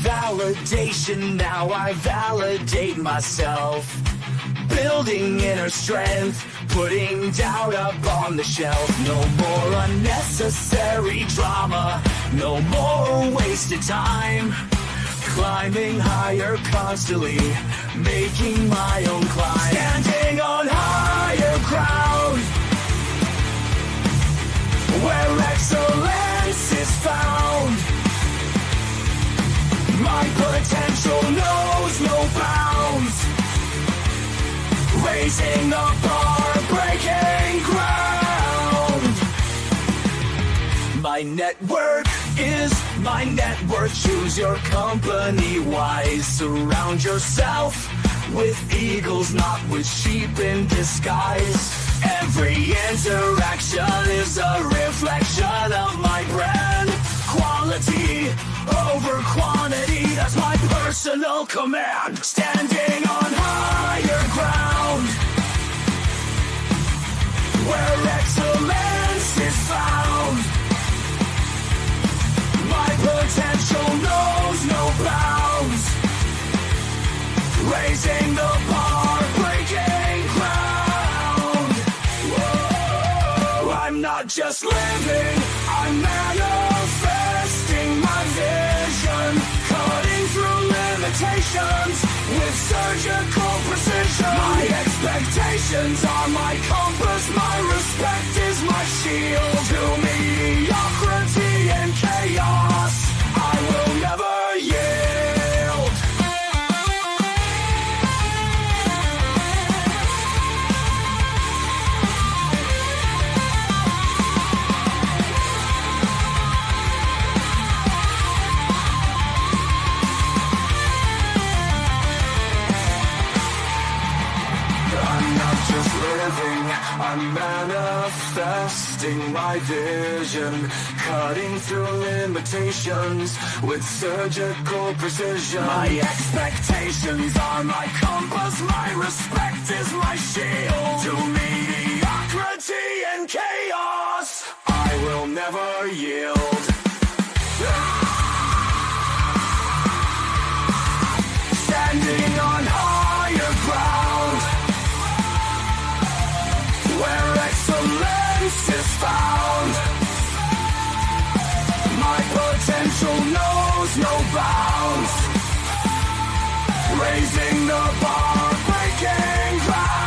validation, now I validate myself. Building inner strength, putting doubt up on the shelf. No more unnecessary drama, no more wasted time. Climbing higher constantly, making my own climb. Standing on higher ground, where excellence is found. My potential knows no bounds. Raising the bar, breaking ground. My network is my net worth. Choose your company wise. Surround yourself with eagles, not with sheep in disguise. Every interaction is a reflection of my brand. Quality over quantity, that's my personal command. Standing on higher ground, where excellence is found. My potential knows no bounds. Raising the bar, breaking ground. Whoa, I'm not just living, I'm manifesting my vision. Cutting through limitations with surgical precision. My expectations are my compass, my respect is my shield. To mediocrity and chaos, I will never yield. I'm manifesting my vision, cutting through limitations with surgical precision. My expectations are my compass, my respect is my shield. To mediocrity and chaos, I will never yield. Standing on higher ground, where excellence is found. My potential knows no bounds. Raising the bar, breaking ground.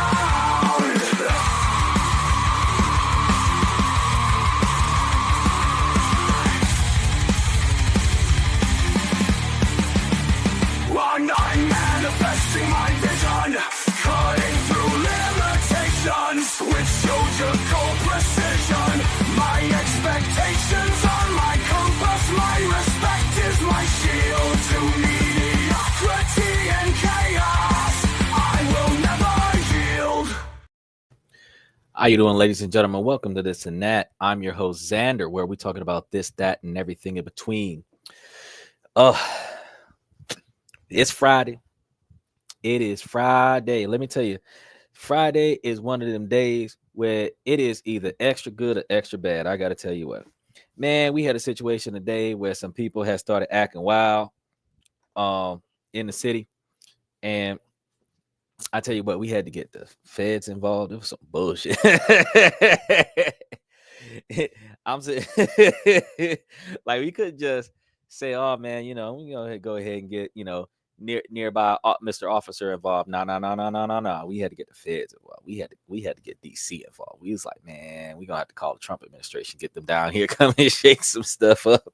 I'm manifesting my vision, cutting through limitations with surgical precision. My expectations are my compass, my respect is my shield. To mediocrity and chaos, I will never yield. How you doing, ladies and gentlemen? Welcome to This and That. I'm your host, Xander, where we're talking about this, that, and everything in between. It's Friday. It is Friday. Let me tell you, Friday is one of them days where it is either extra good or extra bad. I got to tell you what, man, we had a situation today where some people had started acting wild in the city. And I tell you what, we had to get the feds involved. It was some bullshit. I'm saying, like, we could just say, oh, man, we go ahead and get, nearby Mr. Officer involved. No. We had to get the feds involved. We had to get DC involved. We was like, man, we're gonna have to call the Trump administration, get them down here, come and shake some stuff up.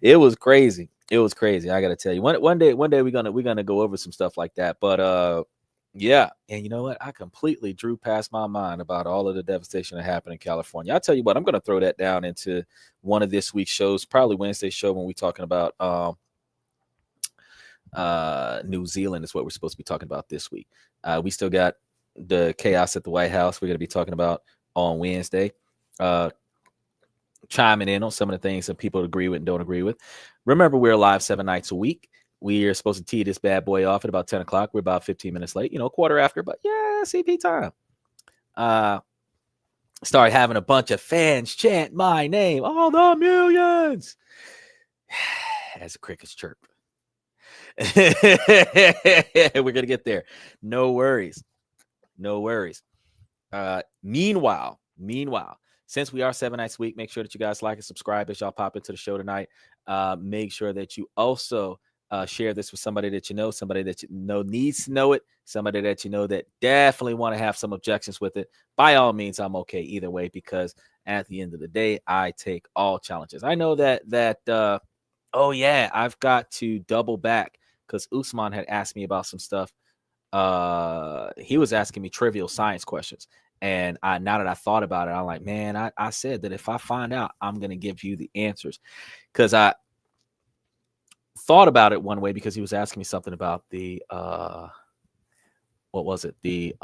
It was crazy. I gotta tell you, one day we're gonna go over some stuff like that. But yeah, and you know what? I completely drew past my mind about all of the devastation that happened in California. I'll tell you what, I'm gonna throw that down into one of this week's shows, probably Wednesday's show, when we're talking about New Zealand is what we're supposed to be talking about this week. We still got the chaos at the White House we're going to be talking about on Wednesday, chiming in on some of the things that people agree with and don't agree with. Remember, we're live 7 nights a week. We are supposed to tee this bad boy off at about 10 o'clock. We're about 15 minutes late, quarter after, but yeah, CP time. Started having a bunch of fans chant my name, all the millions, as the crickets chirp. We're gonna get there. No worries. No worries. Meanwhile, since we are 7 nights a week, make sure that you guys like and subscribe as y'all pop into the show tonight. Make sure that you also share this with somebody that you know, somebody that you know needs to know it, somebody that you know that definitely want to have some objections with it. By all means, I'm okay either way, because at the end of the day, I take all challenges. I know that oh yeah, I've got to double back because Usman had asked me about some stuff. He was asking me trivial science questions, and now that I thought about it, I'm like, man, I said that if I find out, I'm gonna give you the answers, because I thought about it one way, because he was asking me something about the what was it, the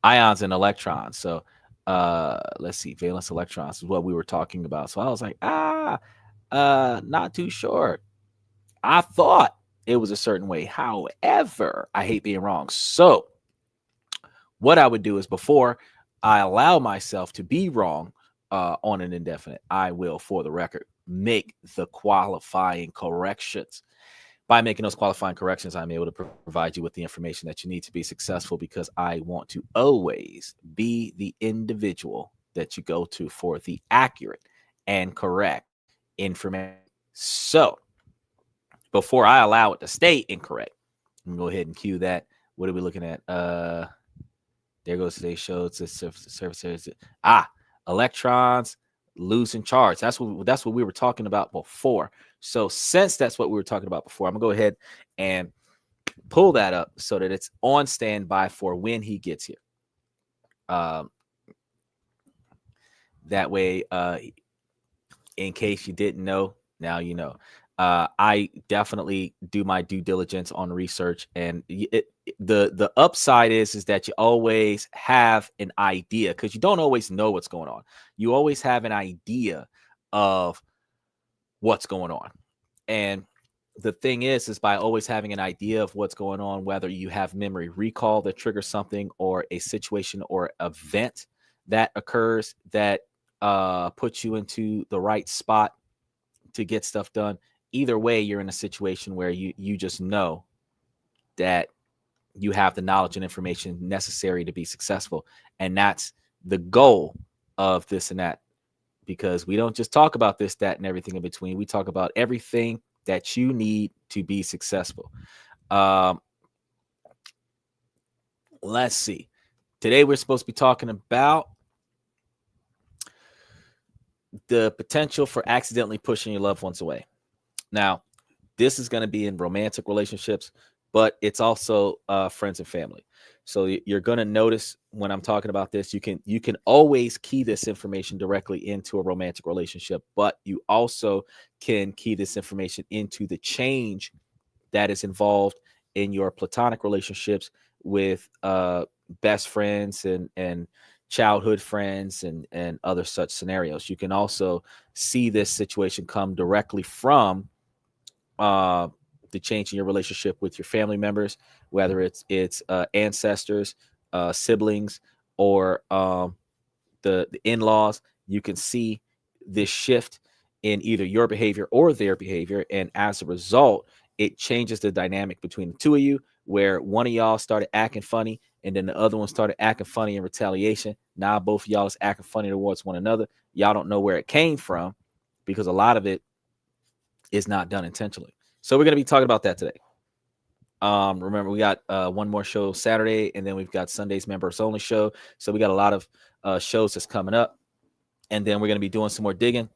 ions and electrons. So let's see, valence electrons is what we were talking about. So I was like, not too sure. I thought it was a certain way. However, I hate being wrong. So what I would do is, before I allow myself to be wrong on an indefinite, I will, for the record, make the qualifying corrections. By making those qualifying corrections, I'm able to provide you with the information that you need to be successful, because I want to always be the individual that you go to for the accurate and correct information. So before I allow it to stay incorrect, I'm gonna go ahead and cue that. What are we looking at? There goes today's show. It's a surface. Electrons losing charge. That's what we were talking about before. So since that's what we were talking about before, I'm gonna go ahead and pull that up so that it's on standby for when he gets here. That way, in case you didn't know, now you know. I definitely do my due diligence on research, and the upside is that you always have an idea, because you don't always know what's going on. You always have an idea of what's going on, and the thing is by always having an idea of what's going on, whether you have memory recall that triggers something, or a situation or event that occurs that puts you into the right spot to get stuff done. Either way, you're in a situation where you just know that you have the knowledge and information necessary to be successful. And that's the goal of this and that, because we don't just talk about this, that, and everything in between. We talk about everything that you need to be successful. Let's see. Today we're supposed to be talking about the potential for accidentally pushing your loved ones away. Now, this is going to be in romantic relationships, but it's also friends and family. So you're going to notice when I'm talking about this, you can always key this information directly into a romantic relationship, but you also can key this information into the change that is involved in your platonic relationships with best friends and childhood friends and other such scenarios. You can also see this situation come directly from the change in your relationship with your family members, whether it's ancestors, siblings, or the in-laws. You can see this shift in either your behavior or their behavior, and as a result, it changes the dynamic between the two of you, where one of y'all started acting funny and then the other one started acting funny in retaliation. Now both of y'all is acting funny towards one another. Y'all don't know where it came from, because a lot of it is not done intentionally. So we're going to be talking about that today. Remember, we got one more show Saturday, and then we've got Sunday's members only show. So we got a lot of shows that's coming up, and then we're going to be doing some more digging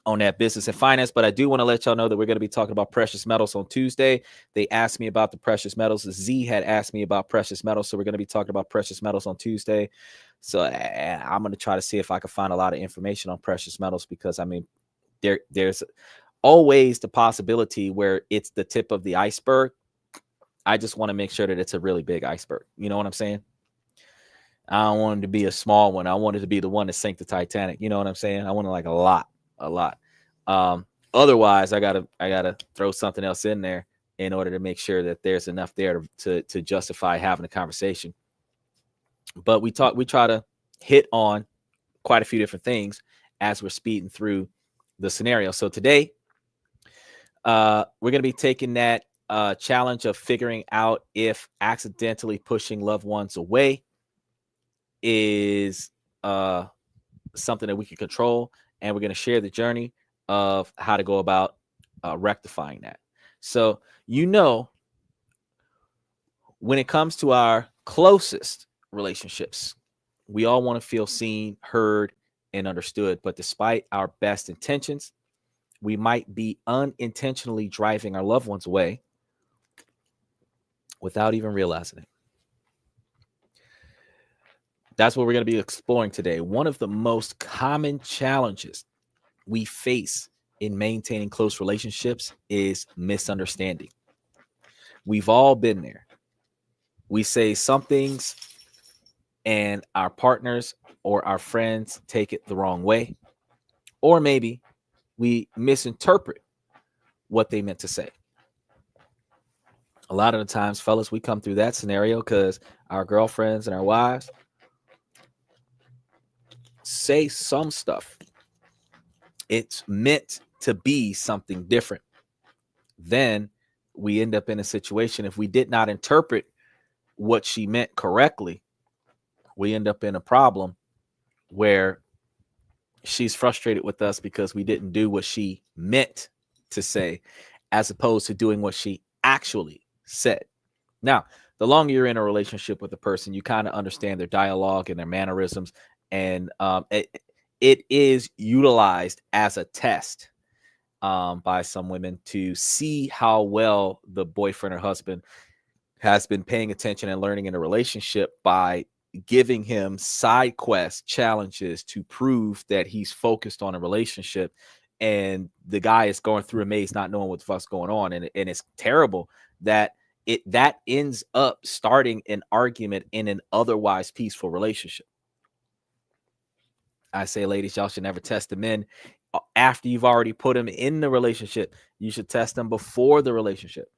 on that business and finance. But I do want to let y'all know that we're going to be talking about precious metals on Tuesday. They asked me about the precious metals. Z had asked me about precious metals, so we're going to be talking about precious metals on Tuesday. So I'm going to try to see if I can find a lot of information on precious metals, because I mean, there's always the possibility where it's the tip of the iceberg. I just want to make sure that it's a really big iceberg. You know what I'm saying? I don't want it to be a small one. I want it to be the one that sank the Titanic. You know what I'm saying? I want it like a lot. Otherwise, I gotta throw something else in there in order to make sure that there's enough there to justify having a conversation. But we try to hit on quite a few different things as we're speeding through the scenario. So today, We're going to be taking that challenge of figuring out if accidentally pushing loved ones away is something that we can control. And we're going to share the journey of how to go about rectifying that. So, when it comes to our closest relationships, we all want to feel seen, heard, and understood. But despite our best intentions, we might be unintentionally driving our loved ones away without even realizing it. That's what we're going to be exploring today. One of the most common challenges we face in maintaining close relationships is misunderstanding. We've all been there. We say some things and our partners or our friends take it the wrong way, or maybe we misinterpret what they meant to say. A lot of the times, fellas, we come through that scenario because our girlfriends and our wives say some stuff. It's meant to be something different. Then we end up in a situation, if we did not interpret what she meant correctly, we end up in a problem where she's frustrated with us because we didn't do what she meant to say, as opposed to doing what she actually said. Now, the longer you're in a relationship with a person, you kind of understand their dialogue and their mannerisms, and it is utilized as a test by some women to see how well the boyfriend or husband has been paying attention and learning in a relationship by giving him side quest challenges to prove that he's focused on a relationship. And the guy is going through a maze, not knowing what the fuck's going on. And it's terrible that that ends up starting an argument in an otherwise peaceful relationship. I say, ladies, y'all should never test the men after you've already put him in the relationship. You should test him before the relationship.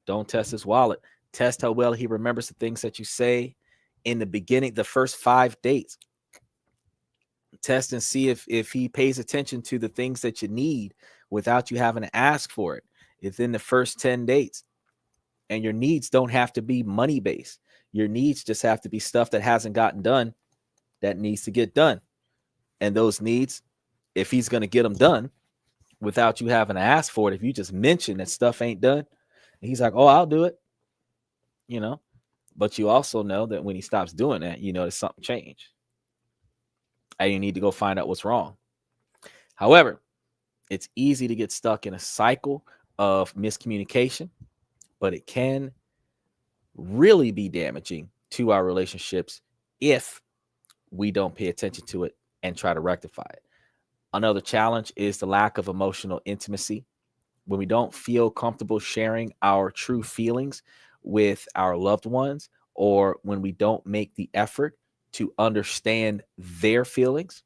Don't test his wallet. Test how well he remembers the things that you say in the beginning, the first 5 dates. Test and see if he pays attention to the things that you need without you having to ask for it within the first 10 dates. And your needs don't have to be money based. Your needs just have to be stuff that hasn't gotten done that needs to get done. And those needs, if he's going to get them done without you having to ask for it, if you just mention that stuff ain't done, he's like, oh, I'll do it, But you also know that when he stops doing that, there's something changed. And you need to go find out what's wrong. However, it's easy to get stuck in a cycle of miscommunication, but it can really be damaging to our relationships if we don't pay attention to it and try to rectify it. Another challenge is the lack of emotional intimacy. When we don't feel comfortable sharing our true feelings with our loved ones, or when we don't make the effort to understand their feelings,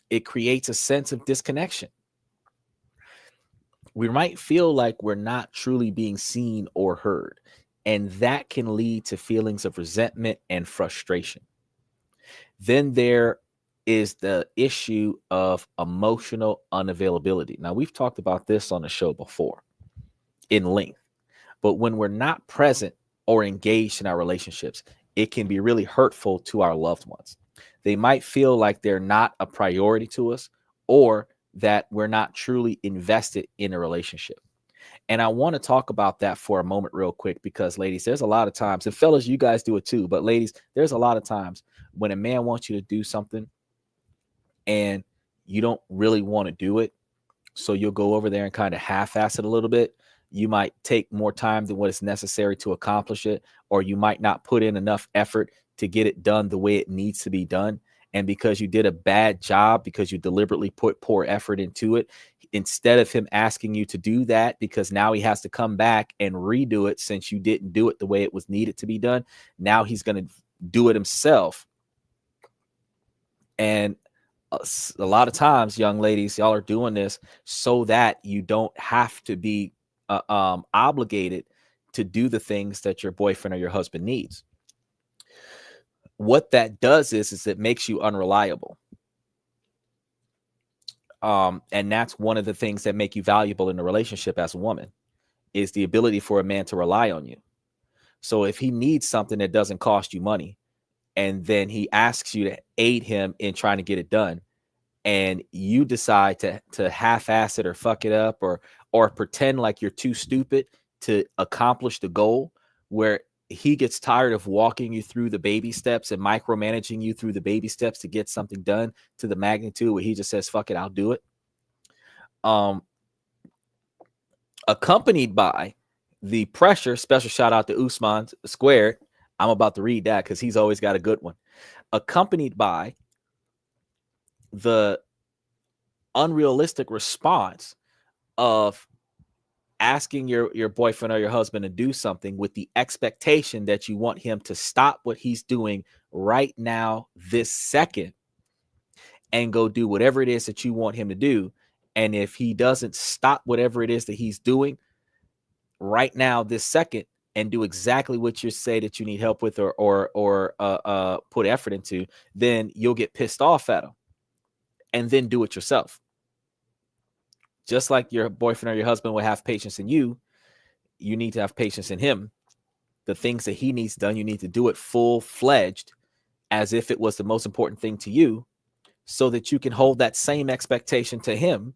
it creates a sense of disconnection. We might feel like we're not truly being seen or heard, and that can lead to feelings of resentment and frustration. Then there is the issue of emotional unavailability. Now, we've talked about this on the show before in length, but when we're not present or engaged in our relationships, it can be really hurtful to our loved ones. They might feel like they're not a priority to us, or that we're not truly invested in a relationship. And I want to talk about that for a moment real quick, because ladies, there's a lot of times, and fellas, you guys do it too, but ladies, there's a lot of times when a man wants you to do something and you don't really want to do it. So you'll go over there and kind of half-ass it a little bit. You might take more time than what is necessary to accomplish it, or you might not put in enough effort to get it done the way it needs to be done. And because you did a bad job, because you deliberately put poor effort into it, instead of him asking you to do that, because now he has to come back and redo it since you didn't do it the way it was needed to be done, now he's going to do it himself. And a lot of times, young ladies, y'all are doing this so that you don't have to be obligated to do the things that your boyfriend or your husband needs. What that does is it makes you unreliable. And that's one of the things that make you valuable in a relationship as a woman, is the ability for a man to rely on you. So if he needs something that doesn't cost you money, and then he asks you to aid him in trying to get it done, and you decide to half-ass it or fuck it up, or pretend like you're too stupid to accomplish the goal, where he gets tired of walking you through the baby steps and micromanaging you through the baby steps to get something done to the magnitude where he just says, fuck it, I'll do it. Accompanied by the pressure, special shout out to Usman Squared. I'm about to read that because he's always got a good one. Accompanied by the unrealistic response of asking your boyfriend or your husband to do something with the expectation that you want him to stop what he's doing right now, this second, and go do whatever it is that you want him to do. And if he doesn't stop whatever it is that he's doing right now, this second, and do exactly what you say that you need help with, or put effort into, then you'll get pissed off at him and then do it yourself. Just like your boyfriend or your husband will have patience in you, you need to have patience in him. The things that he needs done, you need to do it full-fledged, as if it was the most important thing to you, so that you can hold that same expectation to him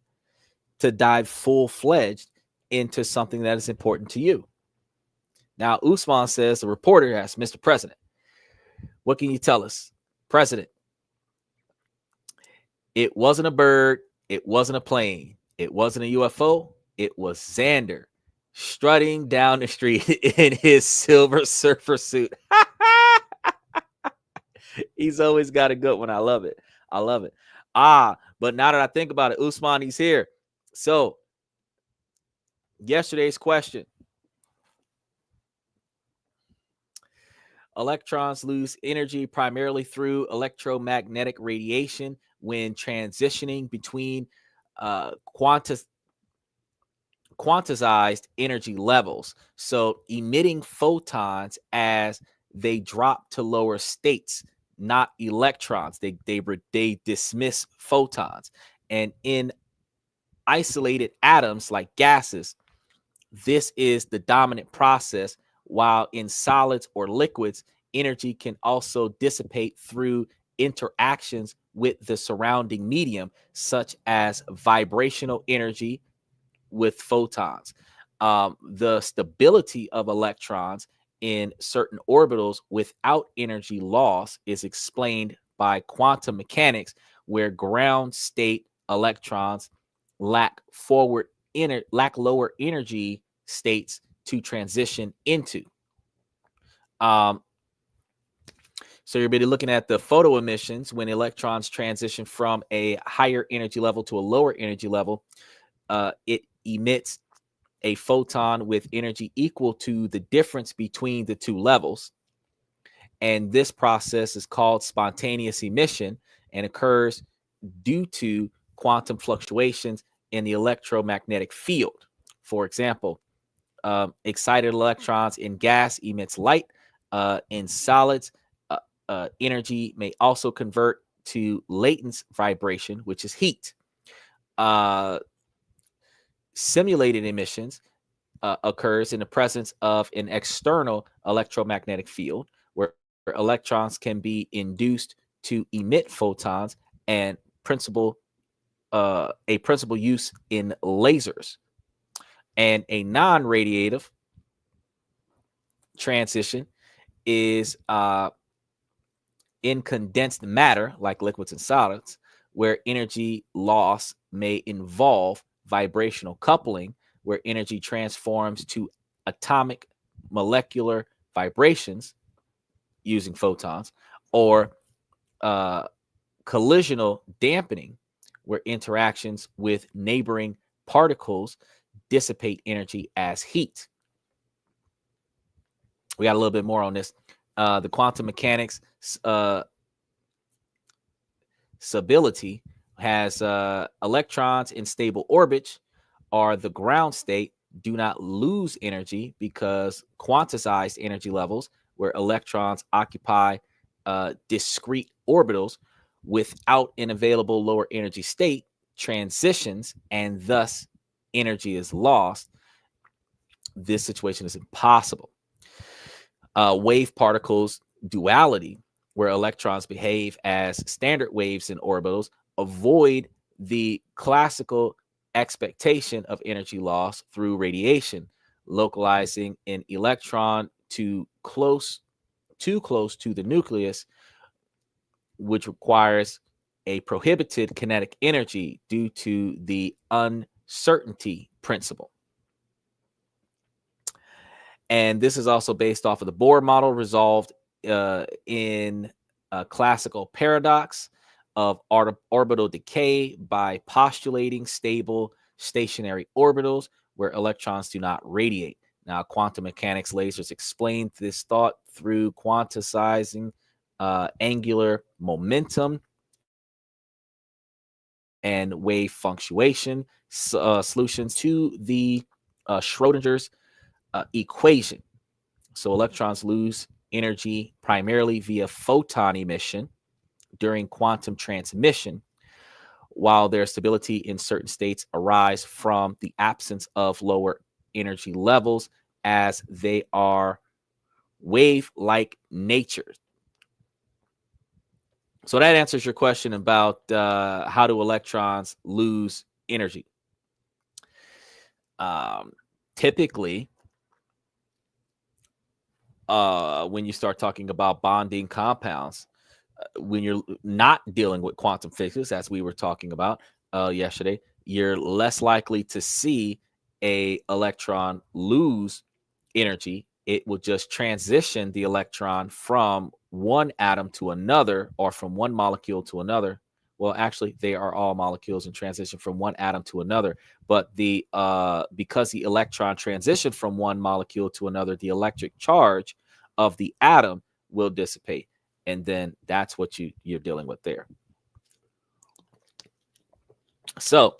to dive full-fledged into something that is important to you. Now, Usman says, the reporter asks, Mr. President, what can you tell us? President, it wasn't a bird. It wasn't a plane. It wasn't a UFO. It was Xander strutting down the street in his silver surfer suit. He's always got a good one. I love it. I love it. But now that I think about it, Usman, he's here. So, yesterday's question. Electrons lose energy primarily through electromagnetic radiation when transitioning between quantized energy levels. So emitting photons as they drop to lower states, not electrons. They dismiss photons. And in isolated atoms like gases, this is the dominant process, while in solids or liquids, energy can also dissipate through interactions with the surrounding medium, such as vibrational energy with photons. The stability of electrons in certain orbitals without energy loss is explained by quantum mechanics, where ground state electrons lack lower energy states to transition into. So you're really looking at the photo emissions when electrons transition from a higher energy level to a lower energy level. It emits a photon with energy equal to the difference between the two levels. And this process is called spontaneous emission and occurs due to quantum fluctuations in the electromagnetic field. For example, excited electrons in gas emits light. In solids, energy may also convert to latent vibration, which is heat. Simulated emissions occurs in the presence of an external electromagnetic field, where electrons can be induced to emit photons, and a principal use in lasers. And a non-radiative transition is in condensed matter, like liquids and solids, where energy loss may involve vibrational coupling, where energy transforms to atomic molecular vibrations using photons, or collisional dampening, where interactions with neighboring particles dissipate energy as heat. We got a little bit more on this. The quantum mechanics stability has electrons in stable orbits are the ground state do not lose energy, because quantized energy levels, where electrons occupy discrete orbitals without an available lower energy state, transitions and thus energy is lost, this situation is impossible. Wave particles duality, where electrons behave as standard waves in orbitals, avoid the classical expectation of energy loss through radiation, localizing an electron too close to the nucleus, which requires a prohibited kinetic energy due to the uncertainty principle. And this is also based off of the Bohr model, resolved in a classical paradox of orbital decay by postulating stable stationary orbitals where electrons do not radiate. Now, quantum mechanics lasers explain this thought through quantizing angular momentum and wave fluctuation solutions to the Schrodinger's equation. So electrons lose energy primarily via photon emission during quantum transmission, while their stability in certain states arise from the absence of lower energy levels as they are wave-like nature. So that answers your question about how do electrons lose energy. Typically, when you start talking about bonding compounds, when you're not dealing with quantum physics, as we were talking about yesterday, you're less likely to see a electron lose energy. It will just transition the electron from one atom to another, or from one molecule to another. Well, actually, they are all molecules in transition from one atom to another. But the because the electron transitioned from one molecule to another, the electric charge of the atom will dissipate. And then that's what you're dealing with there. So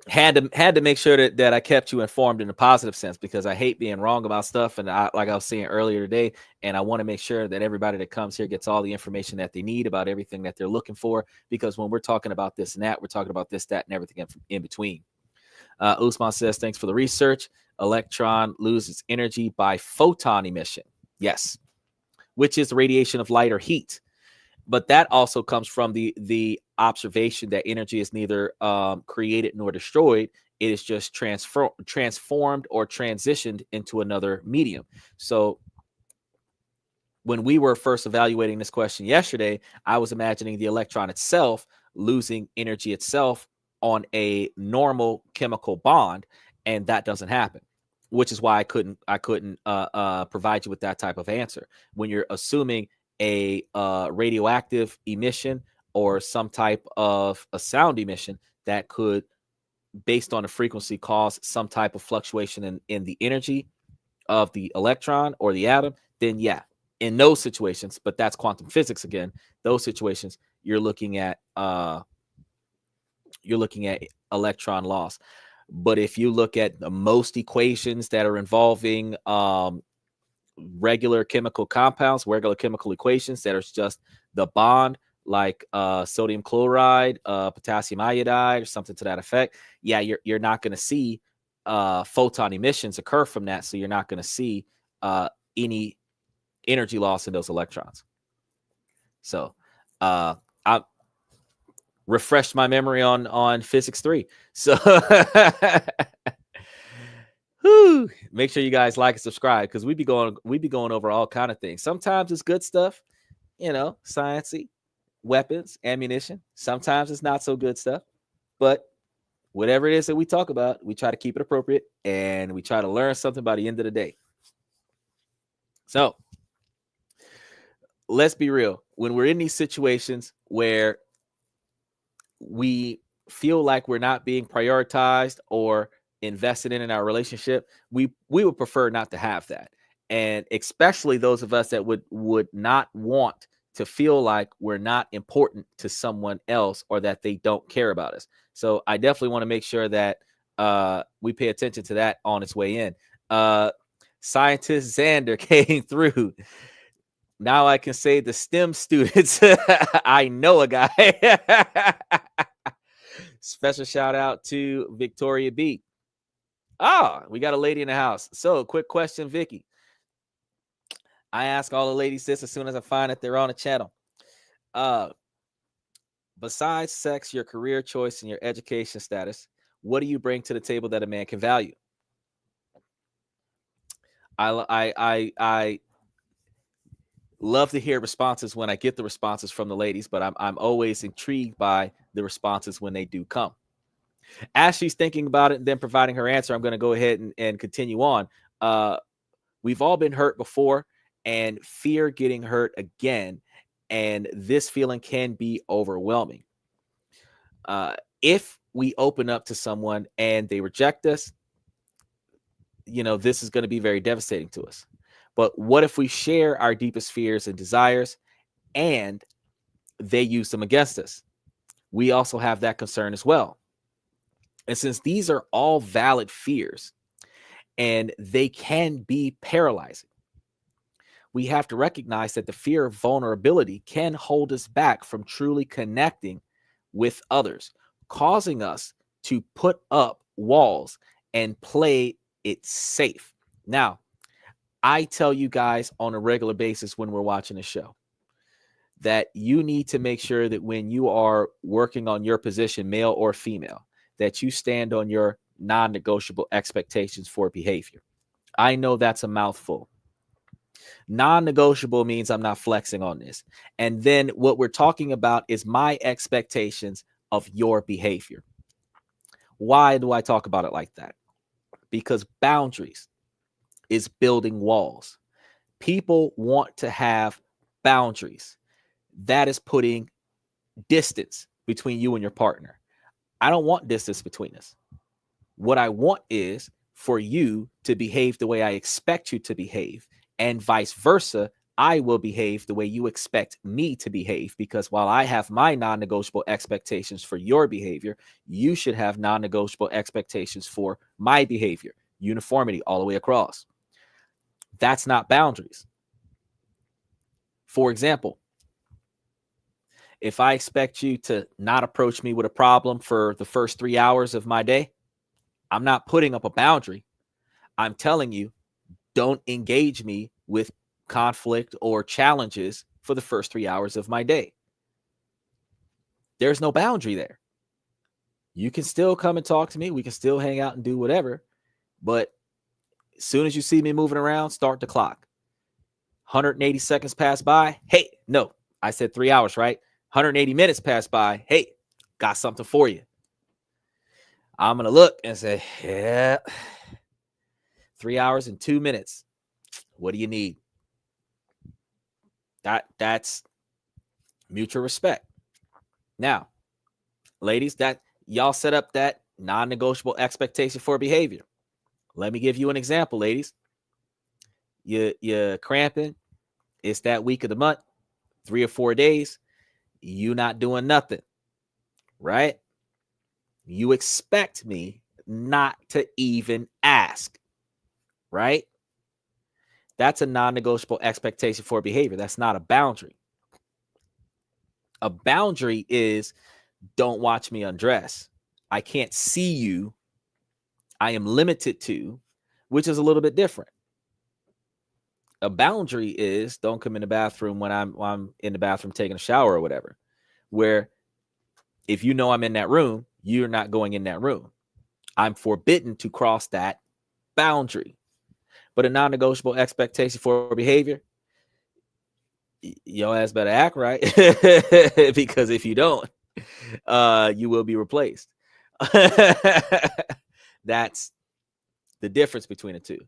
had to make sure that I kept you informed in a positive sense, because I hate being wrong about stuff. And like I was saying earlier today, and I want to make sure that everybody that comes here gets all the information that they need about everything that they're looking for, because when we're talking about this and that, we're talking about this, that, and everything in between. Usman says, thanks for the research. Electron loses energy by photon emission. Yes, which is the radiation of light or heat. But that also comes from the observation that energy is neither created nor destroyed. It is just transformed or transitioned into another medium. So when we were first evaluating this question yesterday, I was imagining the electron itself losing energy itself on a normal chemical bond, and that doesn't happen, which is why I couldn't provide you with that type of answer. When you're assuming a radioactive emission or some type of a sound emission that could, based on the frequency, cause some type of fluctuation in the energy of the electron or the atom, then yeah, in those situations, but that's quantum physics again, those situations you're looking at electron loss. But if you look at the most equations that are involving regular chemical compounds, regular chemical equations that are just the bond, like sodium chloride, potassium iodide, or something to that effect, yeah, you're not going to see photon emissions occur from that. So you're not going to see any energy loss in those electrons. So I refreshed my memory on physics 3. So make sure you guys like and subscribe, because we be going over all kind of things. Sometimes it's good stuff, sciencey, weapons, ammunition. Sometimes it's not so good stuff, but whatever it is that we talk about, we try to keep it appropriate, and we try to learn something by the end of the day. So let's be real. When we're in these situations where we feel like we're not being prioritized or invested in our relationship, we would prefer not to have that. And especially those of us that would not want to feel like we're not important to someone else, or that they don't care about us. So I definitely want to make sure that we pay attention to that on its way in. Scientist Xander came through. Now I can say the STEM students, I know a guy. Special shout out to Victoria B. Ah, we got a lady in the house. So, quick question, Vicky. I ask all the ladies this as soon as I find that they're on the channel. Besides sex, your career choice, and your education status, what do you bring to the table that a man can value? I love to hear responses when I get the responses from the ladies, but I'm always intrigued by the responses when they do come. As she's thinking about it and then providing her answer, I'm going to go ahead and continue on. We've all been hurt before and fear getting hurt again. And this feeling can be overwhelming. If we open up to someone and they reject us, this is going to be very devastating to us. But what if we share our deepest fears and desires and they use them against us? We also have that concern as well. And since these are all valid fears and they can be paralyzing, we have to recognize that the fear of vulnerability can hold us back from truly connecting with others, causing us to put up walls and play it safe. Now, I tell you guys on a regular basis when we're watching a show that you need to make sure that when you are working on your position, male or female, that you stand on your non-negotiable expectations for behavior. I know that's a mouthful. Non-negotiable means I'm not flexing on this. And then what we're talking about is my expectations of your behavior. Why do I talk about it like that? Because boundaries is building walls. People want to have boundaries. That is putting distance between you and your partner. I don't want distance between us. What I want is for you to behave the way I expect you to behave, and vice versa. I will behave the way you expect me to behave, because while I have my non-negotiable expectations for your behavior, you should have non-negotiable expectations for my behavior. Uniformity all the way across. That's not boundaries. For example, if I expect you to not approach me with a problem for the first 3 hours of my day, I'm not putting up a boundary. I'm telling you, don't engage me with conflict or challenges for the first 3 hours of my day. There's no boundary there. You can still come and talk to me. We can still hang out and do whatever. But as soon as you see me moving around, start the clock. 180 seconds pass by. Hey, no, I said 3 hours, right? 180 minutes pass by. Hey, got something for you. I'm going to look and say, yeah, 3 hours and 2 minutes. What do you need? That's mutual respect. Now, ladies, that y'all set up that non-negotiable expectation for behavior. Let me give you an example, ladies. You're cramping. It's that week of the month, 3 or 4 days. You not doing nothing, right? You expect me not to even ask, right? That's a non-negotiable expectation for behavior. That's not a boundary. A boundary is don't watch me undress. I can't see you. I am limited to, which is a little bit different. A boundary is don't come in the bathroom when I'm in the bathroom taking a shower or whatever, where if you know I'm in that room, you're not going in that room. I'm forbidden to cross that boundary. But a non-negotiable expectation for behavior, your ass better act right, because if you don't, you will be replaced. That's the difference between the two.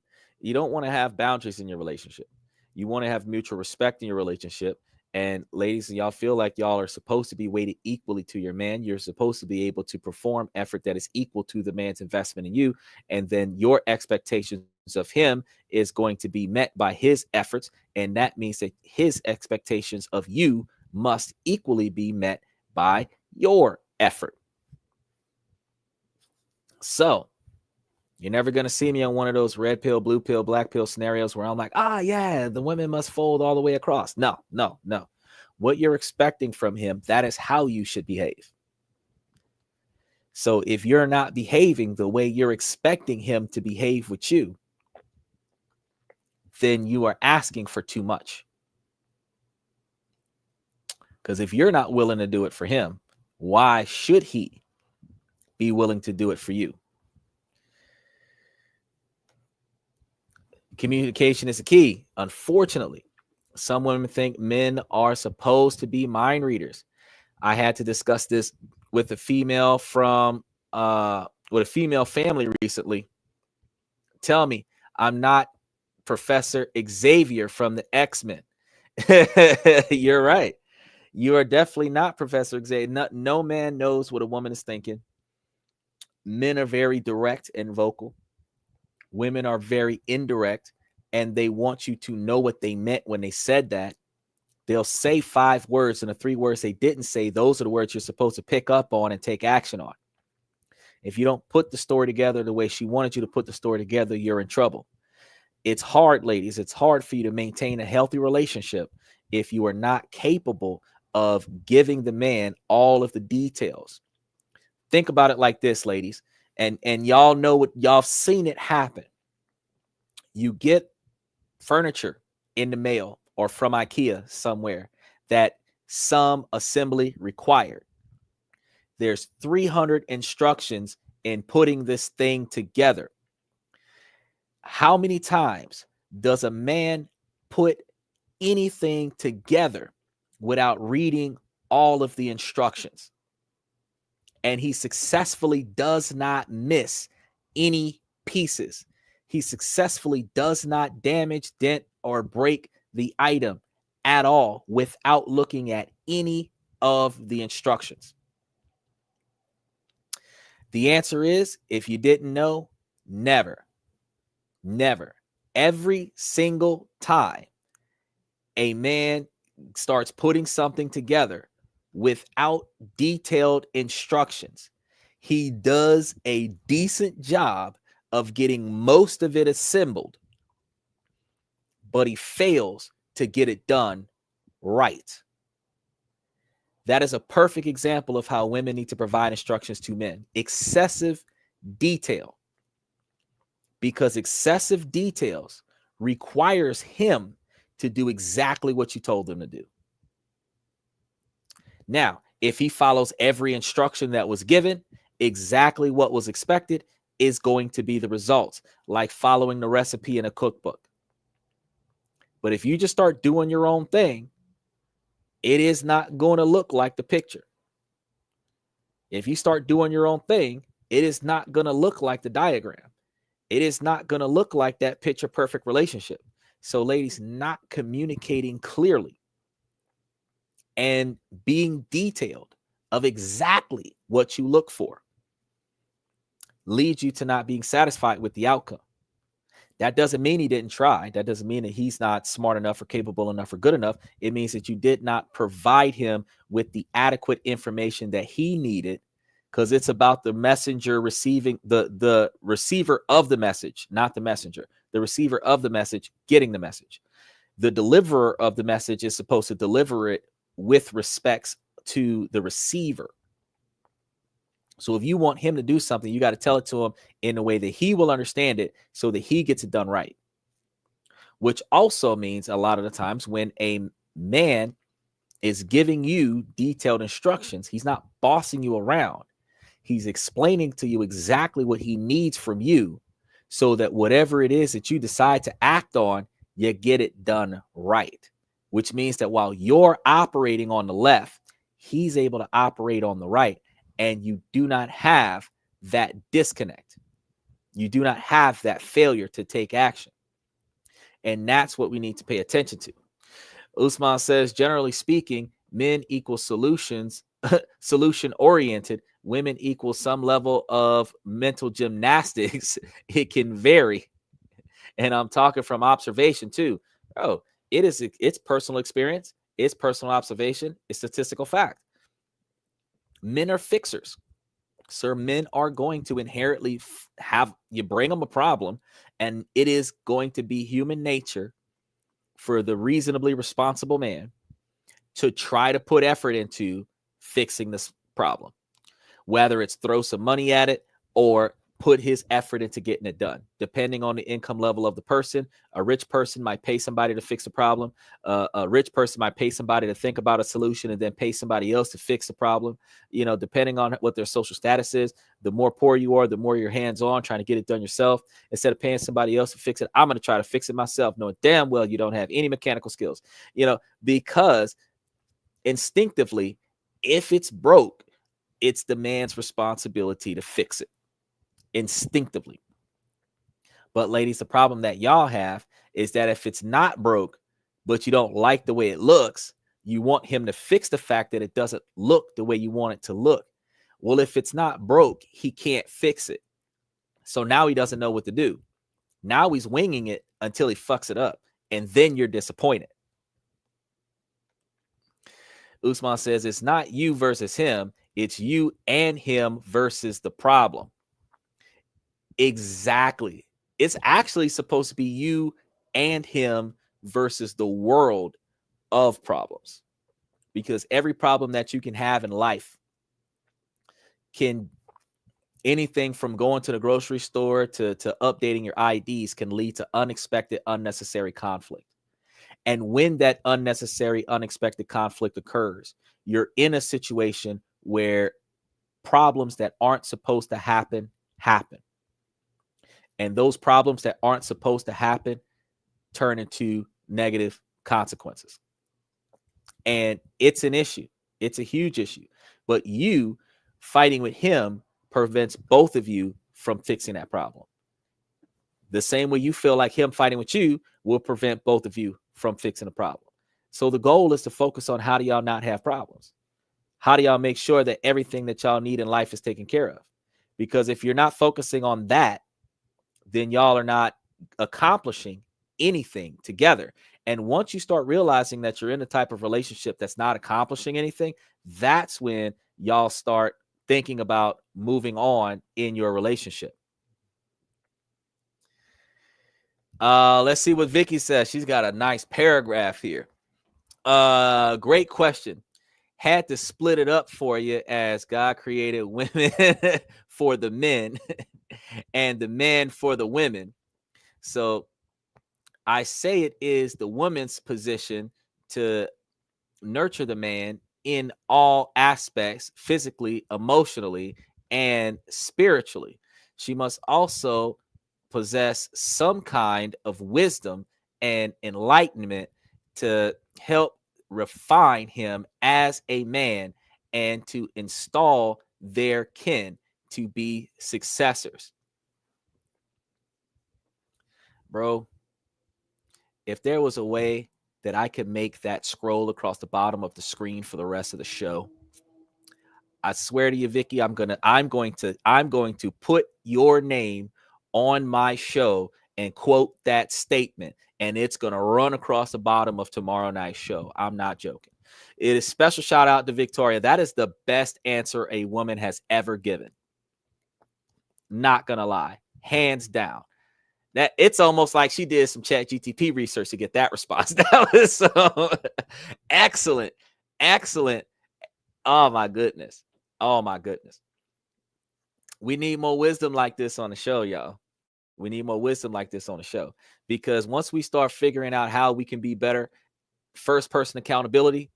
You don't want to have boundaries in your relationship. You want to have mutual respect in your relationship. And ladies, y'all feel like y'all are supposed to be weighted equally to your man. You're supposed to be able to perform effort that is equal to the man's investment in you. And then your expectations of him is going to be met by his efforts. And that means that his expectations of you must equally be met by your effort. So you're never going to see me on one of those red pill, blue pill, black pill scenarios where I'm like, yeah, the women must fold all the way across. No. What you're expecting from him, that is how you should behave. So if you're not behaving the way you're expecting him to behave with you, then you are asking for too much. Because if you're not willing to do it for him, why should he be willing to do it for you? Communication is the key. Unfortunately, some women think men are supposed to be mind readers. I had to discuss this with a female from with a female family recently. Tell me, I'm not Professor Xavier from the X-Men. You're right. You are definitely not Professor Xavier. No man knows what a woman is thinking. Men are very direct and vocal. Women are very indirect, and they want you to know what they meant when they said that. They'll say 5 words, and the 3 words they didn't say, those are the words you're supposed to pick up on and take action on. If you don't put the story together the way she wanted you to put the story together, you're in trouble. It's hard, ladies. It's hard for you to maintain a healthy relationship if you are not capable of giving the man all of the details. Think about it like this, ladies. And y'all know what, y'all seen it happen. You get furniture in the mail or from IKEA somewhere that some assembly required. There's 300 instructions in putting this thing together. How many times does a man put anything together without reading all of the instructions? And he successfully does not miss any pieces. He successfully does not damage, dent, or break the item at all without looking at any of the instructions. The answer is, if you didn't know, never. Never. Every single time a man starts putting something together without detailed instructions, he does a decent job of getting most of it assembled, but he fails to get it done right. That is a perfect example of how women need to provide instructions to men. Excessive detail. Because excessive details requires him to do exactly what you told him to do. Now, if he follows every instruction that was given, exactly what was expected is going to be the results, like following the recipe in a cookbook. But if you just start doing your own thing, it is not going to look like the picture. If you start doing your own thing, it is not going to look like the diagram. It is not going to look like that picture perfect relationship. So, ladies, not communicating clearly and being detailed of exactly what you look for leads you to not being satisfied with the outcome. That doesn't mean he didn't try. That doesn't mean that he's not smart enough or capable enough or good enough. It means that you did not provide him with the adequate information that he needed, because it's about the messenger receiving the receiver of the message, not the messenger. The receiver of the message getting the message. The deliverer of the message is supposed to deliver it with respects to the receiver. So if you want him to do something, you got to tell it to him in a way that he will understand it so that he gets it done right. Which also means a lot of the times when a man is giving you detailed instructions, he's not bossing you around. He's explaining to you exactly what he needs from you so that whatever it is that you decide to act on, you get it done right. Which means that while you're operating on the left, he's able to operate on the right. And you do not have that disconnect. You do not have that failure to take action. And that's what we need to pay attention to. Usman says, generally speaking, men equal solutions, solution oriented. Women equal some level of mental gymnastics. It can vary. And I'm talking from observation too. Oh, it's personal experience. It's personal observation. It's statistical fact. Men are fixers. Sir, men are going to inherently have, you bring them a problem, and it is going to be human nature for the reasonably responsible man to try to put effort into fixing this problem. whether it's throw some money at it or put his effort into getting it done. Depending on the income level of the person, a rich person might pay somebody to fix a problem. A rich person might pay somebody to think about a solution and then pay somebody else to fix the problem. You know, depending on what their social status is, the more poor you are, the more you're hands-on trying to get it done yourself. Instead of paying somebody else to fix it, I'm going to try to fix it myself, knowing damn well you don't have any mechanical skills, you know, because instinctively, if it's broke, it's the man's responsibility to fix it instinctively. But ladies, the problem that y'all have is that if it's not broke, but you don't like the way it looks, you want him to fix the fact that it doesn't look the way you want it to look. Well, if it's not broke, he can't fix it. So now he doesn't know what to do. Now he's winging it until he fucks it up. And then you're disappointed. Usman says it's not you versus him. It's you and him versus the problem. Exactly. It's actually supposed to be you and him versus the world of problems. Because every problem that you can have in life can, anything from going to the grocery store to updating your IDs can lead to unexpected, unnecessary conflict. And when that unnecessary, unexpected conflict occurs, you're in a situation where problems that aren't supposed to happen. And those problems that aren't supposed to happen turn into negative consequences. And it's an issue. It's a huge issue. But you fighting with him prevents both of you from fixing that problem. The same way you feel like him fighting with you will prevent both of you from fixing the problem. So the goal is to focus on how do y'all not have problems? How do y'all make sure that everything that y'all need in life is taken care of? Because if you're not focusing on that, then y'all are not accomplishing anything together. And once you start realizing that you're in a type of relationship that's not accomplishing anything, that's when y'all start thinking about moving on in your relationship. Let's see what Vicky says. She's got a nice paragraph here. Great question. Had to split it up for you as God created women for the men and the men for the women. So I say it is the woman's position to nurture the man in all aspects, physically, emotionally, and spiritually. She must also possess some kind of wisdom and enlightenment to help refine him as a man and to install their kin to be successors. Bro, if there was a way that I could make that scroll across the bottom of the screen for the rest of the show, I swear to you, Vicky, I'm going to put your name on my show and quote that statement, and it's going to run across the bottom of tomorrow night's show. I'm not joking. It is special shout out to Victoria. That is the best answer a woman has ever given. Not going to lie. Hands down. That it's almost like she did some ChatGPT research to get that response. That was so excellent. Excellent. Oh my goodness. Oh my goodness. We need more wisdom like this on the show, y'all. We need more wisdom like this on the show, because once we start figuring out how we can be better, first person accountability,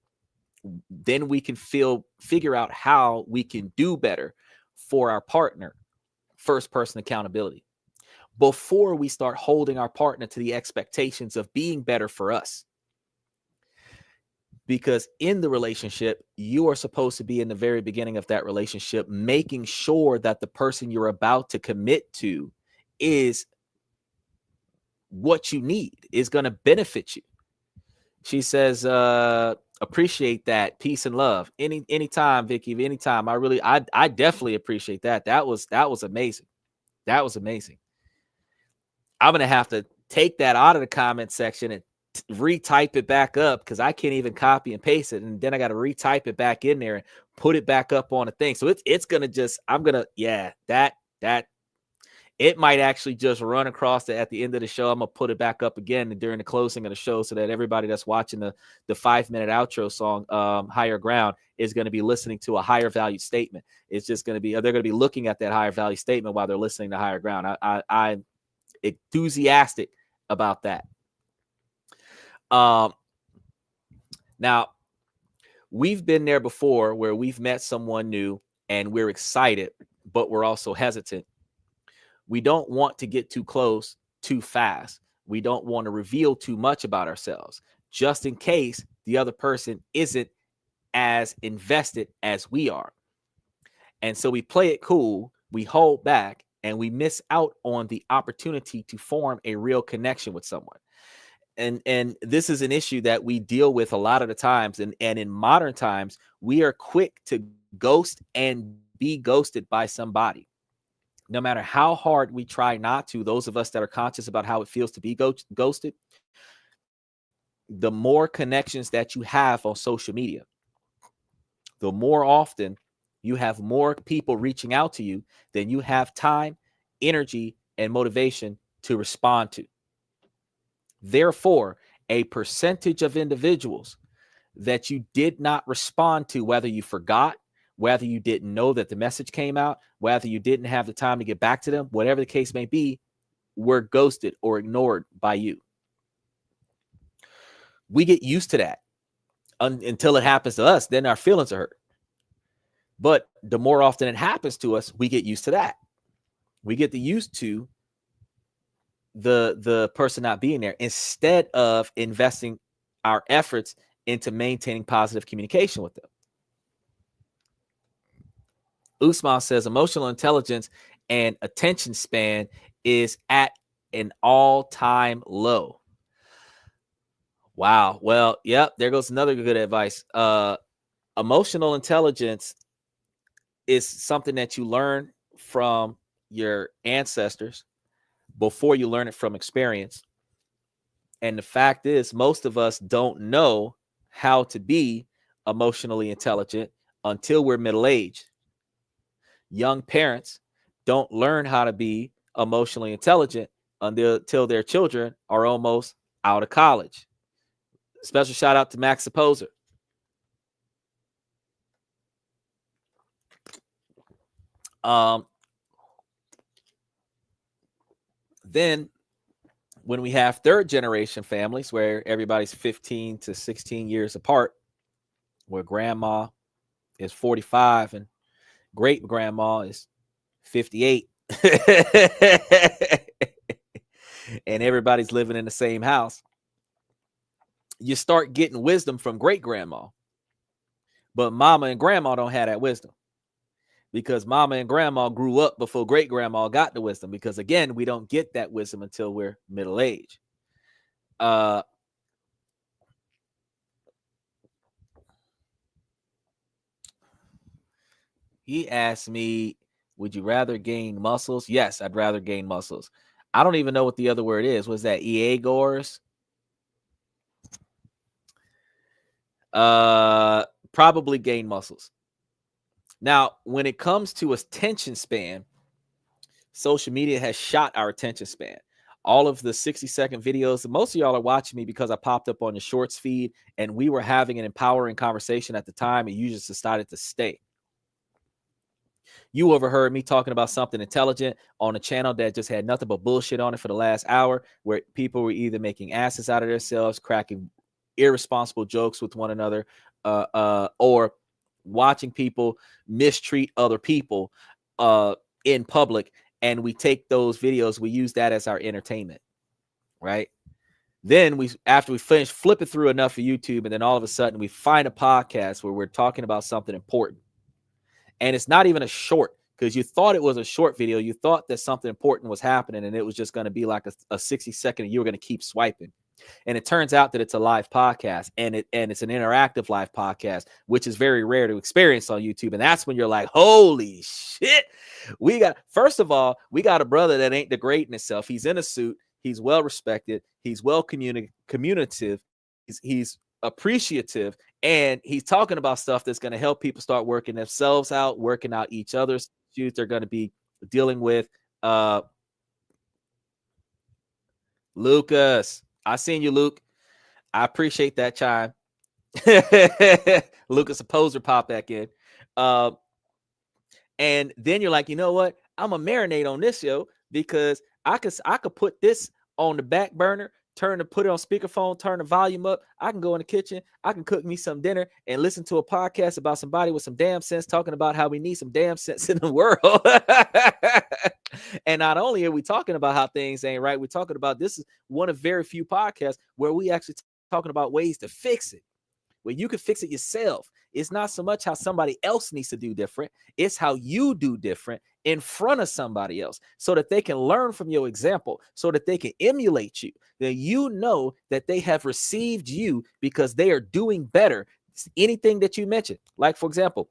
then we can figure out how we can do better for our partner, first person accountability, before we start holding our partner to the expectations of being better for us. Because in the relationship, you are supposed to be in the very beginning of that relationship, making sure that the person you're about to commit to is what you need, is going to benefit you. She says, appreciate that. Peace and love. Anytime, Vicky, anytime. I definitely appreciate that. That was amazing. That was amazing. I'm going to have to take that out of the comment section and retype it back up, because I can't even copy and paste it. And then I got to retype it back in there and put it back up on the thing. So it's going to just, I'm going to, yeah, that it might actually just run across at the end of the show. I'm gonna put it back up again during the closing of the show so that everybody that's watching the 5-minute outro song, Higher Ground, is going to be listening to a higher value statement. It's just going to be, they're going to be looking at that higher value statement while they're listening to Higher Ground. I'm enthusiastic about that. Now, we've been there before where we've met someone new and we're excited, but we're also hesitant. We don't want to get too close too fast. We don't want to reveal too much about ourselves, just in case the other person isn't as invested as we are. And so we play it cool, we hold back, and we miss out on the opportunity to form a real connection with someone. And this is an issue that we deal with a lot of the times. And in modern times, we are quick to ghost and be ghosted by somebody. No matter how hard we try not to, those of us that are conscious about how it feels to be ghosted, the more connections that you have on social media, the more often you have more people reaching out to you than you have time, energy, and motivation to respond to. Therefore, a percentage of individuals that you did not respond to, whether you forgot, whether you didn't know that the message came out, whether you didn't have the time to get back to them, whatever the case may be, were ghosted or ignored by you. We get used to that until it happens to us. Then our feelings are hurt. But the more often it happens to us, we get used to that. We get used to the person not being there instead of investing our efforts into maintaining positive communication with them. Usman says emotional intelligence and attention span is at an all-time low. Wow. Well, yep, there goes another good advice. Emotional intelligence is something that you learn from your ancestors before you learn it from experience. And the fact is, most of us don't know how to be emotionally intelligent until we're middle-aged. Young parents don't learn how to be emotionally intelligent until their children are almost out of college. Special shout out to Max Supposer. Then when we have third generation families where everybody's 15 to 16 years apart, where grandma is 45 and great grandma is 58 and everybody's living in the same house, you start getting wisdom from great grandma. But mama and grandma don't have that wisdom, because mama and grandma grew up before great grandma got the wisdom, because again, we don't get that wisdom until we're middle age. He asked me, would you rather gain muscles? Yes, I'd rather gain muscles. I don't even know what the other word is. Was that Eagors? Probably gain muscles. Now, when it comes to attention span, social media has shot our attention span. All of the 60-second videos, most of y'all are watching me because I popped up on the shorts feed and we were having an empowering conversation at the time, and you just decided to stay. You overheard me talking about something intelligent on a channel that just had nothing but bullshit on it for the last hour, where people were either making asses out of themselves, cracking irresponsible jokes with one another, or watching people mistreat other people in public. And we take those videos, we use that as our entertainment, right? Then after we finish flipping through enough of YouTube, and then all of a sudden we find a podcast where we're talking about something important. And it's not even a short, because you thought it was a short video. You thought that something important was happening, and it was just going to be like a 60-second, and you were going to keep swiping. And it turns out that it's a live podcast, and it's an interactive live podcast, which is very rare to experience on YouTube. And that's when you're like, holy shit. First of all, we got a brother that ain't degrading himself. He's in a suit. He's well respected. He's well communicative. He's appreciative, and he's talking about stuff that's going to help people start working themselves out, working out each other's issues they're going to be dealing with Lucas, I seen you, Luke. I appreciate that chime. Lucas, a poser, pop back in. Uh, and then you're like, you know what? I'm gonna marinate on this, yo, because I could put this on the back burner, put it on speakerphone, turn the volume up. I can go in the kitchen, I can cook me some dinner and listen to a podcast about somebody with some damn sense talking about how we need some damn sense in the world. And not only are we talking about how things ain't right, we're talking about this is one of very few podcasts where we actually talking about ways to fix it, where you can fix it yourself. It's not so much how somebody else needs to do different. It's how you do different in front of somebody else so that they can learn from your example, so that they can emulate you. That you know that they have received you because they are doing better. Anything that you mentioned, like for example,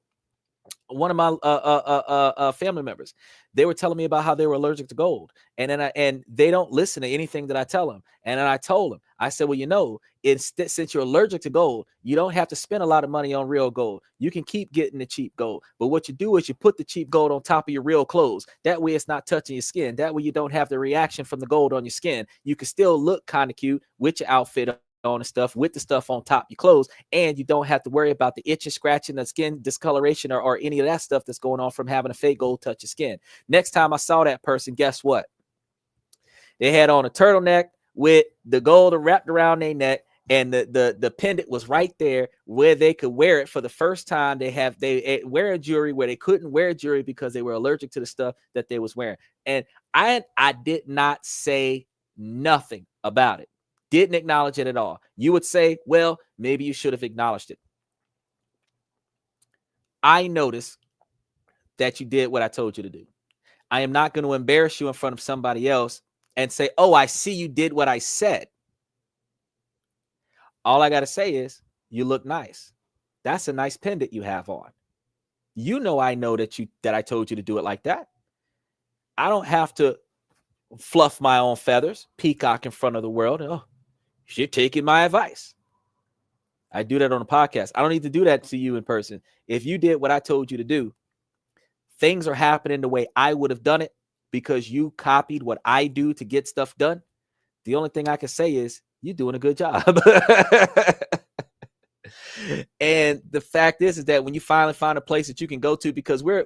one of my family members, they were telling me about how they were allergic to gold, and they don't listen to anything that I tell them. And then I told them, I said, well, since you're allergic to gold, you don't have to spend a lot of money on real gold. You can keep getting the cheap gold, but what you do is you put the cheap gold on top of your real clothes. That way it's not touching your skin. That way you don't have the reaction from the gold on your skin. You can still look kind of cute with your outfit on and stuff, with the stuff on top of your clothes, and you don't have to worry about the itching, scratching, the skin discoloration, or any of that stuff that's going on from having a fake gold touch your skin. Next time I saw that person, guess what? They had on a turtleneck with the gold wrapped around their neck, and the pendant was right there where they could wear it for the first time. They wear a jewelry where they couldn't wear jewelry because they were allergic to the stuff that they was wearing. And I did not say nothing about it. Didn't acknowledge it at all. You would say, well, maybe you should have acknowledged it. I noticed that you did what I told you to do. I am not going to embarrass you in front of somebody else and say, oh, I see you did what I said. All I got to say is, you look nice. That's a nice pendant you have on. You know, I know that I told you to do it like that. I don't have to fluff my own feathers, peacock in front of the world. Oh, you're taking my advice. I do that on a podcast. I don't need to do that to you in person. If you did what I told you to do, things are happening the way I would have done it because you copied what I do to get stuff done. The only thing I can say is you're doing a good job. And the fact is that when you finally find a place that you can go to, because we're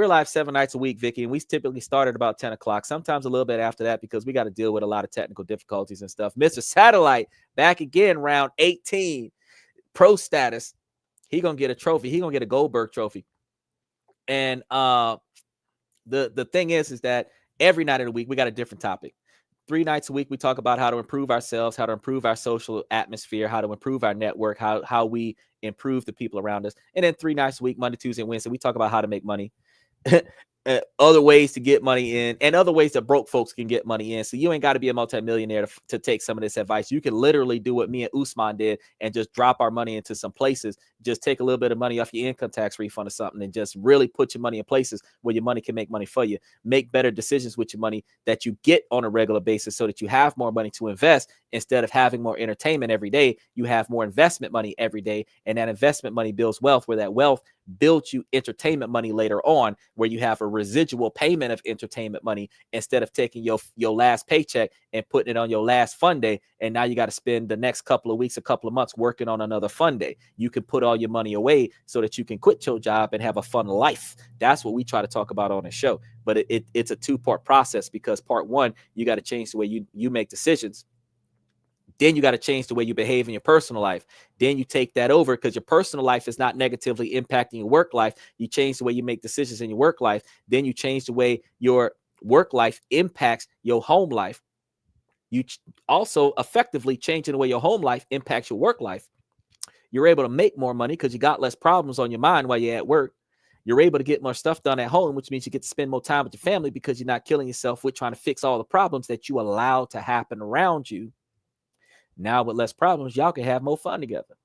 live 7 nights a week, Vicky, and we typically start at about 10 o'clock, sometimes a little bit after that, because we got to deal with a lot of technical difficulties and stuff. Mr. Satellite back again, round 18, pro status. He gonna get a trophy. He gonna get a Goldberg trophy. And the thing is that every night of the week we got a different topic. 3 nights a week, we talk about how to improve ourselves, how to improve our social atmosphere, how to improve our network, how we improve the people around us. And then 3 nights a week, Monday, Tuesday, and Wednesday, we talk about how to make money, other ways to get money in, and other ways that broke folks can get money in. So you ain't got to be a multimillionaire to take some of this advice. You can literally do what me and Usman did and just drop our money into some places. Just take a little bit of money off your income tax refund or something and just really put your money in places where your money can make money for you. Make better decisions with your money that you get on a regular basis so that you have more money to invest. Instead of having more entertainment every day, you have more investment money every day, and that investment money builds wealth, where that wealth build you entertainment money later on, where you have a residual payment of entertainment money instead of taking your last paycheck and putting it on your last fun day. And now you got to spend the next couple of weeks, a couple of months working on another fun day. You can put all your money away so that you can quit your job and have a fun life. That's what we try to talk about on the show. But it's a 2-part process, because part 1, you got to change the way you make decisions. Then you got to change the way you behave in your personal life. Then you take that over, because your personal life is not negatively impacting your work life. You change the way you make decisions in your work life. Then you change the way your work life impacts your home life. You also effectively changing the way your home life impacts your work life. You're able to make more money because you got less problems on your mind while you're at work. You're able to get more stuff done at home, which means you get to spend more time with your family because you're not killing yourself with trying to fix all the problems that you allow to happen around you. Now with less problems, y'all can have more fun together.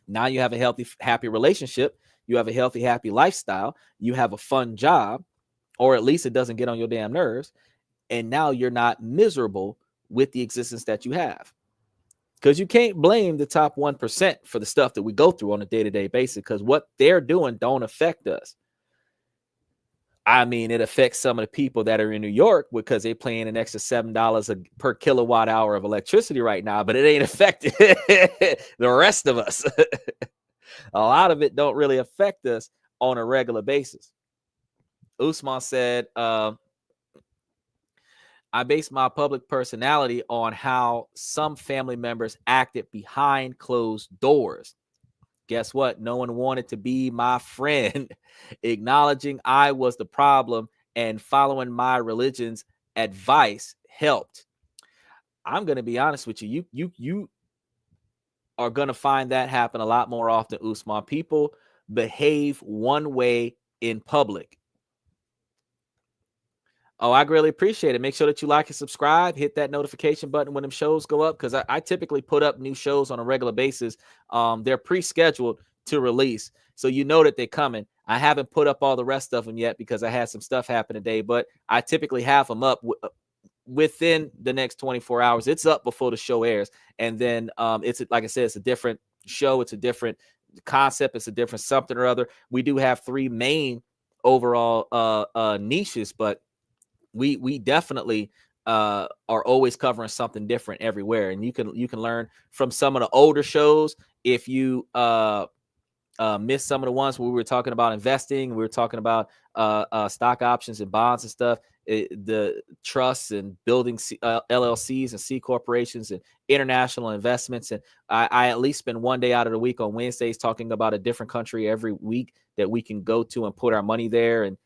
Now you have a healthy, happy relationship. You have a healthy, happy lifestyle. You have a fun job, or at least it doesn't get on your damn nerves. And now you're not miserable with the existence that you have. Because you can't blame the top 1% for the stuff that we go through on a day-to-day basis, because what they're doing don't affect us. I mean, it affects some of the people that are in New York because they're paying an extra $7 per kilowatt hour of electricity right now, but it ain't affecting the rest of us. A lot of it don't really affect us on a regular basis. Usman said, I base my public personality on how some family members acted behind closed doors. Guess what? No one wanted to be my friend. Acknowledging I was the problem and following my religion's advice helped. I'm going to be honest with you. You are going to find that happen a lot more often, Usman. People behave one way in public. Oh, I greatly appreciate it. Make sure that you like and subscribe. Hit that notification button when them shows go up, because I typically put up new shows on a regular basis. They're pre-scheduled to release, so you know that they're coming. I haven't put up all the rest of them yet because I had some stuff happen today, but I typically have them up within the next 24 hours. It's up before the show airs, and then it's, like I said, it's a different show. It's a different concept. It's a different something or other. We do have 3 main overall niches, but we definitely are always covering something different everywhere, and you can learn from some of the older shows. If you missed some of the ones where we were talking about investing, we were talking about stock options and bonds and stuff, the trusts and building LLCs and C corporations and international investments. And I at least spend one day out of the week on Wednesdays talking about a different country every week that we can go to and put our money there and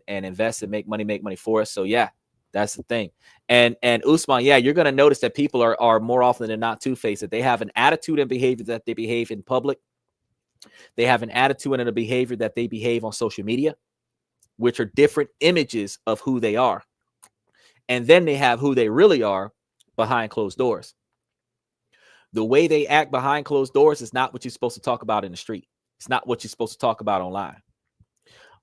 invest and make money for us. So yeah, that's the thing. And Usman, yeah, you're going to notice that people are more often than not two-faced. That they have an attitude and behavior that they behave in public. They have an attitude and a behavior that they behave on social media, which are different images of who they are. And then they have who they really are behind closed doors. The way they act behind closed doors is not what you're supposed to talk about in the street. It's not what you're supposed to talk about online.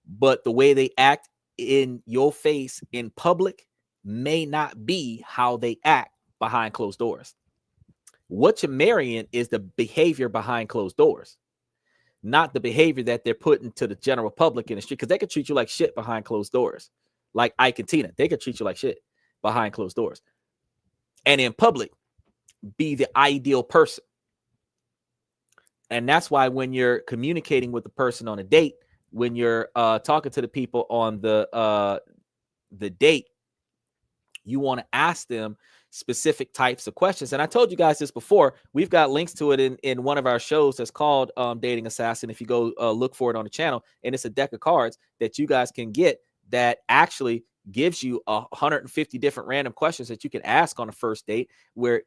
But the way they act in your face in public may not be how they act behind closed doors. What you're marrying is the behavior behind closed doors, not the behavior that they're putting to the general public in the street, because they could treat you like shit behind closed doors. Like Ike and Tina, they could treat you like shit behind closed doors. And in public, be the ideal person. And that's why when you're communicating with the person on a date, when you're talking to the people on the date, you want to ask them specific types of questions. And I told you guys this before. We've got links to it in one of our shows that's called Dating Assassin. If you go look for it on the channel, and it's a deck of cards that you guys can get that actually gives you 150 different random questions that you can ask on a first date, where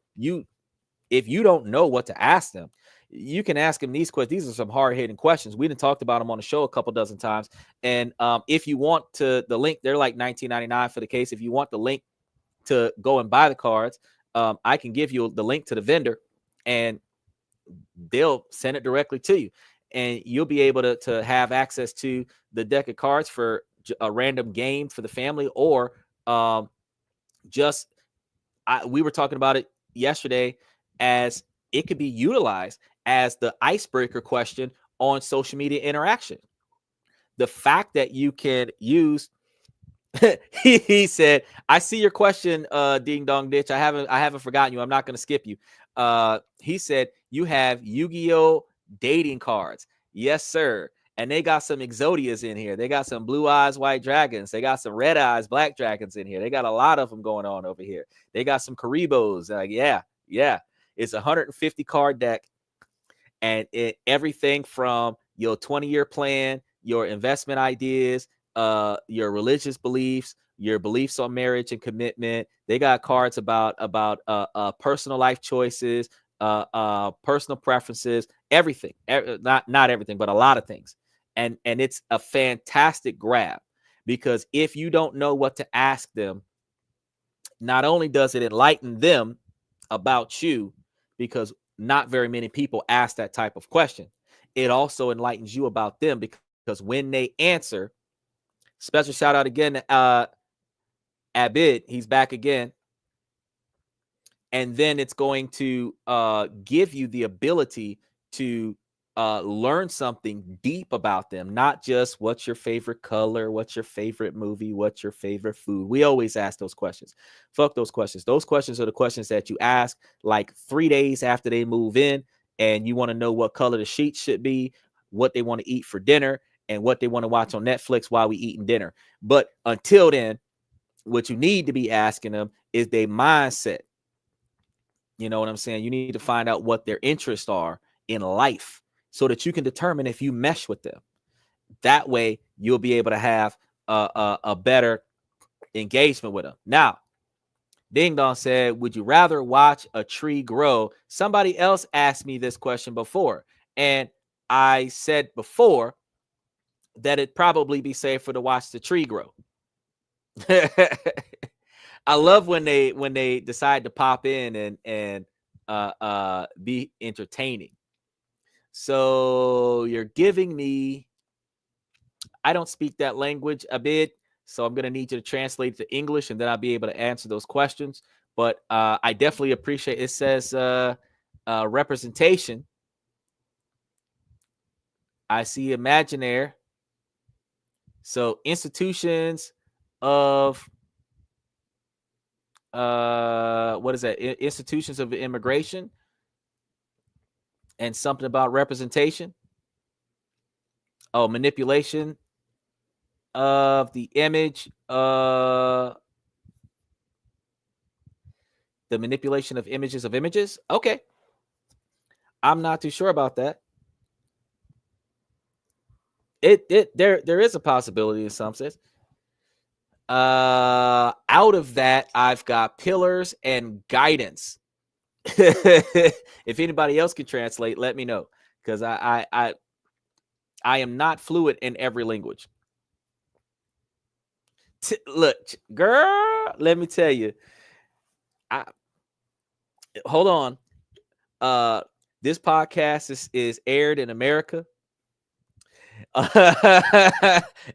if you don't know what to ask them, you can ask them these questions. These are some hard-hitting questions. We done talked about them on the show a couple dozen times. And if you want the link, they're like $19.99 for the case. If you want the link to go and buy the cards, I can give you the link to the vendor, and they'll send it directly to you. And you'll be able to have access to the deck of cards for a random game for the family, or we were talking about it yesterday, as it could be utilized as the icebreaker question on social media interaction. The fact that you can use he said, I see your question, Ding Dong Ditch. I haven't forgotten you. I'm not going to skip you. He said, you have Yu-Gi-Oh dating cards. Yes, sir. And they got some Exodias in here. They got some blue eyes, white dragons. They got some red eyes, black dragons in here. They got a lot of them going on over here. They got some Karibos. Yeah. It's a 150 card deck. And everything from your 20-year plan, your investment ideas, your religious beliefs, your beliefs on marriage and commitment. They got cards about personal life choices, personal preferences, everything. Not everything, but a lot of things. And it's a fantastic grab, because if you don't know what to ask them, not only does it enlighten them about you, because not very many people ask that type of question, it also enlightens you about them, because when they answer, special shout out again to Abid, he's back again. And then it's going to give you the ability to learn something deep about them, not just what's your favorite color, what's your favorite movie, what's your favorite food. We always ask those questions. Fuck those questions. Those questions are the questions that you ask like 3 days after they move in, and you want to know what color the sheets should be, what they want to eat for dinner, and what they want to watch on Netflix while we eating dinner. But until then, what you need to be asking them is their mindset. You know what I'm saying? You need to find out what their interests are in life so that you can determine if you mesh with them. That way, you'll be able to have a better engagement with them. Now, Ding Dong said, would you rather watch a tree grow? Somebody else asked me this question before, and I said before that it'd probably be safer to watch the tree grow. I love when they decide to pop in and be entertaining. So you're giving me, I don't speak that language a bit, so I'm gonna need you to translate it to English, and then I'll be able to answer those questions. But I definitely appreciate it. Says representation. I see imaginaire. So institutions of what is that? Institutions of immigration, and something about representation. Oh, manipulation of the image, the manipulation of images. Okay, I'm not too sure about that. There is a possibility in some sense. Out of that, I've got pillars and guidance. If anybody else can translate, let me know, because I am not fluent in every language. Look, girl, let me tell you. Hold on. This podcast is aired in America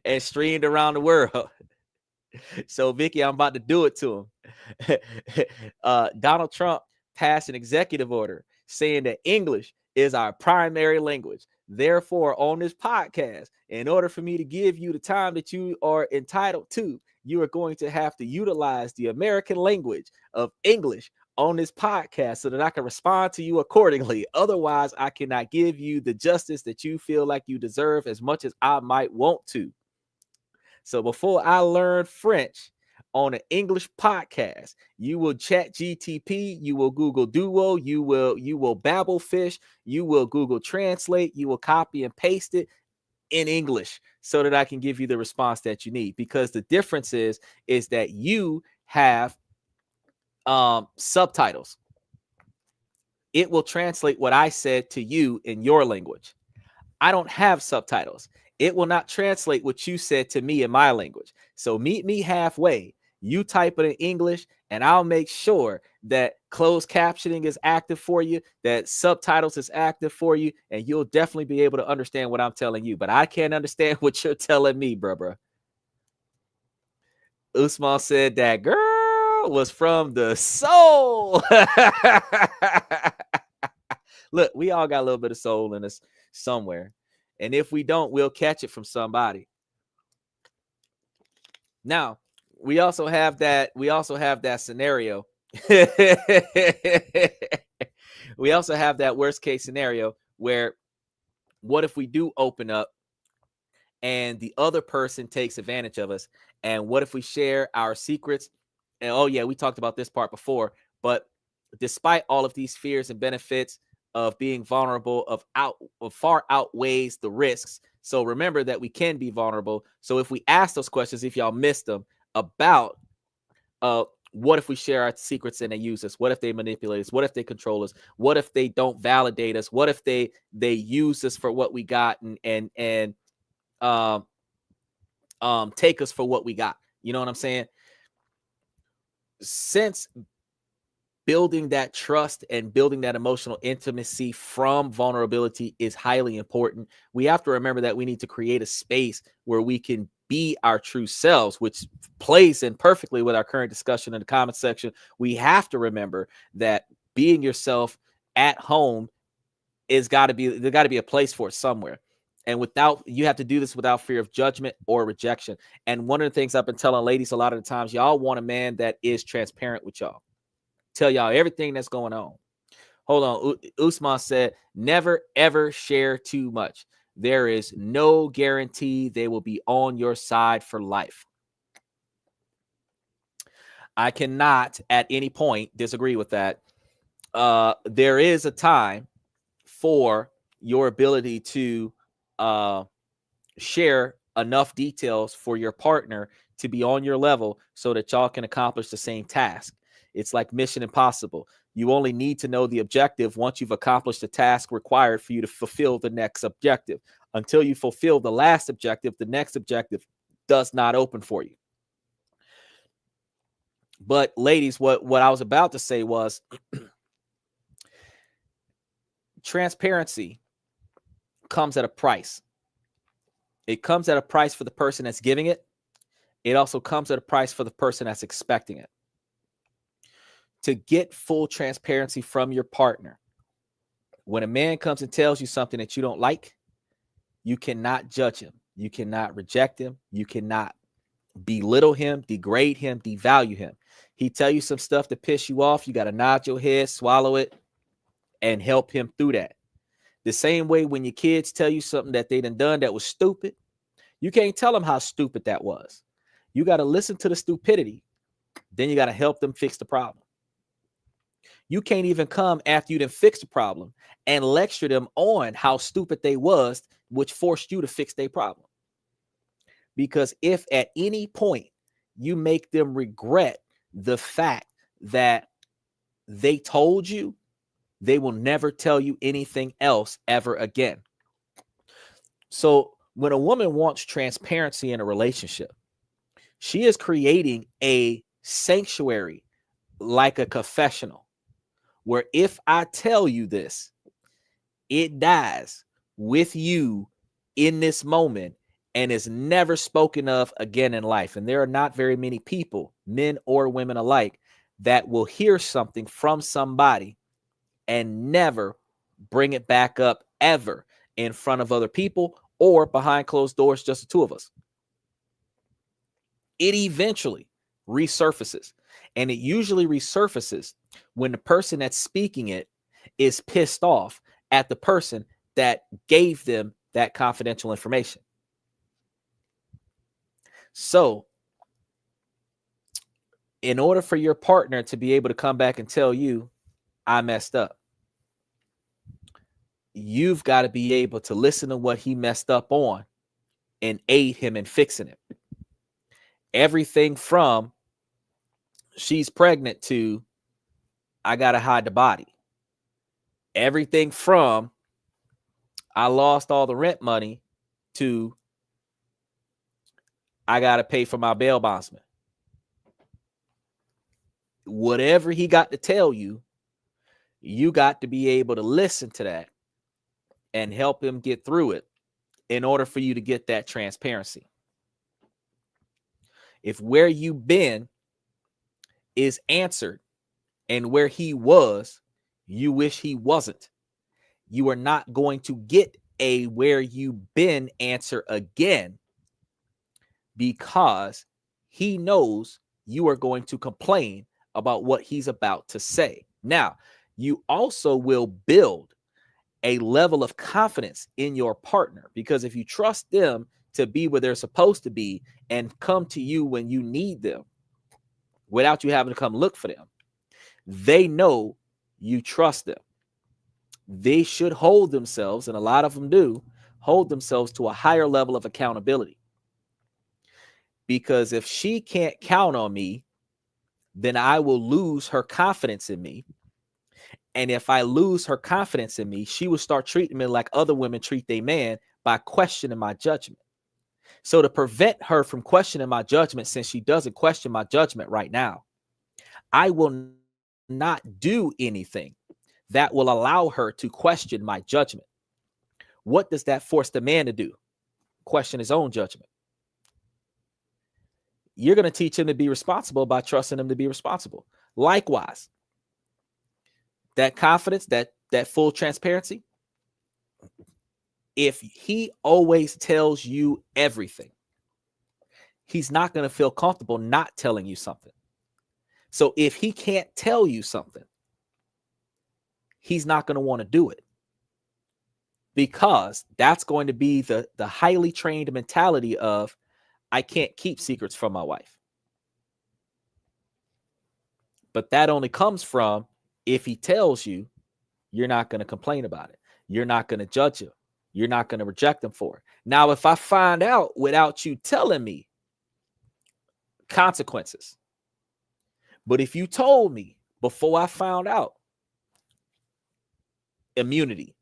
and streamed around the world. So, Vicky, I'm about to do it to him. Donald Trump passed an executive order saying that English is our primary language. Therefore, on this podcast, in order for me to give you the time that you are entitled to, you are going to have to utilize the American language of English on this podcast so that I can respond to you accordingly. Otherwise, I cannot give you the justice that you feel like you deserve as much as I might want to. So before I learn French on an English podcast, you will chat GTP, you will Google Duo, you will Babblefish, you will Google Translate, you will copy and paste it in English so that I can give you the response that you need. Because the difference is that you have subtitles. It will translate what I said to you in your language. I don't have subtitles. It will not translate what you said to me in my language. So meet me halfway. You type it in English, and I'll make sure that closed captioning is active for you, that subtitles is active for you, and you'll definitely be able to understand what I'm telling you. But I can't understand what you're telling me, bruh. Usman said that girl was from the soul. Look, we all got a little bit of soul in us somewhere. And if we don't, we'll catch it from somebody. Now, we also have that scenario. We also have that worst case scenario where what if we do open up and the other person takes advantage of us? And what if we share our secrets? And oh yeah, we talked about this part before, but despite all of these fears and benefits of being vulnerable, of far outweighs the risks. So remember that we can be vulnerable. So if we ask those questions, if y'all missed them, about what if we share our secrets and they use us? What if they manipulate us? What if they control us? What if they don't validate us? What if they use us for what we got and take us for what we got? You know what I'm saying? Since building that trust and building that emotional intimacy from vulnerability is highly important, we have to remember that we need to create a space where we can be our true selves, which plays in perfectly with our current discussion in the comment section. We have to remember that being yourself at home there got to be a place for it somewhere. And you have to do this without fear of judgment or rejection. And one of the things I've been telling ladies a lot of the times, y'all want a man that is transparent with y'all. Tell y'all everything that's going on. Hold on. Usman said, never, ever share too much. There is no guarantee they will be on your side for life. I cannot at any point disagree with that. There is a time for your ability to share enough details for your partner to be on your level so that y'all can accomplish the same task. It's like Mission Impossible. You only need to know the objective once you've accomplished the task required for you to fulfill the next objective. Until you fulfill the last objective, the next objective does not open for you. But ladies, what I was about to say was transparency comes at a price. It comes at a price for the person that's giving it. It also comes at a price for the person that's expecting it. To get full transparency from your partner, when a man comes and tells you something that you don't like, you cannot judge him. You cannot reject him. You cannot belittle him, degrade him, devalue him. He tell you some stuff to piss you off. You got to nod your head, swallow it, and help him through that. The same way when your kids tell you something that they done that was stupid, you can't tell them how stupid that was. You got to listen to the stupidity. Then you got to help them fix the problem. You can't even come after you done fixed the problem and lecture them on how stupid they was, which forced you to fix their problem. Because if at any point you make them regret the fact that they told you, they will never tell you anything else ever again. So when a woman wants transparency in a relationship, she is creating a sanctuary like a confessional, where if I tell you this, it dies with you in this moment and is never spoken of again in life. And there are not very many people, men or women alike, that will hear something from somebody and never bring it back up ever in front of other people or behind closed doors, just the two of us. It eventually resurfaces, and it usually resurfaces when the person that's speaking it is pissed off at the person that gave them that confidential information. So in order for your partner to be able to come back and tell you, I messed up, you've got to be able to listen to what he messed up on and aid him in fixing it. Everything from she's pregnant to I got to hide the body. Everything from I lost all the rent money to I got to pay for my bail bondsman. Whatever he got to tell you, you got to be able to listen to that and help him get through it in order for you to get that transparency. If where you've been is answered and where he was, you wish he wasn't, you are not going to get a where you've been answer again, because he knows you are going to complain about what he's about to say. Now, you also will build a level of confidence in your partner, because if you trust them to be where they're supposed to be and come to you when you need them without you having to come look for them, they know you trust them. They should hold themselves, and a lot of them do, hold themselves to a higher level of accountability. Because if she can't count on me, then I will lose her confidence in me. And if I lose her confidence in me, she will start treating me like other women treat their man, by questioning my judgment. So to prevent her from questioning my judgment, since she doesn't question my judgment right now, I will not do anything that will allow her to question my judgment. What does that force the man to do? Question his own judgment. You're going to teach him to be responsible by trusting him to be responsible. Likewise, that confidence, that full transparency, If he always tells you everything, he's not going to feel comfortable not telling you something. So if he can't tell you something, he's not going to want to do it, because that's going to be the highly trained mentality of, I can't keep secrets from my wife. But that only comes from, if he tells you, you're not going to complain about it. You're not going to judge him. You're not going to reject him for it. Now, if I find out without you telling me, consequences. But if you told me before I found out, immunity.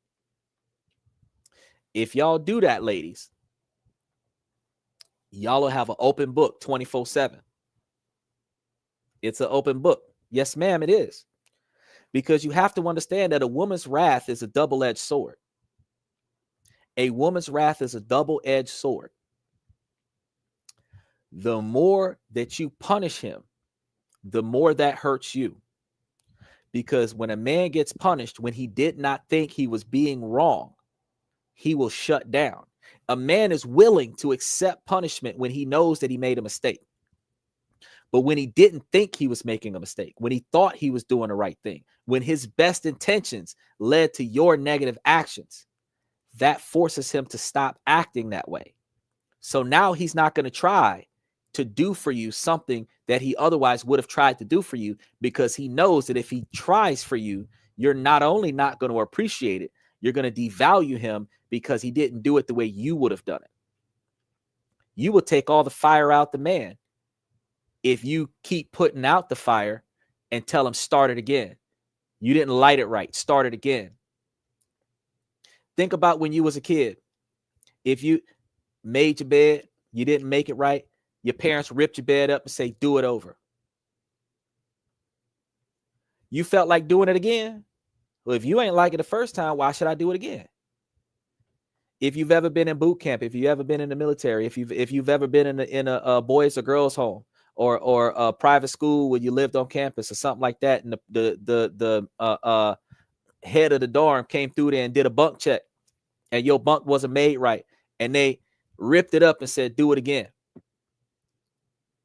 If y'all do that, ladies, y'all will have an open book 24/7. It's an open book. Yes, ma'am, it is. Because you have to understand that a woman's wrath is a double-edged sword. A woman's wrath is a double-edged sword. The more that you punish him, the more that hurts you. Because when a man gets punished when he did not think he was being wrong, he will shut down. A man is willing to accept punishment when he knows that he made a mistake. But when he didn't think he was making a mistake, when he thought he was doing the right thing, when his best intentions led to your negative actions, that forces him to stop acting that way. So now he's not going to try to do for you something that he otherwise would have tried to do for you, because he knows that if he tries for you, you're not only not going to appreciate it, you're going to devalue him because he didn't do it the way you would have done it. You will take all the fire out the man if you keep putting out the fire and tell him, start it again. You didn't light it right. Start it again. Think about when you was a kid. If you made your bed, you didn't make it right, your parents ripped your bed up and say, do it over. You felt like doing it again? Well, if you ain't like it the first time, why should I do it again? If you've ever been in boot camp, if you've ever been in the military, if you've ever been in a boys or girls home, or a private school where you lived on campus or something like that, and the head of the dorm came through there and did a bunk check, and your bunk wasn't made right, and they ripped it up and said, do it again.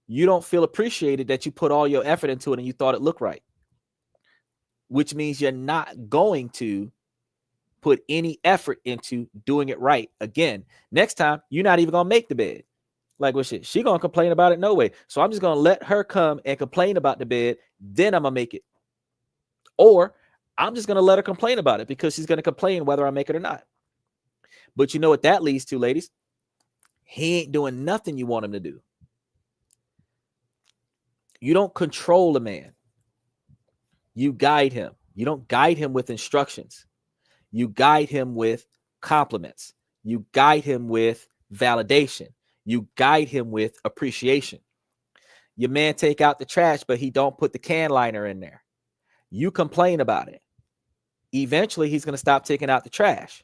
You don't feel appreciated that you put all your effort into it and you thought it looked right, which means you're not going to put any effort into doing it right again. Next time, you're not even going to make the bed. Like, well, shit, she going to complain about it no way. So I'm just going to let her come and complain about the bed. Then I'm going to make it. Or I'm just going to let her complain about it because she's going to complain whether I make it or not. But you know what that leads to, ladies? He ain't doing nothing you want him to do. You don't control a man. You guide him. You don't guide him with instructions. You guide him with compliments. You guide him with validation. You guide him with appreciation. Your man take out the trash, but he don't put the can liner in there. You complain about it. Eventually, he's going to stop taking out the trash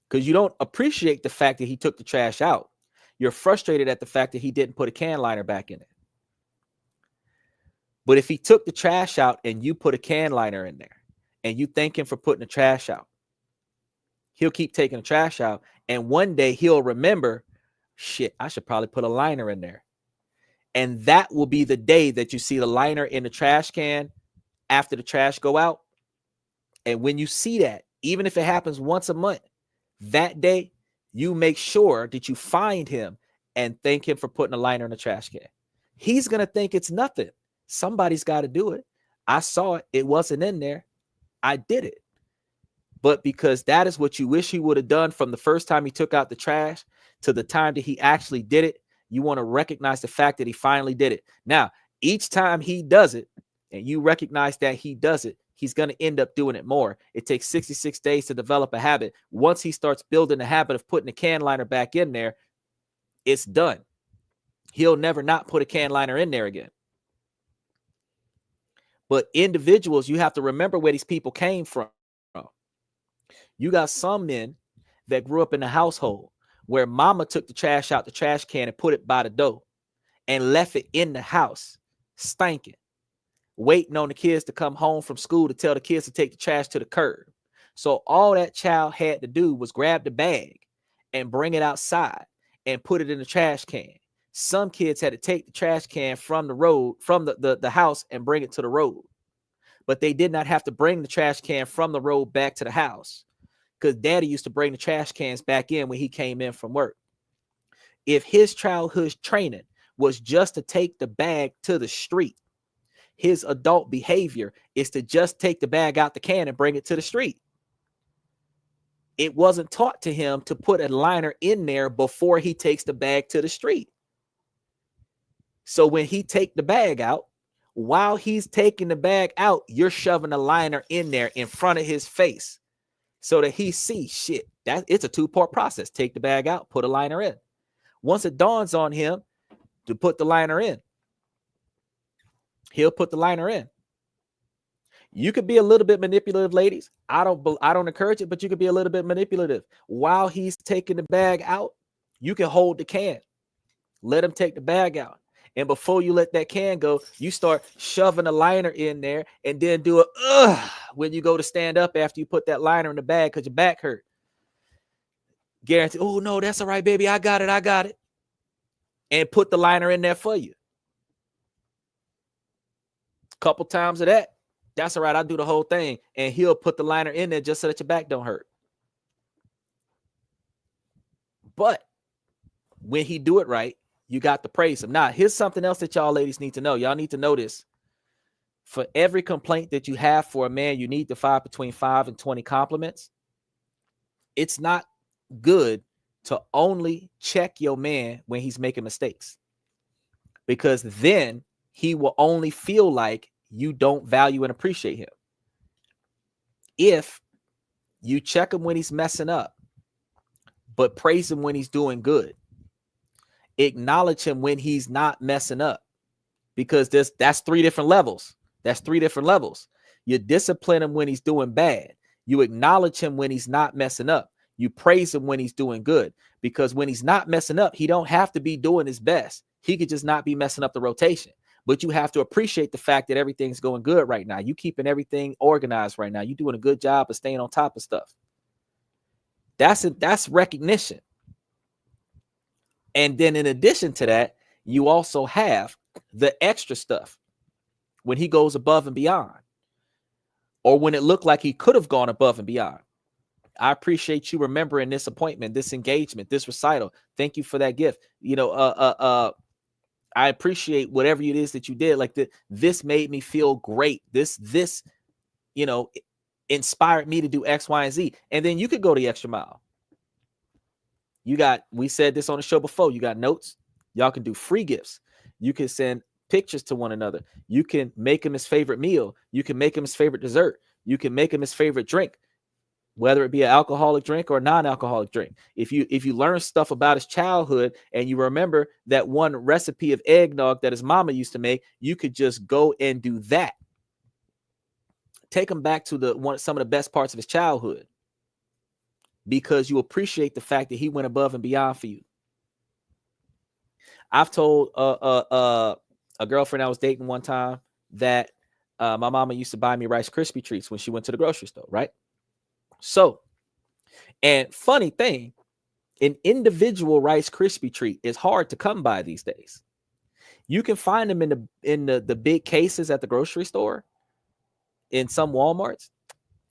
because you don't appreciate the fact that he took the trash out. You're frustrated at the fact that he didn't put a can liner back in it. But if he took the trash out and you put a can liner in there and you thank him for putting the trash out, he'll keep taking the trash out. And one day he'll remember, shit, I should probably put a liner in there. And that will be the day that you see the liner in the trash can after the trash go out. And when you see that, even if it happens once a month, that day, you make sure that you find him and thank him for putting a liner in the trash can. He's going to think it's nothing. Somebody's got to do it. I saw it. It wasn't in there. I did it. But because that is what you wish he would have done from the first time he took out the trash to the time that he actually did it, you want to recognize the fact that he finally did it. Now, each time he does it and you recognize that he does it, he's going to end up doing it more. It takes 66 days to develop a habit. Once he starts building the habit of putting a can liner back in there, it's done. He'll never not put a can liner in there again. But individuals, you have to remember where these people came from. You got some men that grew up in a household where mama took the trash out the trash can and put it by the door and left it in the house, stinking, waiting on the kids to come home from school to tell the kids to take the trash to the curb. So all that child had to do was grab the bag and bring it outside and put it in the trash can. Some kids had to take the trash can from the road, from the house, and bring it to the road. But they did not have to bring the trash can from the road back to the house, because daddy used to bring the trash cans back in when he came in from work. If his childhood training was just to take the bag to the street, his adult behavior is to just take the bag out the can and bring it to the street. It wasn't taught to him to put a liner in there before he takes the bag to the street. So when he take the bag out, while he's taking the bag out, you're shoving a liner in there in front of his face so that he sees shit. That it's a two-part process. Take the bag out, put a liner in. Once it dawns on him to put the liner in, he'll put the liner in. You could be a little bit manipulative, ladies. I don't encourage it, but you could be a little bit manipulative. While he's taking the bag out, you can hold the can. Let him take the bag out. And before you let that can go, you start shoving a liner in there and then do it when you go to stand up after you put that liner in the bag because your back hurt. Guarantee, oh, no, that's all right, baby. I got it. And put the liner in there for you. Couple times of that. That's all right. I'll do the whole thing. And he'll put the liner in there just so that your back don't hurt. But when he do it right, you got to praise him. Now, here's something else that y'all ladies need to know. Y'all need to know this. For every complaint that you have for a man, you need to find between 5 and 20 compliments. It's not good to only check your man when he's making mistakes, because then he will only feel like you don't value and appreciate him. If you check him when he's messing up, but praise him when he's doing good, acknowledge him when he's not messing up, because that's 3 different levels. That's 3 different levels. You discipline him when he's doing bad. You acknowledge him when he's not messing up. You praise him when he's doing good, because when he's not messing up, he don't have to be doing his best. He could just not be messing up the rotation. But you have to appreciate the fact that everything's going good right now. You keeping everything organized right now. You doing a good job of staying on top of stuff. That's recognition. And then in addition to that, you also have the extra stuff when he goes above and beyond, or when it looked like he could have gone above and beyond. I appreciate you remembering this appointment, this engagement, this recital. Thank you for that gift. I appreciate whatever it is that you did. Like this made me feel great. This, inspired me to do X, Y, and Z. And then you could go the extra mile. We said this on the show before. You got notes. Y'all can do free gifts. You can send pictures to one another. You can make him his favorite meal. You can make him his favorite dessert. You can make him his favorite drink, whether it be an alcoholic drink or a non-alcoholic drink. If you learn stuff about his childhood and you remember that one recipe of eggnog that his mama used to make, you could just go and do that. Take him back to some of the best parts of his childhood, because you appreciate the fact that he went above and beyond for you. I've told a girlfriend I was dating one time that my mama used to buy me Rice Krispie treats when she went to the grocery store, right? So, and funny thing, an individual Rice Krispie treat is hard to come by these days. You can find them in the big cases at the grocery store, in some Walmarts,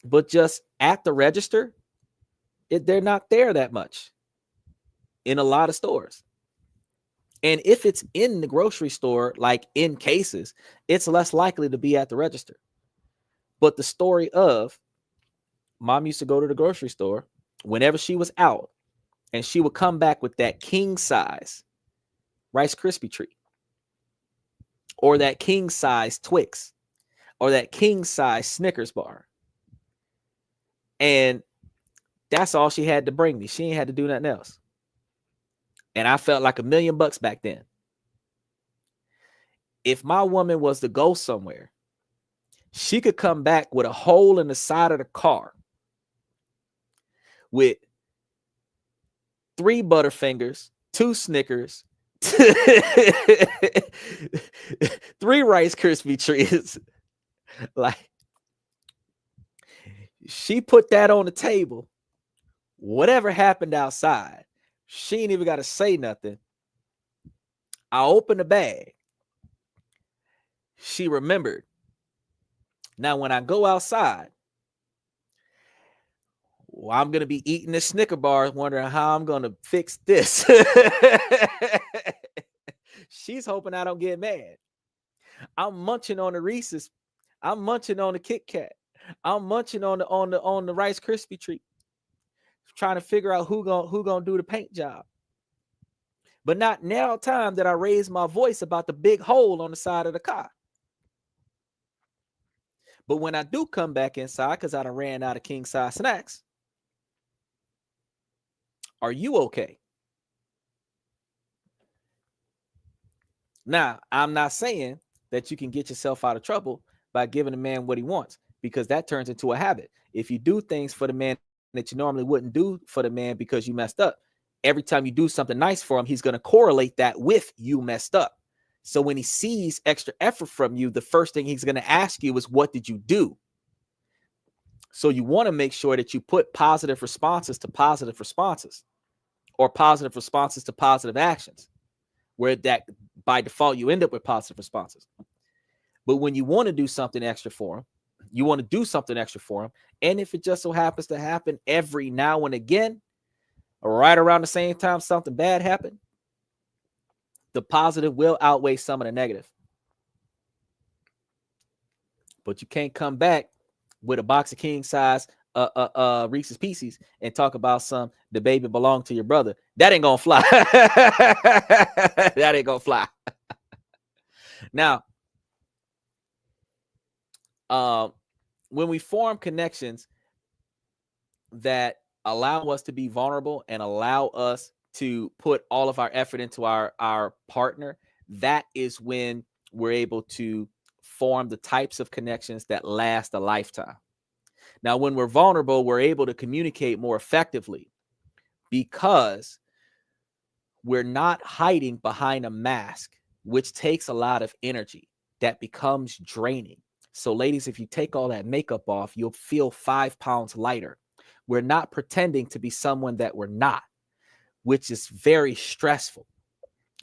but just at the register, they're not there that much in a lot of stores. And if it's in the grocery store, like in cases, it's less likely to be at the register. But the story of mom used to go to the grocery store whenever she was out, and she would come back with that king size Rice Krispie treat, or that king size Twix, or that king size Snickers bar. And that's all she had to bring me. She ain't had to do nothing else. And I felt like $1 million back then. If my woman was to go somewhere, she could come back with a hole in the side of the car with 3 Butterfingers, 2 Snickers, 3 Rice Krispie treats. Like, She put that on the table. Whatever happened outside, she ain't even got to say nothing. I opened the bag. She remembered. Now, when I go outside, well, I'm going to be eating the Snicker bars, wondering how I'm going to fix this. She's hoping I don't get mad. I'm munching on the Reese's. I'm munching on the Kit Kat. I'm munching on the Rice Krispie treat, trying to figure out who gonna do the paint job. But not now time that I raise my voice about the big hole on the side of the car. But when I do come back inside, because I done ran out of king size snacks, are you okay? Now, I'm not saying that you can get yourself out of trouble by giving a man what he wants, because that turns into a habit. If you do things for the man that you normally wouldn't do for the man because you messed up, every time you do something nice for him, he's going to correlate that with you messed up. So when he sees extra effort from you, the first thing he's going to ask you is, what did you do? So you want to make sure that you put positive responses to positive responses, or positive responses to positive actions, where that by default you end up with positive responses. But when you want to do something extra for him, you want to do something extra for him. And if it just so happens to happen every now and again, or right around the same time something bad happened, the positive will outweigh some of the negative. But you can't come back with a box of king size Reese's Pieces and talk about the baby belonged to your brother. That ain't gonna fly. That ain't gonna fly. Now, when we form connections that allow us to be vulnerable and allow us to put all of our effort into our partner, that is when we're able to form the types of connections that last a lifetime. Now, when we're vulnerable, we're able to communicate more effectively because we're not hiding behind a mask, which takes a lot of energy that becomes draining. So ladies, if you take all that makeup off, you'll feel 5 pounds lighter. We're not pretending to be someone that we're not, which is very stressful.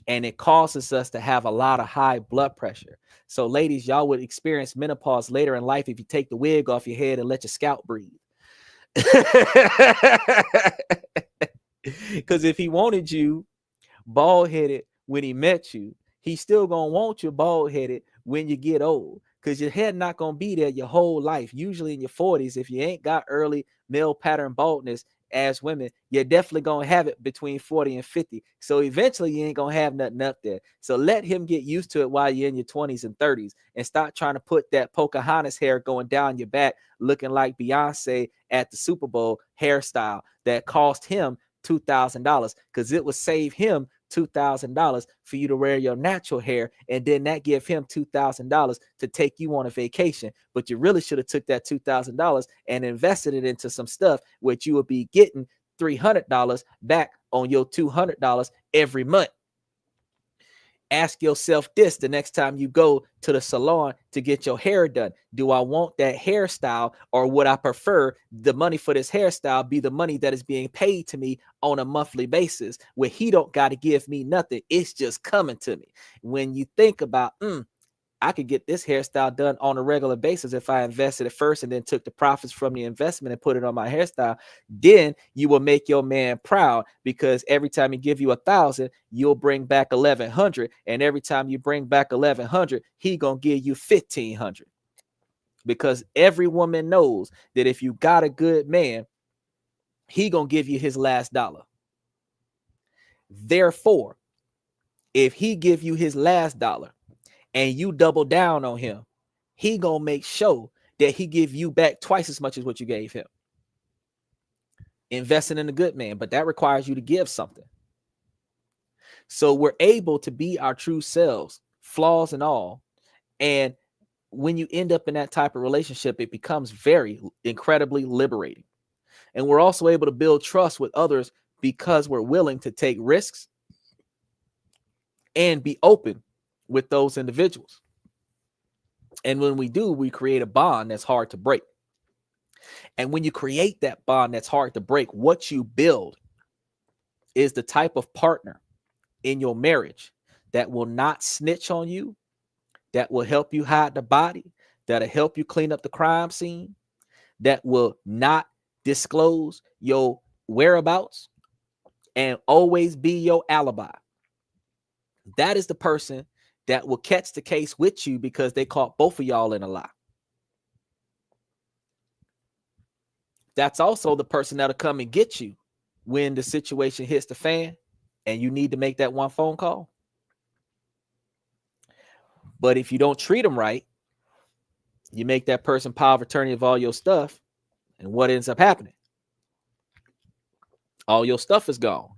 And it causes us to have a lot of high blood pressure. So ladies, y'all would experience menopause later in life if you take the wig off your head and let your scalp breathe. Because if he wanted you bald-headed when he met you, he's still gonna want you bald-headed when you get old, because your head not gonna be there your whole life. Usually in your 40s, if you ain't got early male pattern baldness as women, you're definitely gonna have it between 40 and 50. So eventually you ain't gonna have nothing up there. So let him get used to it while you're in your 20s and 30s, and stop trying to put that Pocahontas hair going down your back looking like Beyonce at the Super Bowl hairstyle that cost him $2,000, because it would save him $2,000 for you to wear your natural hair, and then that give him $2,000 to take you on a vacation. But you really should have took that $2,000 and invested it into some stuff which you would be getting $300 back on your $200 every month. Ask yourself this the next time you go to the salon to get your hair done. Do I want that hairstyle, or would I prefer the money for this hairstyle be the money that is being paid to me on a monthly basis, where he don't got to give me nothing? It's just coming to me. When you think about, I could get this hairstyle done on a regular basis if I invested it first and then took the profits from the investment and put it on my hairstyle, then you will make your man proud, because every time he give you 1,000, you'll bring back 1,100. And every time you bring back 1,100, he gonna give you 1,500. Because every woman knows that if you got a good man, he gonna give you his last dollar. Therefore, if he give you his last dollar and you double down on him, he gonna make sure that he give you back twice as much as what you gave him. Investing in a good man, but that requires you to give something. So we're able to be our true selves, flaws and all. And when you end up in that type of relationship, it becomes very incredibly liberating. And we're also able to build trust with others because we're willing to take risks and be open with those individuals. And when we do, we create a bond that's hard to break. And when you create that bond that's hard to break, what you build is the type of partner in your marriage that will not snitch on you, that will help you hide the body, that'll help you clean up the crime scene, that will not disclose your whereabouts and always be your alibi. That is the person that will catch the case with you because they caught both of y'all in a lie. That's also the person that'll come and get you when the situation hits the fan and you need to make that one phone call. But if you don't treat them right, you make that person power of attorney of all your stuff, and what ends up happening? All your stuff is gone.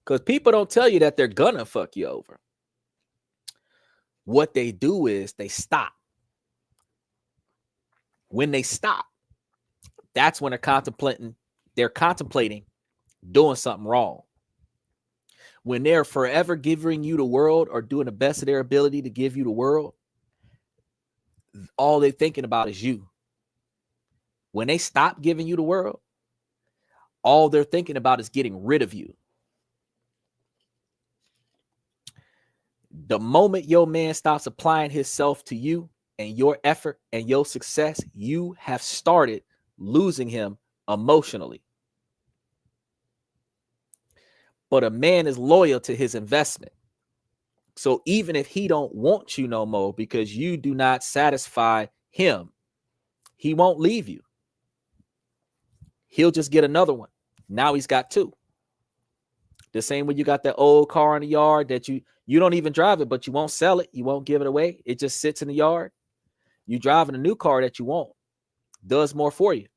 Because people don't tell you that they're gonna fuck you over. What they do is they stop. When they stop, that's when they're contemplating doing something wrong. When they're forever giving you the world or doing the best of their ability to give you the world, all they're thinking about is you. When they stop giving you the world, all they're thinking about is getting rid of you. The moment your man stops applying himself to you and your effort and your success, you have started losing him emotionally. But a man is loyal to his investment. So even if he don't want you no more because you do not satisfy him, he won't leave you. He'll just get another one. Now he's got two. The same way you got that old car in the yard that you don't even drive it, but you won't sell it. You won't give it away. It just sits in the yard. You driving a new car that you want. Does more for you.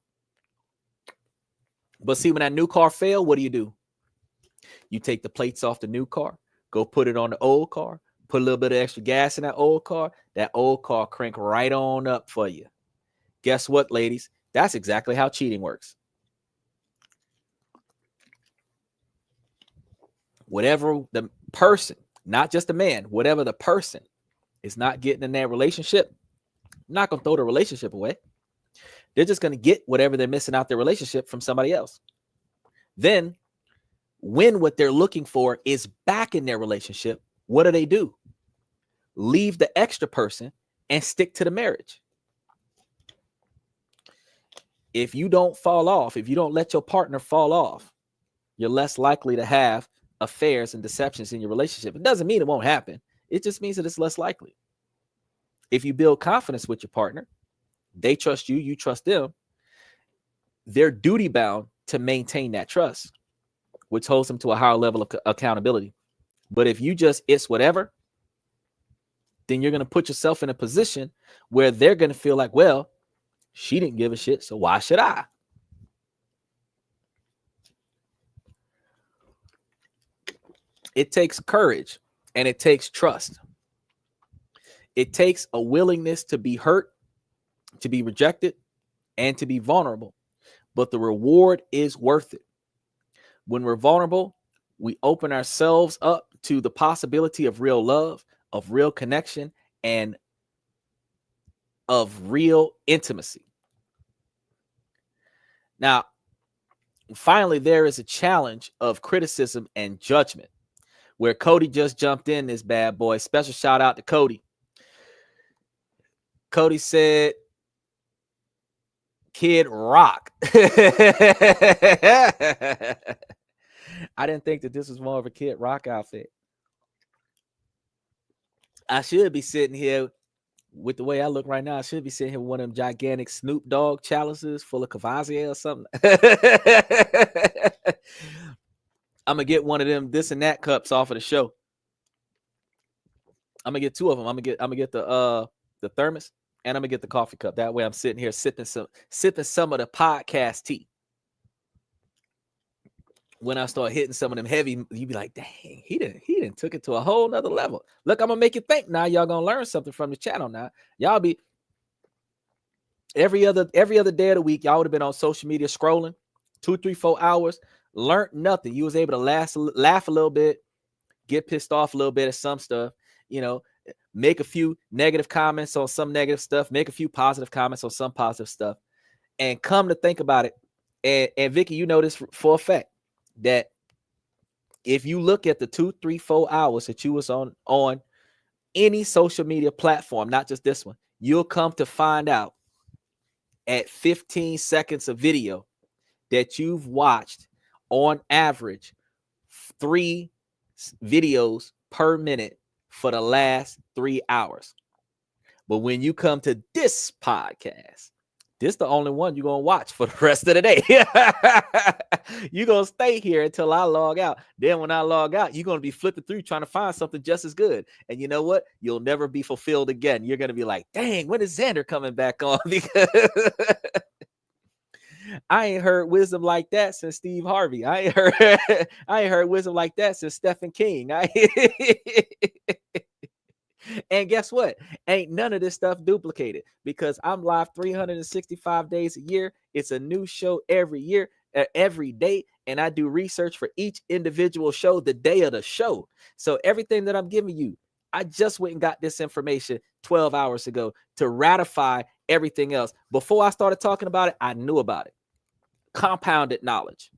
But see, when that new car fails, what do? You take the plates off the new car, go put it on the old car, put a little bit of extra gas in that old car crank right on up for you. Guess what, ladies? That's exactly how cheating works. Whatever the person, not just the man, whatever the person is not getting in that relationship, not going to throw the relationship away. They're just going to get whatever they're missing out their relationship from somebody else. Then when what they're looking for is back in their relationship, what do? Leave the extra person and stick to the marriage. If you don't fall off, if you don't let your partner fall off, you're less likely to have affairs and deceptions in your relationship. It doesn't mean it won't happen. It just means that it's less likely. If you build confidence with your partner, they trust you, you trust them, they're duty bound to maintain that trust, which holds them to a higher level of accountability. But if you just, it's whatever, then you're going to put yourself in a position where they're going to feel like, well, she didn't give a shit, so why should I? It takes courage and it takes trust. It takes a willingness to be hurt, to be rejected, and to be vulnerable. But the reward is worth it. When we're vulnerable, we open ourselves up to the possibility of real love, of real connection, and of real intimacy. Now, finally, there is a challenge of criticism and judgment, where Cody just jumped in this bad boy. Special shout out to Cody. Cody said, Kid Rock. I didn't think that this was more of a Kid Rock outfit. I should be sitting here with the way I look right now. I should be sitting here with one of them gigantic Snoop Dogg chalices full of Cavassier or something. I'm gonna get one of them this and that cups off of the show. I'm gonna get two of them. I'm gonna get the thermos, and I'm gonna get the coffee cup. That way I'm sitting here sipping some of the podcast tea. When I start hitting some of them heavy, you be like, dang, he didn't took it to a whole nother level. Look, I'm gonna make you think now. Y'all gonna learn something from the channel now. Y'all be every other day of the week, y'all would have been on social media scrolling 2, 3, 4 hours, learned nothing. You was able to laugh a little bit, get pissed off a little bit at some stuff, make a few negative comments on some negative stuff, make a few positive comments on some positive stuff. And come to think about it, and Vicky, you know this for a fact, that if you look at the 2, 3, 4 hours that you was on any social media platform, not just this one, you'll come to find out at 15 seconds of video that you've watched on average 3 videos per minute for the last 3 hours. But when you come to this podcast, this the only one you're going to watch for the rest of the day. You're going to stay here until I log out. Then when I log out, you're going to be flipping through trying to find something just as good. And you know what? You'll never be fulfilled again. You're going to be like, dang, when is Xander coming back on? Because I ain't heard wisdom like that since Steve Harvey. I ain't heard wisdom like that since Stephen King. And guess what? Ain't none of this stuff duplicated because I'm live 365 days a year. It's a new show every year, every day. And I do research for each individual show the day of the show. So everything that I'm giving you, I just went and got this information 12 hours ago to ratify everything else. Before I started talking about it, I knew about it. Compounded knowledge.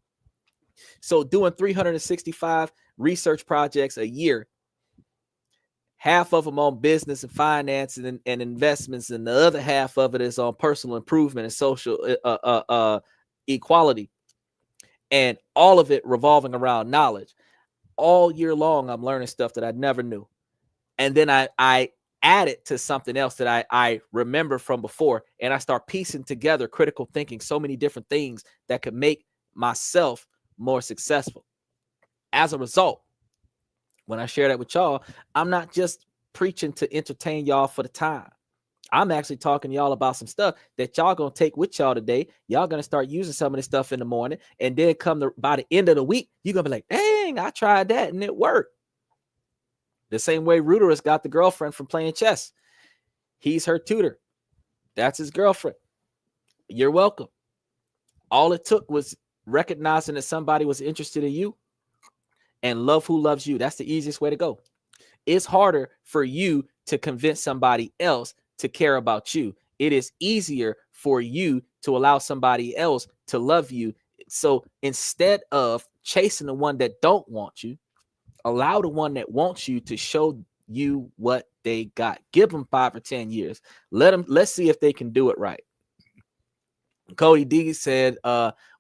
So doing 365 research projects a year, half of them on business and finance and investments, and the other half of it is on personal improvement and social equality, and all of it revolving around knowledge. All year long, I'm learning stuff that I never knew, and then I add it to something else that I remember from before, and I start piecing together critical thinking, so many different things that could make myself more successful. As a result, when I share that with y'all, I'm not just preaching to entertain y'all for the time. I'm actually talking to y'all about some stuff that y'all going to take with y'all today. Y'all going to start using some of this stuff in the morning, and then by the end of the week, you're going to be like, dang, I tried that and it worked. The same way Ruderus got the girlfriend from playing chess. He's her tutor. That's his girlfriend. You're welcome. All it took was recognizing that somebody was interested in you, and love who loves you. That's the easiest way to go. It's harder for you to convince somebody else to care about you. It is easier for you to allow somebody else to love you. So instead of chasing the one that don't want you, allow the one that wants you to show you what they got. Give them 5 or 10 years. Let's see if they can do it right. Cody D said,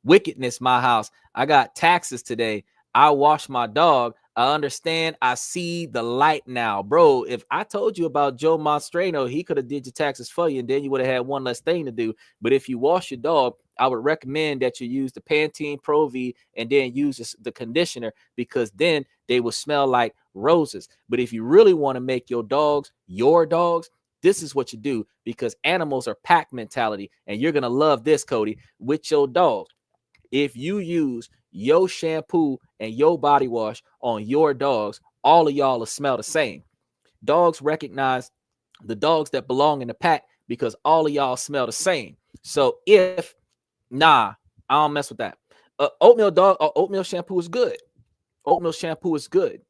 wickedness, my house. I got taxes today. I wash my dog. I understand. I see the light now. Bro, if I told you about Joe Monstrano, he could have did your taxes for you, and then you would have had one less thing to do. But if you wash your dog, I would recommend that you use the Pantene Pro V and then use the conditioner, because then they will smell like roses. But if you really want to make your dogs, this is what you do, because animals are pack mentality. And you're going to love this, Cody, with your dog. If you use your shampoo and your body wash on your dogs, all of y'all will smell the same. Dogs recognize the dogs that belong in the pack because all of y'all smell the same. So I don't mess with that. Oatmeal shampoo is good. Oatmeal shampoo is good.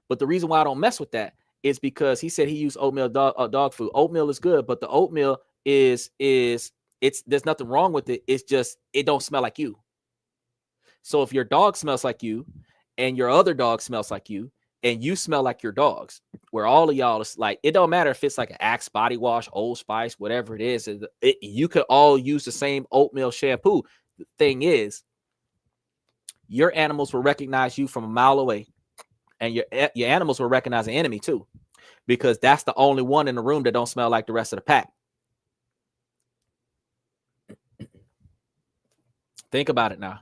But the reason why I don't mess with that is because he said he used oatmeal dog food. Oatmeal is good, but the oatmeal there's nothing wrong with it. It's just, it don't smell like you. So if your dog smells like you and your other dog smells like you and you smell like your dogs, where all of y'all is like, it don't matter if it's like an Axe body wash, Old Spice, whatever it is, you could all use the same oatmeal shampoo. The thing is, your animals will recognize you from a mile away, and your animals will recognize an enemy too, because that's the only one in the room that don't smell like the rest of the pack. Think about it now.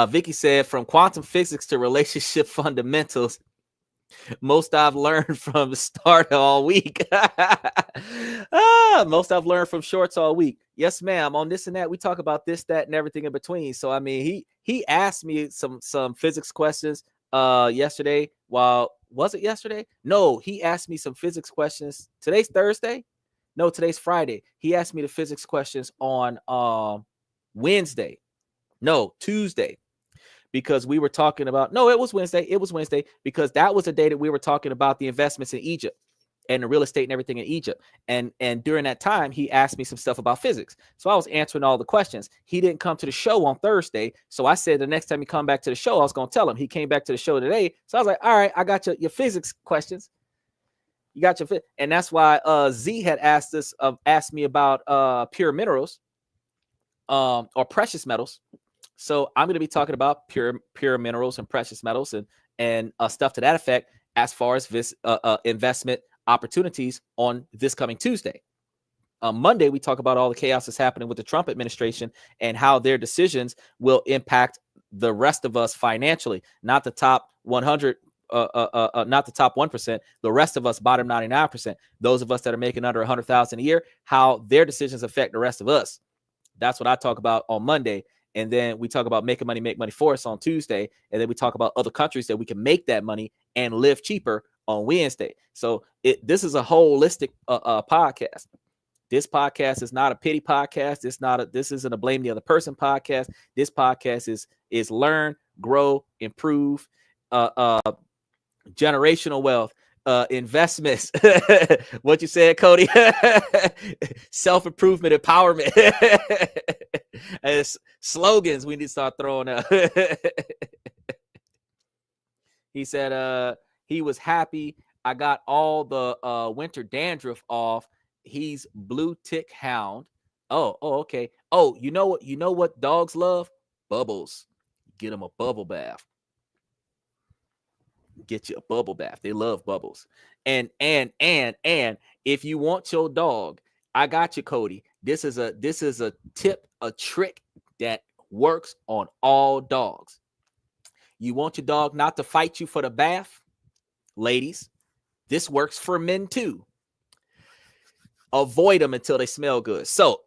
Vicky said, from quantum physics to relationship fundamentals, most I've learned from the start all week. Most I've learned from shorts all week. Yes, ma'am. On this and that, we talk about this, that, and everything in between. So I mean, he asked me some physics questions yesterday. Was it yesterday? No, he asked me some physics questions. Today's Thursday. No, today's Friday. He asked me the physics questions on Wednesday. No, Tuesday. Because we were talking about, no, it was Wednesday. It was Wednesday because that was the day that we were talking about the investments in Egypt. and the real estate and everything in Egypt. And during that time, he asked me some stuff about physics. So I was answering all the questions. He didn't come to the show on Thursday. So I said the next time he come back to the show, I was going to tell him. He came back to the show today. So I was like, all right, I got your physics questions. You got your fit. And that's why Z had asked me about pure minerals or precious metals. So I'm going to be talking about pure minerals and precious metals and stuff to that effect as far as this investment opportunities on this coming Tuesday. Monday, we talk about all the chaos that's happening with the Trump administration and how their decisions will impact the rest of us financially, not the top 100, not the top 1%, the rest of us, bottom 99%, those of us that are making under 100,000 a year, how their decisions affect the rest of us. That's what I talk about on Monday. And then we talk about making money, make money for us on Tuesday. And then we talk about other countries that we can make that money and live cheaper on Wednesday. So this is a holistic podcast. This podcast is not a pity podcast. This isn't a blame the other person podcast. This podcast is learn, grow, improve, generational wealth, investments. What you said, Cody? Self-improvement, empowerment. As slogans we need to start throwing out. He said he was happy. I got all the winter dandruff off. He's blue tick hound. Oh, okay. Oh, you know what dogs love? Bubbles. Get them a bubble bath. Get you a bubble bath. They love bubbles. And if you want your dog, I got you, Cody. This is a tip, a trick that works on all dogs. You want your dog not to fight you for the bath? Ladies, this works for men too. Avoid them until they smell good. So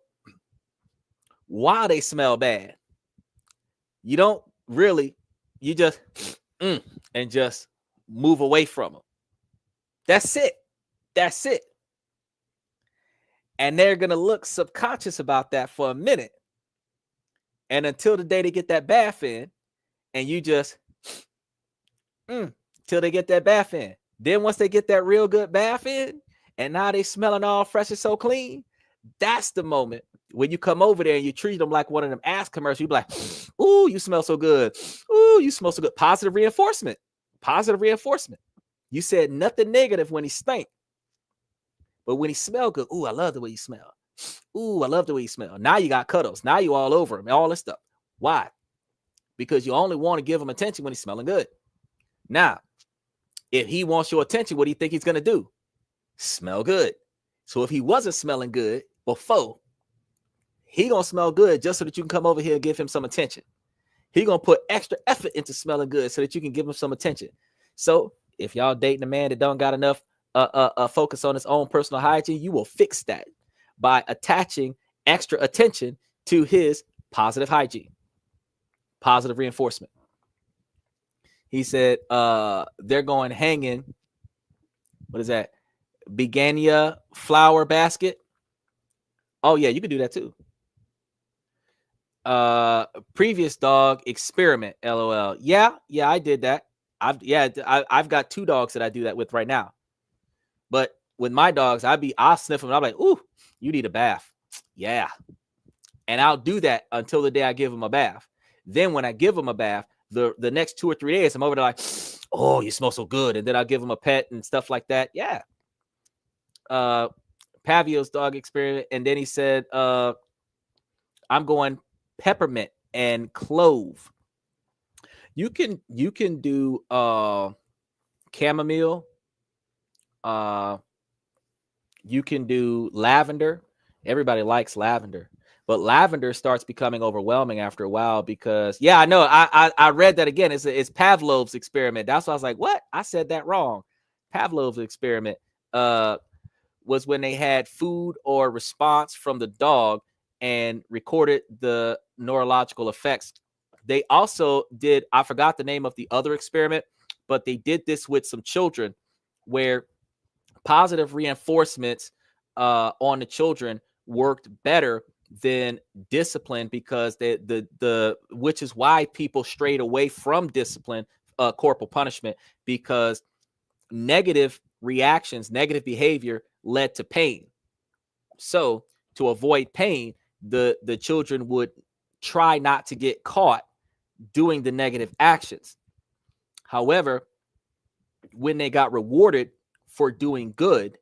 while they smell bad, you don't really, you just and just move away from them. That's it. And they're going to look subconscious about that for a minute. And until the day they get that bath in, and you just till they get that bath in. Then once they get that real good bath in, and now they smelling all fresh and so clean, that's the moment when you come over there and you treat them like one of them ass commercials. You be like, ooh, you smell so good. Ooh, you smell so good. Positive reinforcement. You said nothing negative when he stank. But when he smelled good, ooh, I love the way you smell. Ooh, I love the way you smell. Now you got cuddles. Now you all over him, all this stuff. Why? Because you only want to give him attention when he's smelling good. Now, if he wants your attention, what do you think he's going to do? Smell good. So if he wasn't smelling good before, he going to smell good just so that you can come over here and give him some attention. He going to put extra effort into smelling good so that you can give him some attention. So if y'all dating a man that don't got enough focus on his own personal hygiene, you will fix that by attaching extra attention to his positive hygiene, positive reinforcement. He said they're going hanging. What is that? Begania flower basket. Oh yeah, you can do that too. Previous dog experiment. LOL. Yeah, I did that. I've got 2 dogs that I do that with right now. But with my dogs, I'll sniff them. I'm like, ooh, you need a bath. Yeah. And I'll do that until the day I give them a bath. Then when I give them a bath, the next 2 or 3 days, I'm over there like, oh, you smell so good. And then I'll give them a pet and stuff like that. Yeah. Pavio's dog experiment. And then he said, I'm going peppermint and clove. You can do chamomile. You can do lavender. Everybody likes lavender, but lavender starts becoming overwhelming after a while because, yeah, I know. I read that again. It's Pavlov's experiment. That's why I was like, what? I said that wrong. Pavlov's experiment was when they had food or response from the dog and recorded the neurological effects. They also did, I forgot the name of the other experiment, but they did this with some children where positive reinforcements on the children worked better than discipline because which is why people strayed away from discipline, corporal punishment, because negative reactions, negative behavior led to pain. So to avoid pain, the children would try not to get caught doing the negative actions. However, when they got rewarded for doing good,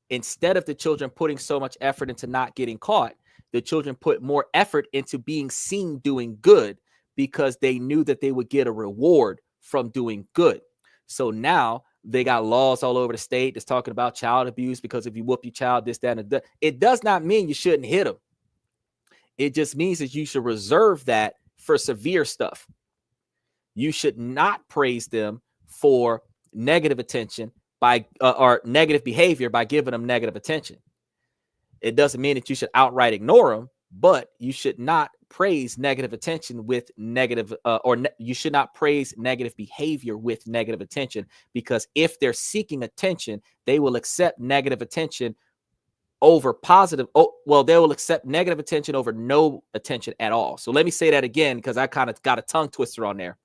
instead of the children putting so much effort into not getting caught, the children put more effort into being seen doing good because they knew that they would get a reward from doing good. So now they got laws all over the state that's talking about child abuse, because if you whoop your child, this, that, and that. It does not mean you shouldn't hit them. It just means that you should reserve that for severe stuff. You should not praise them for negative attention by or negative behavior by giving them negative attention. It doesn't mean that you should outright ignore them, but you should not praise negative attention with negative you should not praise negative behavior with negative attention, because if they're seeking attention, they will accept negative attention over positive. They will accept negative attention over no attention at all. So let me say that again, because I kind of got a tongue twister on there.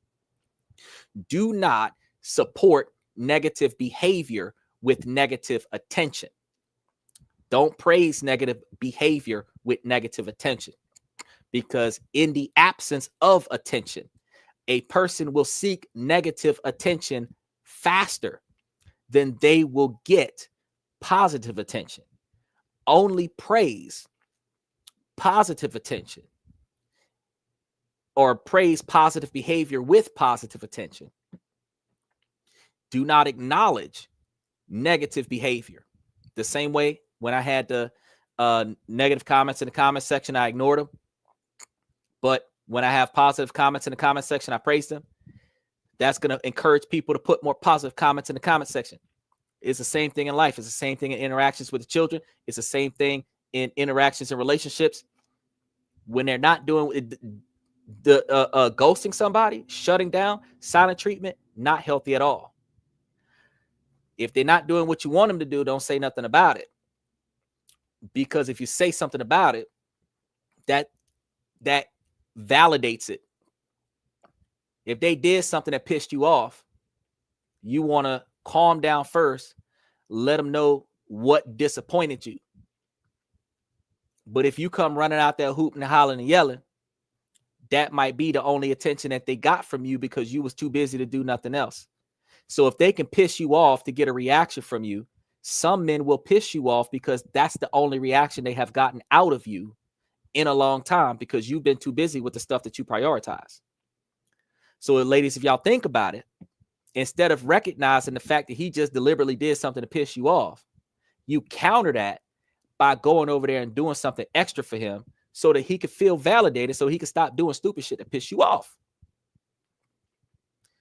Do not support negative behavior with negative attention. Don't praise negative behavior with negative attention, because in the absence of attention, a person will seek negative attention faster than they will get positive attention. Only praise positive attention or praise positive behavior with positive attention. Do not acknowledge negative behavior. The same way when I had the negative comments in the comment section, I ignored them. But when I have positive comments in the comment section, I praise them. That's going to encourage people to put more positive comments in the comment section. It's the same thing in life. It's the same thing in interactions with the children. It's the same thing in interactions and relationships. When they're not doing the ghosting somebody, shutting down, silent treatment, not healthy at all. If they're not doing what you want them to do, don't say nothing about it. Because if you say something about it, that validates it. If they did something that pissed you off, you want to calm down first, let them know what disappointed you. But if you come running out there hooping and hollering and yelling, that might be the only attention that they got from you because you was too busy to do nothing else. So if they can piss you off to get a reaction from you, some men will piss you off because that's the only reaction they have gotten out of you in a long time, because you've been too busy with the stuff that you prioritize. So ladies, if y'all think about it, instead of recognizing the fact that he just deliberately did something to piss you off, you counter that by going over there and doing something extra for him so that he could feel validated, so he could stop doing stupid shit that piss you off.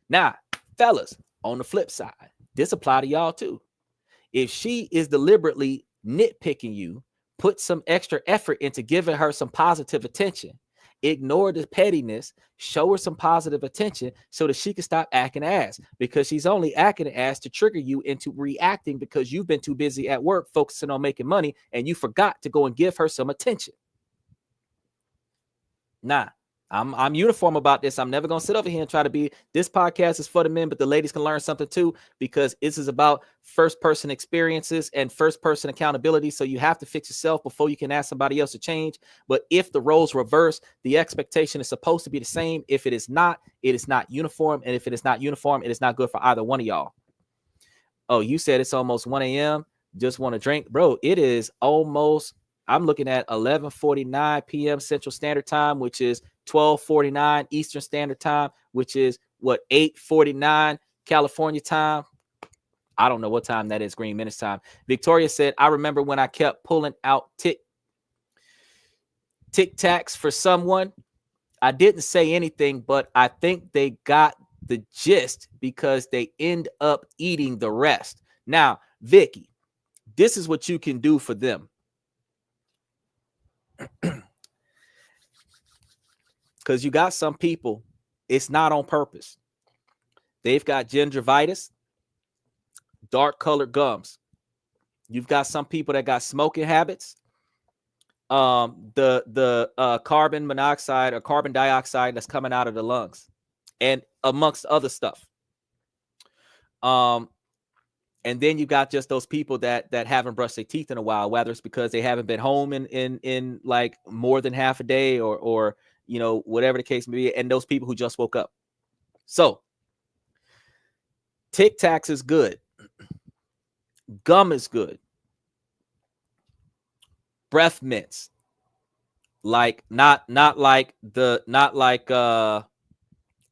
Now, fellas, on the flip side, this apply to y'all too. If she is deliberately nitpicking you, put some extra effort into giving her some positive attention. Ignore the pettiness, show her some positive attention so that she can stop acting ass, because she's only acting ass to trigger you into reacting because you've been too busy at work focusing on making money and you forgot to go and give her some attention. Nah, I'm uniform about this. I'm never going to sit over here and try to be, this podcast is for the men, but the ladies can learn something too, because this is about first person experiences and first person accountability. So you have to fix yourself before you can ask somebody else to change. But if the roles reverse, the expectation is supposed to be the same. If it is not uniform. And if it is not uniform, it is not good for either one of y'all. Oh, you said it's almost 1 a.m. Just want to drink. Bro, it is almost, I'm looking at 11:49 p.m. Central Standard Time, which is 12:49 Eastern Standard Time, which is what, 8:49 California time. I don't know what time that is, Green Minutes time. Victoria said, I remember when I kept pulling out tic tacs for someone. I didn't say anything, but I think they got the gist because they end up eating the rest. Now, Vicky, this is what you can do for them. Because you got some people, it's not on purpose. They've got gingivitis, dark colored gums. You've got some people that got smoking habits. The carbon monoxide or carbon dioxide that's coming out of the lungs, and amongst other stuff. And And then you got just those people that haven't brushed their teeth in a while, whether it's because they haven't been home in like more than half a day, or you know, whatever the case may be, and those people who just woke up. So Tic Tacs is good. Gum is good. Breath mints, like not like the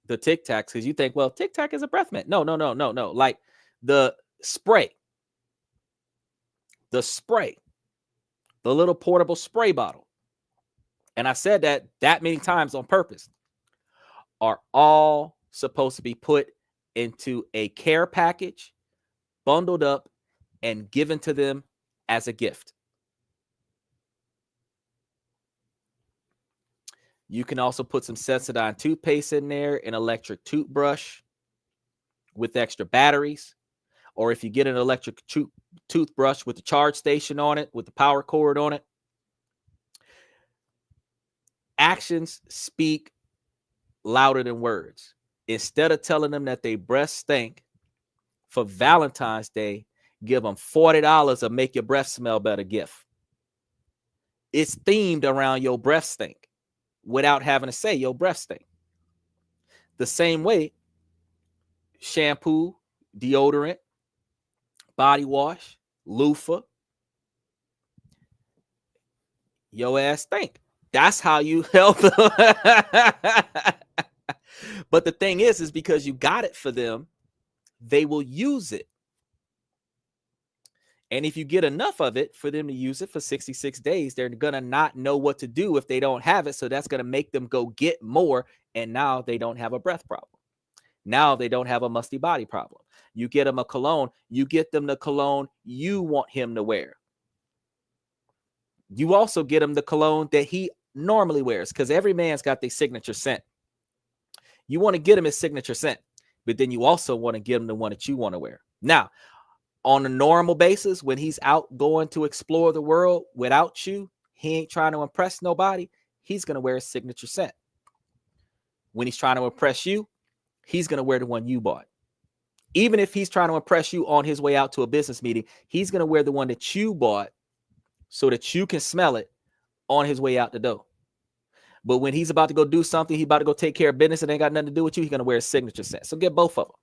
Tic Tacs, because you think, well, Tic Tac is a breath mint. No. Like the spray, the little portable spray bottle. And I said that many times on purpose, are all supposed to be put into a care package, bundled up, and given to them as a gift. You can also put some Sensodyne toothpaste in there, an electric toothbrush with extra batteries. Or if you get an electric toothbrush with the charge station on it, with the power cord on it. Actions speak louder than words. Instead of telling them that they breath stink for Valentine's Day, give them $40 to make your breath smell better gift. It's themed around your breath stink without having to say your breath stink. The same way, shampoo, deodorant, body wash, loofah, your ass stink. That's how you help them. But the thing is because you got it for them, they will use it. And if you get enough of it for them to use it for 66 days, they're going to not know what to do if they don't have it. So that's going to make them go get more. And now they don't have a breath problem. Now they don't have a musty body problem. You get them a cologne, you get them the cologne you want him to wear. You also get him the cologne that he normally wears, because every man's got their signature scent. You want to get him his signature scent, but then you also want to get him the one that you want to wear. Now, on a normal basis, when he's out going to explore the world without you, he ain't trying to impress nobody. He's going to wear his signature scent. When he's trying to impress you, he's going to wear the one you bought. Even if he's trying to impress you on his way out to a business meeting, he's going to wear the one that you bought so that you can smell it on his way out the door. But when he's about to go do something, he's about to go take care of business and ain't got nothing to do with you, he's going to wear a signature scent. So get both of them.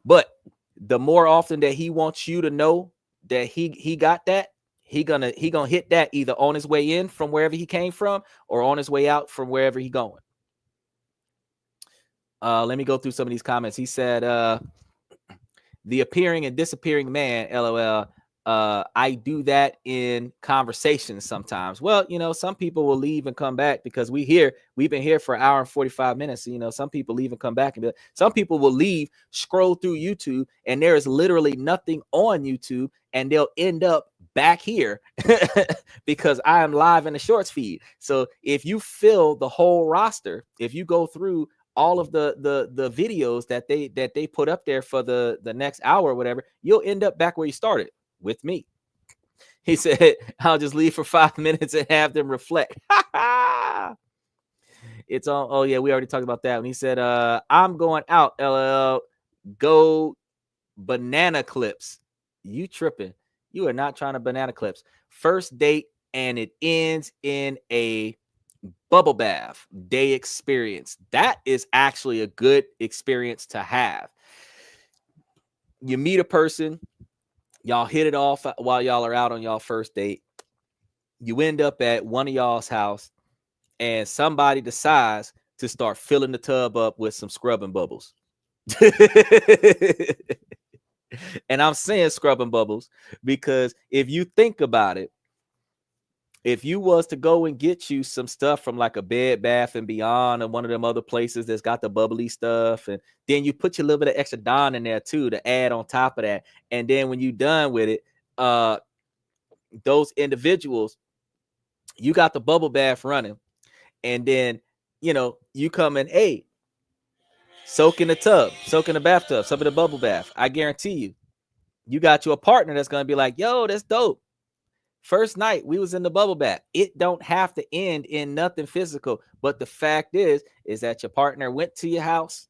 But the more often that he wants you to know that he got that, he gonna hit that either on his way in from wherever he came from or on his way out from wherever he going. Let me go through some of these comments. He said, the appearing and disappearing man, LOL. I do that in conversations sometimes. Well, you know, some people will leave and come back because we've been here for an hour and 45 minutes. So, you know, some people leave and come back, and some people will leave, scroll through YouTube, and there is literally nothing on YouTube, and they'll end up back here because I am live in the shorts feed. So if you fill the whole roster, if you go through all of the videos that they put up there for the next hour or whatever, you'll end up back where you started with me. He said, I'll just leave for 5 minutes and have them reflect. It's on. Oh yeah, we already talked about that. And he said, I'm going out, LL. Go banana clips. You tripping. You are not trying to banana clips. First date, and it ends in a bubble bath day experience. That is actually a good experience to have. You meet a person, y'all hit it off while y'all are out on y'all first date. You end up at one of y'all's house, and somebody decides to start filling the tub up with some scrubbing bubbles. And I'm saying scrubbing bubbles because if you think about it, if you was to go and get you some stuff from like a Bed Bath and Beyond or one of them other places that's got the bubbly stuff, and then you put your little bit of extra Dawn in there too to add on top of that, and then when you done with it, those individuals, you got the bubble bath running, and then you know you come in, hey, soak in the tub, soak in the bathtub, soak in the bubble bath. I guarantee you got you a partner that's gonna be like, yo, that's dope. First night we was in the bubble bath. It don't have to end in nothing physical, but the fact is that your partner went to your house,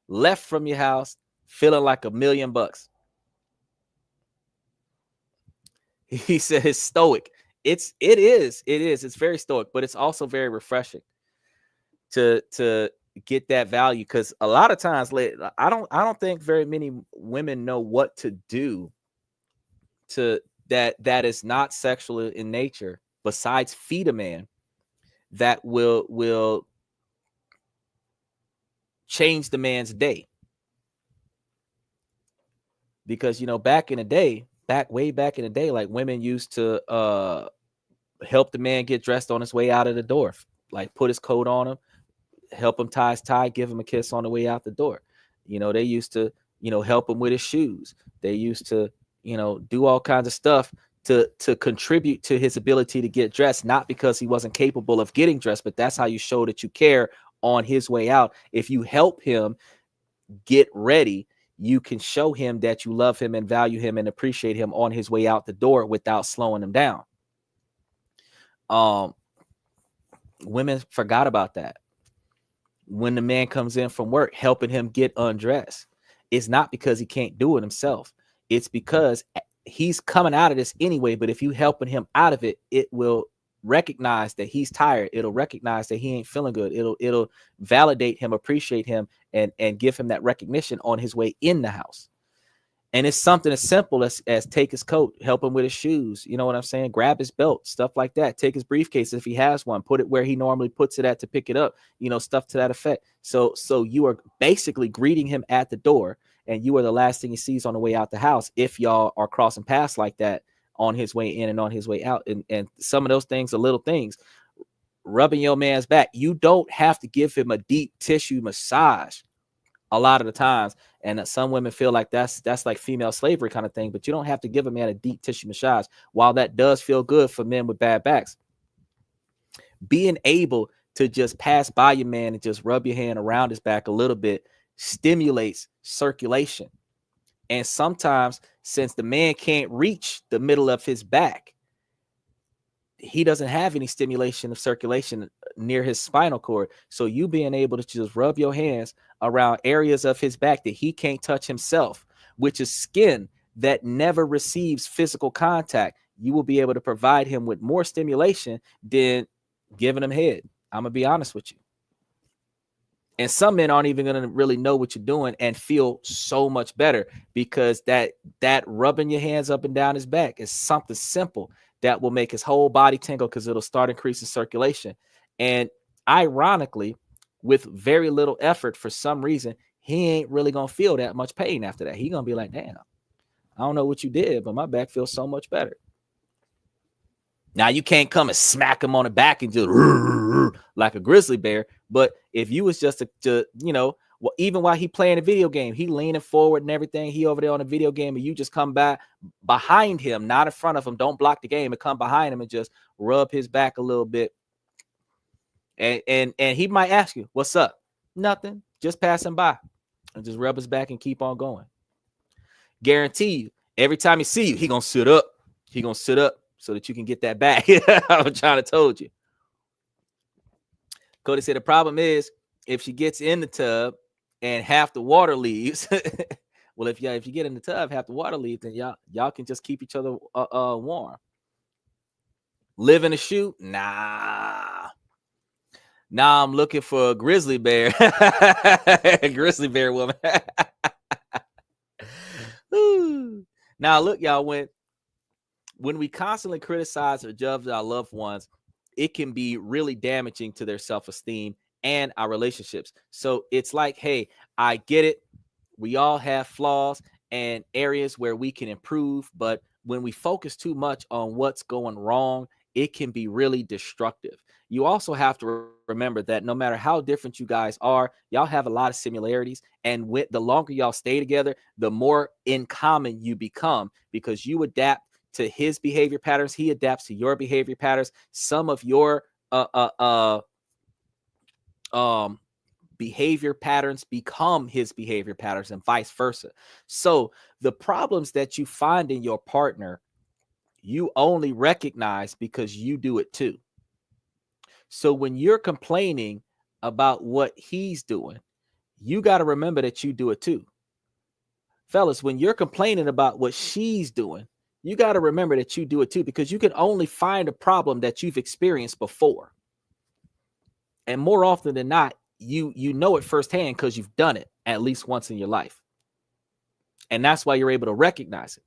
left from your house, feeling like $1 million. He said it's stoic. It is. It's very stoic, but it's also very refreshing to get that value, because a lot of times, I don't think very many women know what to do to that is not sexual in nature, besides feed a man that will change the man's day. Because back in the day, way back in the day, like, women used to help the man get dressed on his way out of the door, like put his coat on him, help him tie his tie, give him a kiss on the way out the door. They used to help him with his shoes. They used to do all kinds of stuff to contribute to his ability to get dressed, not because he wasn't capable of getting dressed, but that's how you show that you care on his way out. If you help him get ready, you can show him that you love him and value him and appreciate him on his way out the door without slowing him down. Women forgot about that. When the man comes in from work, helping him get undressed, it's not because he can't do it himself. It's because he's coming out of this anyway. But if you helping him out of it, it will recognize that he's tired. It'll recognize that he ain't feeling good. It'll validate him, appreciate him, and give him that recognition on his way in the house. And it's something as simple as take his coat, help him with his shoes. You know what I'm saying? Grab his belt, stuff like that. Take his briefcase if he has one, put it where he normally puts it at to pick it up, stuff to that effect. So you are basically greeting him at the door, and you are the last thing he sees on the way out the house, if y'all are crossing paths like that on his way in and on his way out. And some of those things are little things. Rubbing your man's back. You don't have to give him a deep tissue massage a lot of the times. And some women feel like that's like female slavery kind of thing, but you don't have to give a man a deep tissue massage. While that does feel good for men with bad backs, being able to just pass by your man and just rub your hand around his back a little bit stimulates circulation. And sometimes, since the man can't reach the middle of his back, he doesn't have any stimulation of circulation near his spinal cord. So you being able to just rub your hands around areas of his back that he can't touch himself, which is skin that never receives physical contact, you will be able to provide him with more stimulation than giving him head. I'm going to be honest with you. And some men aren't even going to really know what you're doing and feel so much better, because that rubbing your hands up and down his back is something simple that will make his whole body tingle, because it'll start increasing circulation. And ironically, with very little effort, for some reason, he ain't really going to feel that much pain after that. He going to be like, damn, I don't know what you did, but my back feels so much better. Now, you can't come and smack him on the back and just like a grizzly bear. But if you was just even while he playing a video game, he leaning forward and everything, he over there on a video game, and you just come back behind him, not in front of him. Don't block the game, and come behind him and just rub his back a little bit. And he might ask you, what's up? Nothing. Just passing by. And just rub his back and keep on going. Guarantee you, every time he see you, he gonna sit up. He gonna sit up so that you can get that back. I'm trying to told you. Cody said the problem is if she gets in the tub and half the water leaves. Well, if you get in the tub, half the water leaves, then y'all can just keep each other warm. Live in a shoe? Nah. Now I'm looking for a grizzly bear. A grizzly bear woman. Now look, y'all, when we constantly criticize or judge our loved ones, it can be really damaging to their self-esteem and our relationships. So it's like, hey, I get it. We all have flaws and areas where we can improve. But when we focus too much on what's going wrong, it can be really destructive. You also have to remember that no matter how different you guys are, y'all have a lot of similarities. And with the longer y'all stay together, the more in common you become, because you adapt to his behavior patterns. He adapts to your behavior patterns. Some of your behavior patterns become his behavior patterns, and vice versa. So the problems that you find in your partner, you only recognize because you do it too. So when you're complaining about what he's doing, you got to remember that you do it too. Fellas, when you're complaining about what she's doing, you got to remember that you do it too, because you can only find a problem that you've experienced before. And more often than not, you know it firsthand because you've done it at least once in your life. And that's why you're able to recognize it.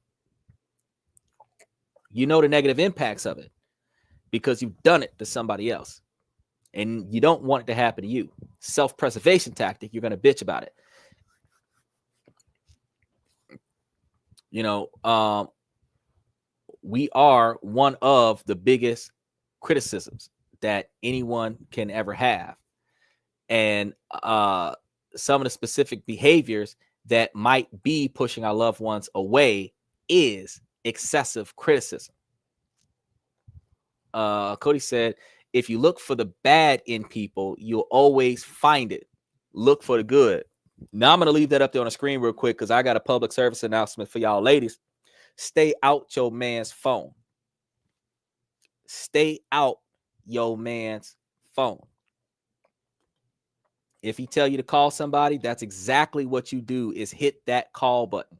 You know the negative impacts of it because you've done it to somebody else. And you don't want it to happen to you. Self-preservation tactic, you're going to bitch about it. You know, we are one of the biggest criticisms that anyone can ever have. And some of the specific behaviors that might be pushing our loved ones away is excessive criticism. Cody said, if you look for the bad in people, you'll always find it. Look for the good. Now I'm going to leave that up there on the screen real quick because I got a public service announcement for y'all ladies. Stay out your man's phone. Stay out your man's phone. If he tell you to call somebody, that's exactly what you do, is hit that call button.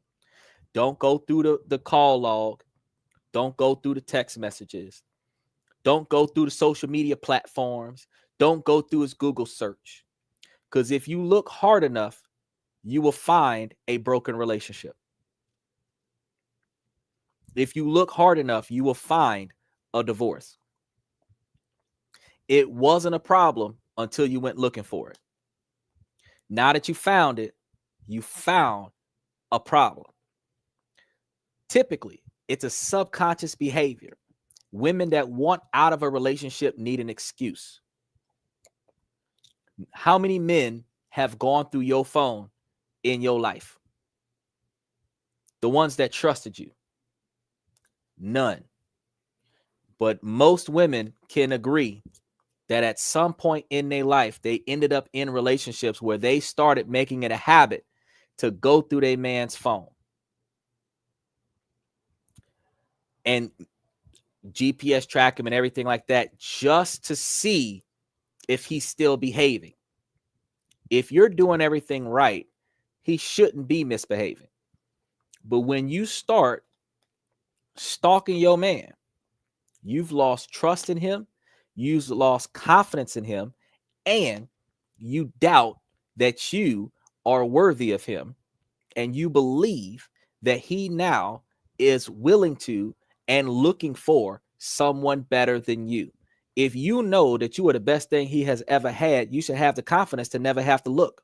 Don't go through the call log. Don't go through the text messages. Don't go through the social media platforms. Don't go through his Google search. Because if you look hard enough, you will find a broken relationship. If you look hard enough, you will find a divorce. It wasn't a problem until you went looking for it. Now that you found it, you found a problem. Typically, it's a subconscious behavior. Women that want out of a relationship need an excuse. How many men have gone through your phone in your life? The ones that trusted you? None. But most women can agree that at some point in their life, they ended up in relationships where they started making it a habit to go through their man's phone and GPS track him and everything like that, just to see if he's still behaving. If you're doing everything right, he shouldn't be misbehaving. But when you start stalking your man, you've lost trust in him, you've lost confidence in him, and you doubt that you are worthy of him, and you believe that he now is willing to and looking for someone better than you. If you know that you are the best thing he has ever had, you should have the confidence to never have to look.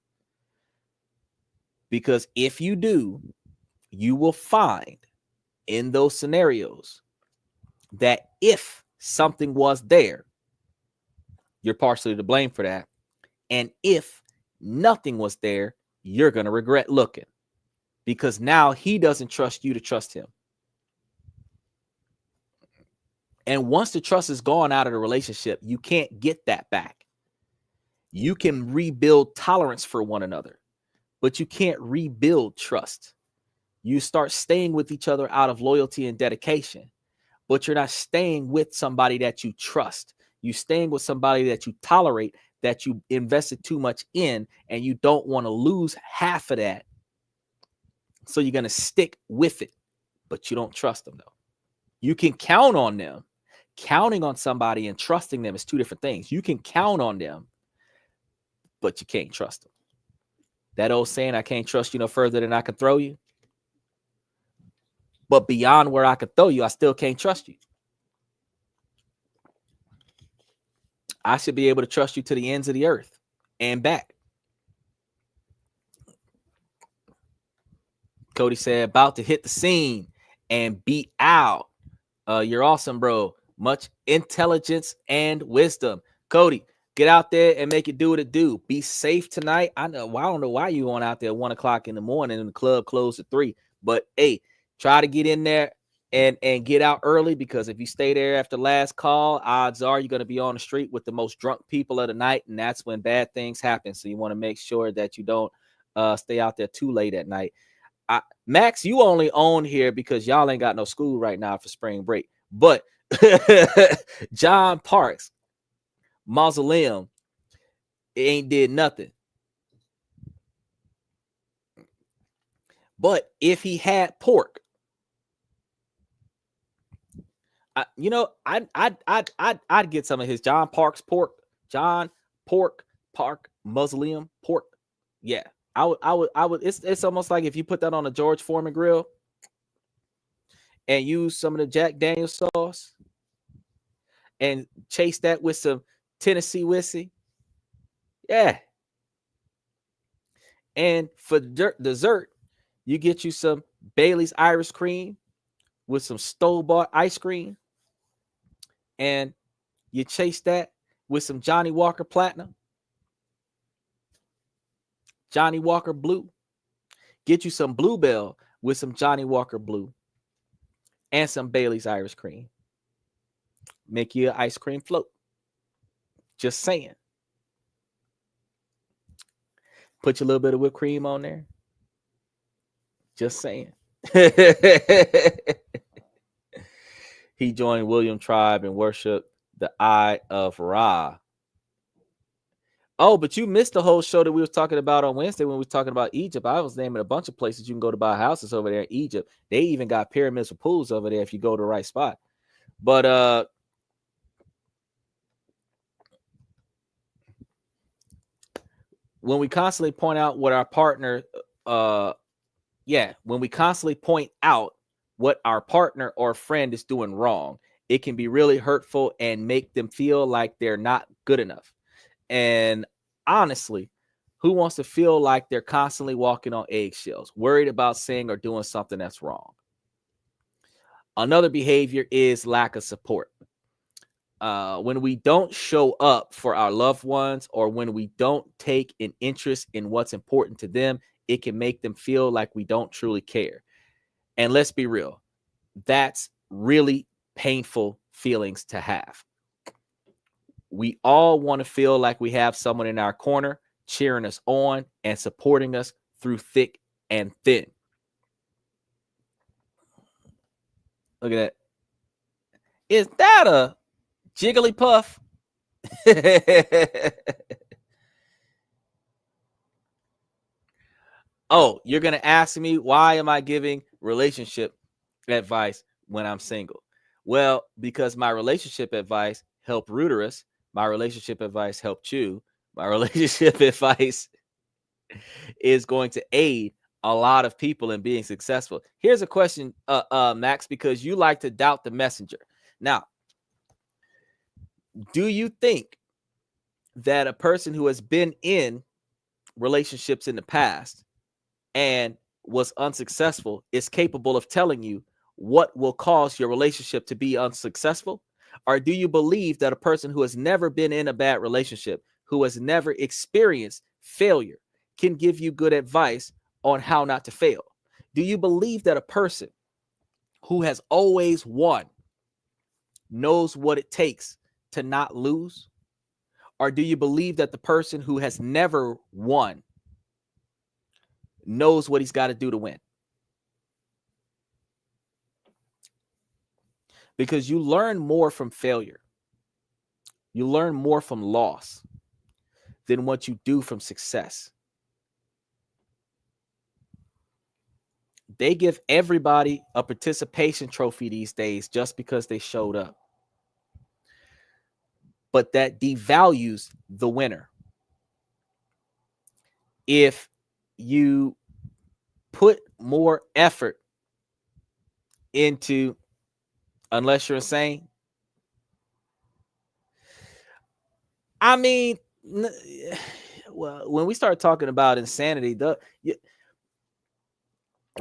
Because if you do, you will find in those scenarios that if something was there, you're partially to blame for that. And if nothing was there, you're going to regret looking, because now he doesn't trust you to trust him. And once the trust is gone out of the relationship, you can't get that back. You can rebuild tolerance for one another, but you can't rebuild trust. You start staying with each other out of loyalty and dedication, but you're not staying with somebody that you trust. You're staying with somebody that you tolerate, that you invested too much in, and you don't want to lose half of that. So you're going to stick with it, but you don't trust them, though. You can count on them. Counting on somebody and trusting them is two different things. You can count on them, but you can't trust them. That old saying, I can't trust you no further than I can throw you. But beyond where I can throw you, I still can't trust you. I should be able to trust you to the ends of the earth and back. Cody said, about to hit the scene and be out. You're awesome, bro. Much intelligence and wisdom. Cody, get out there and make it do what it do. Be safe tonight. I don't know why you on out there at 1 o'clock in the morning and the club closed at 3. But hey, try to get in there and get out early, because if you stay there after last call, odds are you're going to be on the street with the most drunk people of the night, and that's when bad things happen. So you want to make sure that you don't stay out there too late at night. Max, you only own here because y'all ain't got no school right now for spring break. But John Parks Mausoleum ain't did nothing. But if he had pork, I'd get some of his John Pork Park Mausoleum pork. Yeah, I would. It's almost like if you put that on a George Foreman grill and use some of the Jack Daniel's sauce and chase that with some Tennessee whiskey. Yeah. And for dessert, you get you some Bailey's Irish cream with some store-bought ice cream, and you chase that with some Johnny Walker Platinum, Johnny Walker Blue. Get you some Bluebell with some Johnny Walker Blue and some Bailey's Irish cream. Make you an ice cream float. Just saying. Put your little bit of whipped cream on there. Just saying. He joined William Tribe and worshiped the Eye of Ra. Oh, but you missed the whole show that we was talking about on Wednesday when we was talking about Egypt. I was naming a bunch of places you can go to buy houses over there in Egypt. They even got pyramids with pools over there if you go to the right spot. But when we constantly point out what our partner, when we constantly point out what our partner or friend is doing wrong, it can be really hurtful and make them feel like they're not good enough. And honestly, who wants to feel like they're constantly walking on eggshells, worried about saying or doing something that's wrong? Another behavior is lack of support. When we don't show up for our loved ones, or when we don't take an interest in what's important to them, it can make them feel like we don't truly care. And let's be real, that's really painful feelings to have. We all want to feel like we have someone in our corner cheering us on and supporting us through thick and thin. Look at that. Is that a Jigglypuff? Oh, you're going to ask me, why am I giving relationship advice when I'm single? Well, because my relationship advice helped Ruderus. My relationship advice helped you. My relationship advice is going to aid a lot of people in being successful. Here's a question, Max, because you like to doubt the messenger. Now, do you think that a person who has been in relationships in the past and was unsuccessful is capable of telling you what will cause your relationship to be unsuccessful? Or do you believe that a person who has never been in a bad relationship, who has never experienced failure, can give you good advice on how not to fail? Do you believe that a person who has always won knows what it takes to not lose? Or do you believe that the person who has never won knows what he's got to do to win? Because you learn more from failure. You learn more from loss than what you do from success. They give everybody a participation trophy these days just because they showed up. But that devalues the winner. If you put more effort into, unless you're insane, I mean, well, when we start talking about insanity,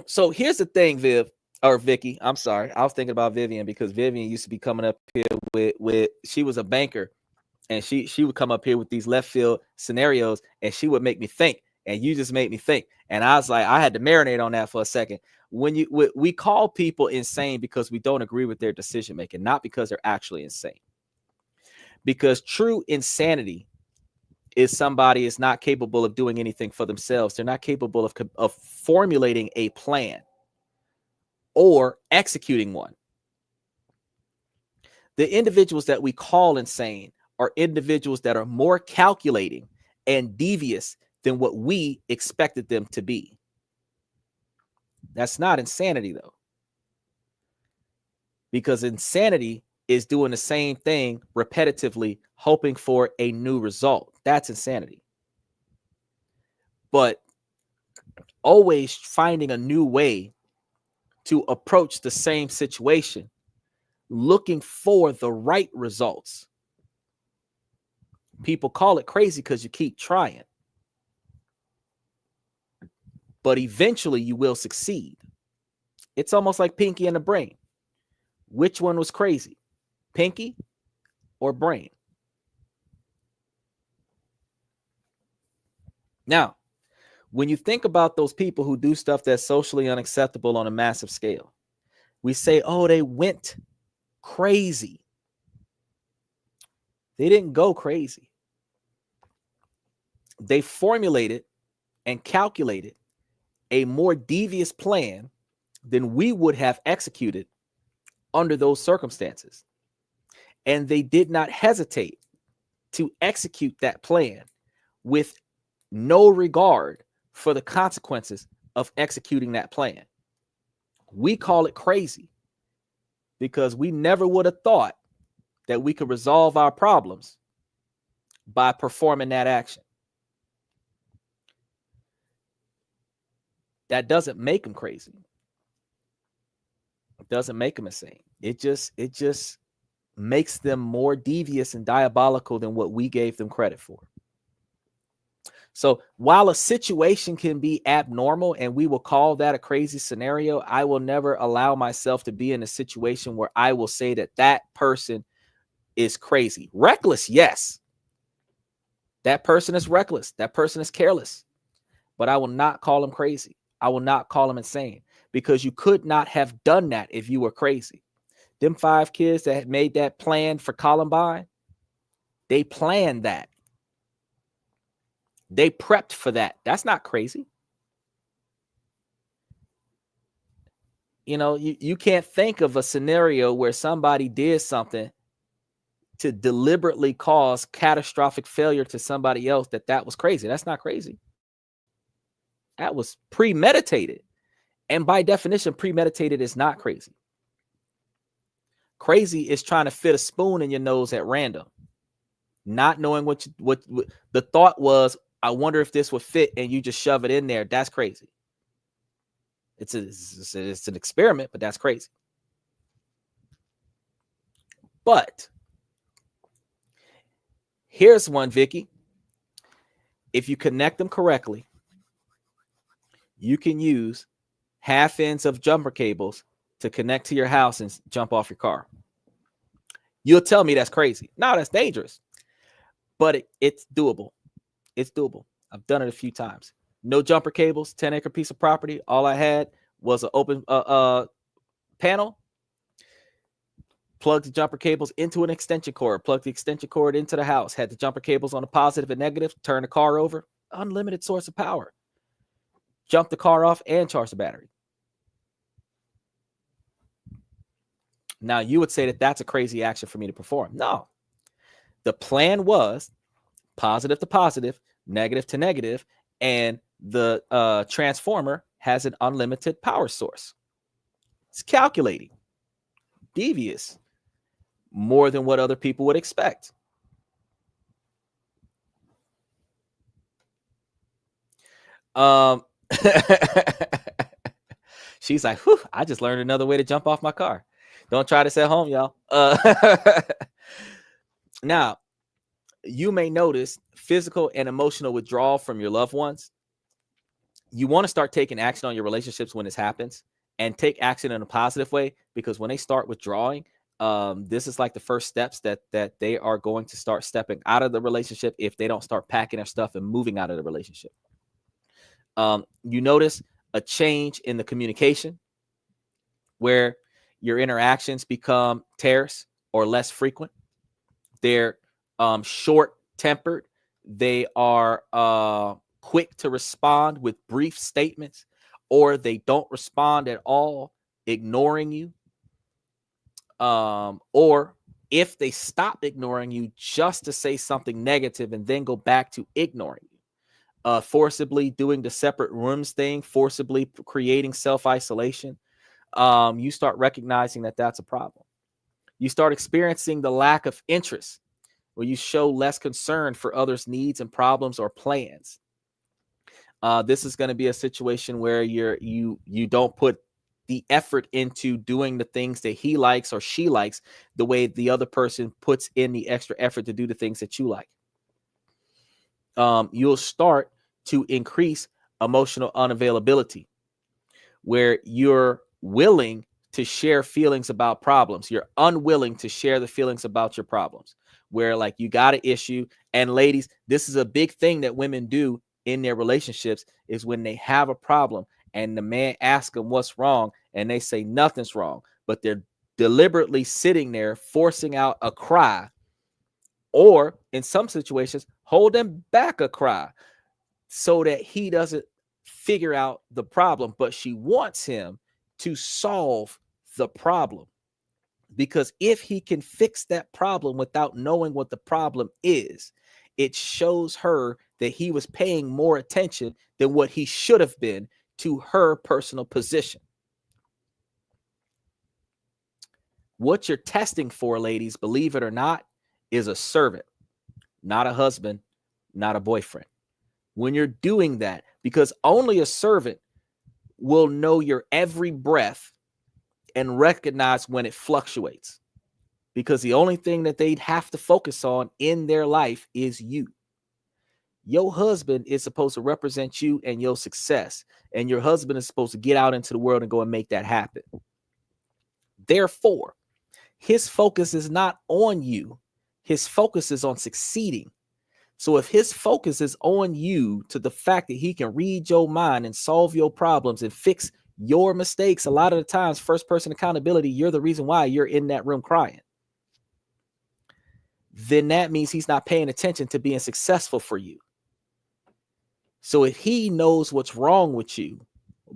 so here's the thing, Vicky. I'm sorry, I was thinking about Vivian, because Vivian used to be coming up here with she was a banker, and she would come up here with these left field scenarios, and she would make me think, and you just made me think, and I was like, I had to marinate on that for a second. When we call people insane because we don't agree with their decision making, not because they're actually insane. Because true insanity is somebody is not capable of doing anything for themselves. They're not capable of formulating a plan or executing one. The individuals that we call insane are individuals that are more calculating and devious than what we expected them to be. That's not insanity, though. because insanity is doing the same thing repetitively, hoping for a new result. That's insanity. But always finding a new way to approach the same situation, looking for the right results. People call it crazy because you keep trying. But eventually you will succeed. It's almost like Pinky and the Brain. Which one was crazy? Pinky or Brain? Now, when you think about those people who do stuff that's socially unacceptable on a massive scale, we say, oh, they went crazy. They didn't go crazy. They formulated and calculated a more devious plan than we would have executed under those circumstances. And they did not hesitate to execute that plan with no regard for the consequences of executing that plan. We call it crazy because we never would have thought that we could resolve our problems by performing that action. That doesn't make them crazy. It doesn't make them insane. It just makes them more devious and diabolical than what we gave them credit for. So while a situation can be abnormal and we will call that a crazy scenario, I will never allow myself to be in a situation where I will say that that person is crazy. Reckless, yes. That person is reckless. That person is careless. But I will not call him crazy. I will not call him insane, because you could not have done that if you were crazy. Them 5 kids that had made that plan for Columbine, they planned that. They prepped for that. That's not crazy. You know, you can't think of a scenario where somebody did something to deliberately cause catastrophic failure to somebody else that was crazy. That's not crazy. That was premeditated. And by definition, premeditated is not crazy. Crazy is trying to fit a spoon in your nose at random, not knowing what the thought was. I wonder if this would fit, and you just shove it in there. That's crazy. It's an experiment, but that's crazy. But here's one, Vicky. If you connect them correctly, you can use half ends of jumper cables to connect to your house and jump off your car. You'll tell me that's crazy. No, that's dangerous. But it's doable. It's doable. I've done it a few times. No jumper cables, 10-acre piece of property. All I had was an open panel. Plugged the jumper cables into an extension cord. Plugged the extension cord into the house. Had the jumper cables on the positive and negative. Turn the car over. Unlimited source of power. Jump the car off and charge the battery. Now, you would say that that's a crazy action for me to perform. No. The plan was positive to positive, negative to negative, and the transformer has an unlimited power source. It's calculating. Devious. More than what other people would expect. She's like, whew, I just learned another way to jump off my car. Don't try this at home, y'all. Now, you may notice physical and emotional withdrawal from your loved ones. You want to start taking action on your relationships when this happens, and take action in a positive way, because when they start withdrawing, this is like the first steps that they are going to start stepping out of the relationship if they don't start packing their stuff and moving out of the relationship. You notice a change in the communication where your interactions become terse or less frequent. They're short-tempered. They are quick to respond with brief statements, or they don't respond at all, ignoring you. Or if they stop ignoring you just to say something negative and then go back to ignoring you. Forcibly doing the separate rooms thing, forcibly creating self-isolation, you start recognizing that that's a problem. You start experiencing the lack of interest, where you show less concern for others' needs and problems or plans. This is going to be a situation where you don't put the effort into doing the things that he likes or she likes the way the other person puts in the extra effort to do the things that you like. You'll start to increase emotional unavailability, where you're willing to share feelings about problems. You're unwilling to share the feelings about your problems, where like you got an issue. And ladies, this is a big thing that women do in their relationships, is when they have a problem and the man asks them what's wrong and they say nothing's wrong, but they're deliberately sitting there forcing out a cry, or in some situations holding back a cry so that he doesn't figure out the problem. But she wants him to solve the problem, because if he can fix that problem without knowing what the problem is, it shows her that he was paying more attention than what he should have been to her personal position. What you're testing for, ladies, believe it or not, is a servant, not a husband, not a boyfriend. When you're doing that, because only a servant will know your every breath and recognize when it fluctuates, because the only thing that they'd have to focus on in their life is you. Your husband is supposed to represent you and your success, and your husband is supposed to get out into the world and go and make that happen. Therefore, his focus is not on you. His focus is on succeeding. So if his focus is on you, to the fact that he can read your mind and solve your problems and fix your mistakes, a lot of the times, first person accountability, you're the reason why you're in that room crying. Then that means he's not paying attention to being successful for you. So if he knows what's wrong with you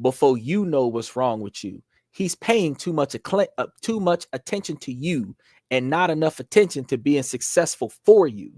before you know what's wrong with you, he's paying too much attention to you and not enough attention to being successful for you.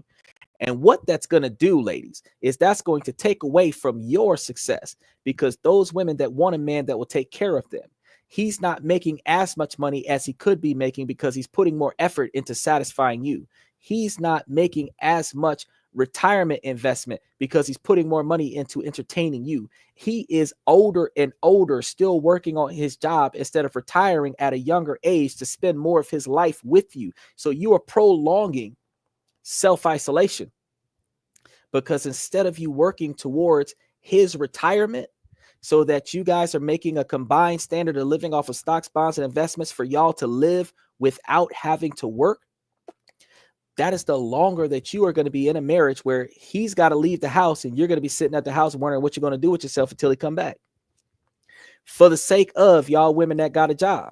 And what that's going to do, ladies, is that's going to take away from your success, because those women that want a man that will take care of them, he's not making as much money as he could be making because he's putting more effort into satisfying you. He's not making as much retirement investment because he's putting more money into entertaining you. He is older and older, still working on his job instead of retiring at a younger age to spend more of his life with you. So you are prolonging self-isolation, because instead of you working towards his retirement so that you guys are making a combined standard of living off of stocks, bonds, and investments for y'all to live without having to work, that is the longer that you are going to be in a marriage where he's got to leave the house and you're going to be sitting at the house wondering what you're going to do with yourself until he come back. For the sake of y'all women that got a job,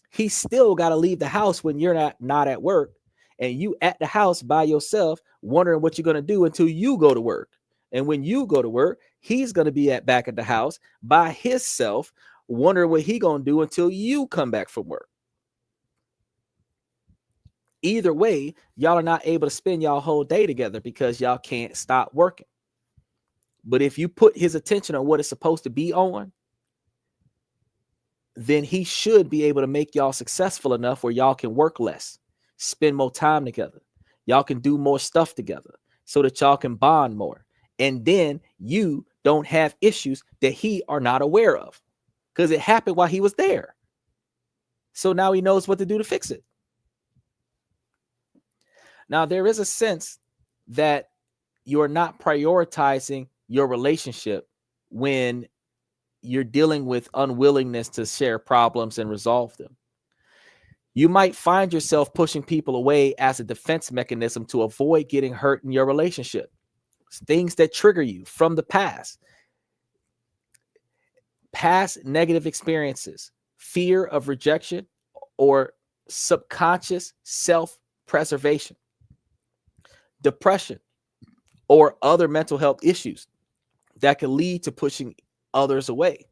he still got to leave the house when you're not at work, and you at the house by yourself wondering what you're going to do until you go to work. And when you go to work, he's going to be back at the house by himself wondering what he going to do until you come back from work. Either way, y'all are not able to spend y'all whole day together because y'all can't stop working. But if you put his attention on what it's supposed to be on, then he should be able to make y'all successful enough where y'all can work less, spend more time together. Y'all can do more stuff together so that y'all can bond more. And then you don't have issues that he are not aware of, because it happened while he was there. So now he knows what to do to fix it. Now, there is a sense that you're not prioritizing your relationship when you're dealing with unwillingness to share problems and resolve them. You might find yourself pushing people away as a defense mechanism to avoid getting hurt in your relationship. Things that trigger you from the past negative experiences, fear of rejection, or subconscious self-preservation, depression, or other mental health issues that can lead to pushing others away.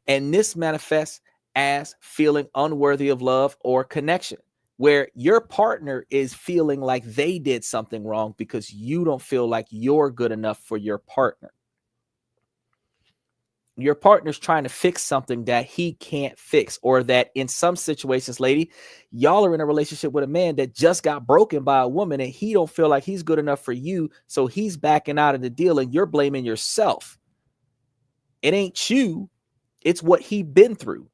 And this manifests as feeling unworthy of love or connection, where your partner is feeling like they did something wrong because you don't feel like you're good enough for your partner. Your partner's trying to fix something that he can't fix, or that in some situations, lady, y'all are in a relationship with a man that just got broken by a woman and he don't feel like he's good enough for you. So he's backing out of the deal and you're blaming yourself. It ain't you. It's what he been through.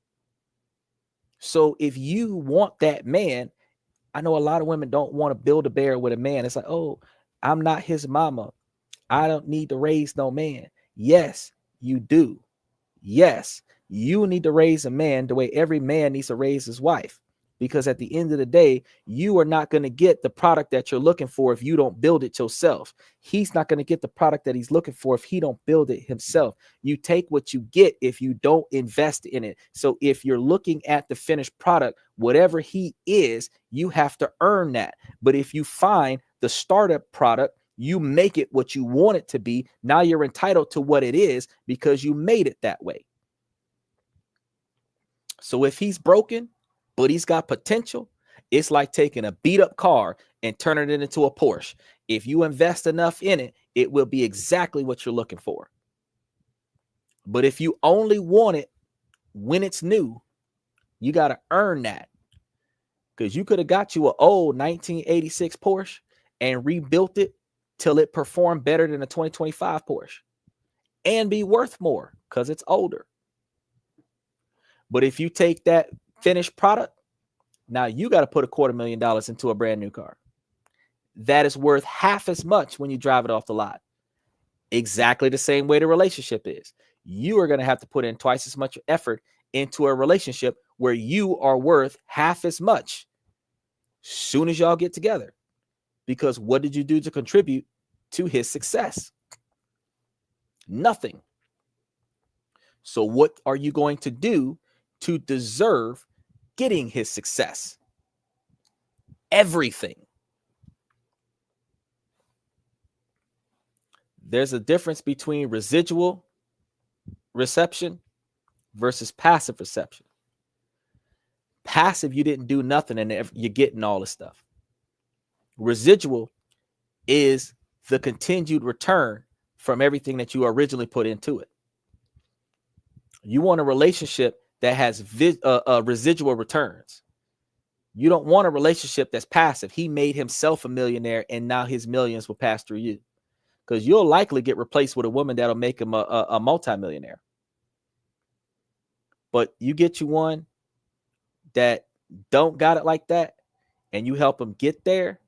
So if you want that man, I know a lot of women don't want to build a bear with a man. It's like, oh, I'm not his mama. I don't need to raise no man. Yes, you do. Yes, you need to raise a man the way every man needs to raise his wife. Because at the end of the day, you are not going to get the product that you're looking for if you don't build it yourself. He's not going to get the product that he's looking for if he don't build it himself. You take what you get if you don't invest in it. So if you're looking at the finished product, whatever he is, you have to earn that. But if you find the startup product, you make it what you want it to be. Now you're entitled to what it is because you made it that way. So if he's broken, but he's got potential, it's like taking a beat up car and turning it into a Porsche. If you invest enough in it, it will be exactly what you're looking for. But if you only want it when it's new, you got to earn that. Because you could have got you an old 1986 Porsche and rebuilt it till it performed better than a 2025 Porsche and be worth more because it's older. But if you take that finished product, now you got to put $250,000 into a brand new car. That is worth half as much when you drive it off the lot. Exactly the same way the relationship is. You are going to have to put in twice as much effort into a relationship where you are worth half as much soon as y'all get together. Because what did you do to contribute to his success? Nothing. So what are you going to do to deserve getting his success? Everything. There's a difference between residual reception versus passive reception. Passive, you didn't do nothing and you're getting all this stuff. Residual is the continued return from everything that you originally put into it. You want a relationship that has residual returns. You don't want a relationship that's passive. He made himself a millionaire and now his millions will pass through you. Because you'll likely get replaced with a woman that'll make him a multimillionaire. But you get you one that don't got it like that and you help him get there,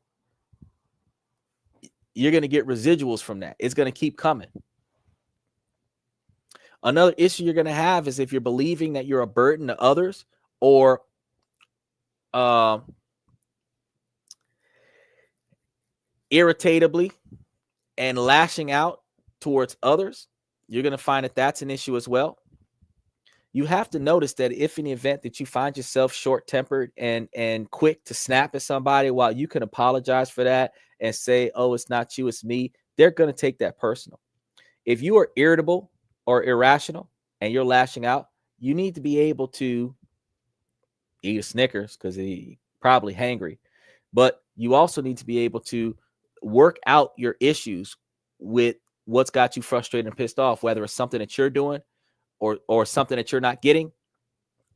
you're going to get residuals from that. It's going to keep coming. Another issue you're going to have is if you're believing that you're a burden to others or irritably and lashing out towards others, you're going to find that that's an issue as well. You have to notice that if in the event that you find yourself short-tempered and quick to snap at somebody, while you can apologize for that and say, oh, it's not you, it's me, they're going to take that personal. If you are irritable or irrational and you're lashing out, you need to be able to eat a Snickers because he's probably hangry. But you also need to be able to work out your issues with what's got you frustrated and pissed off, whether it's something that you're doing or something that you're not getting,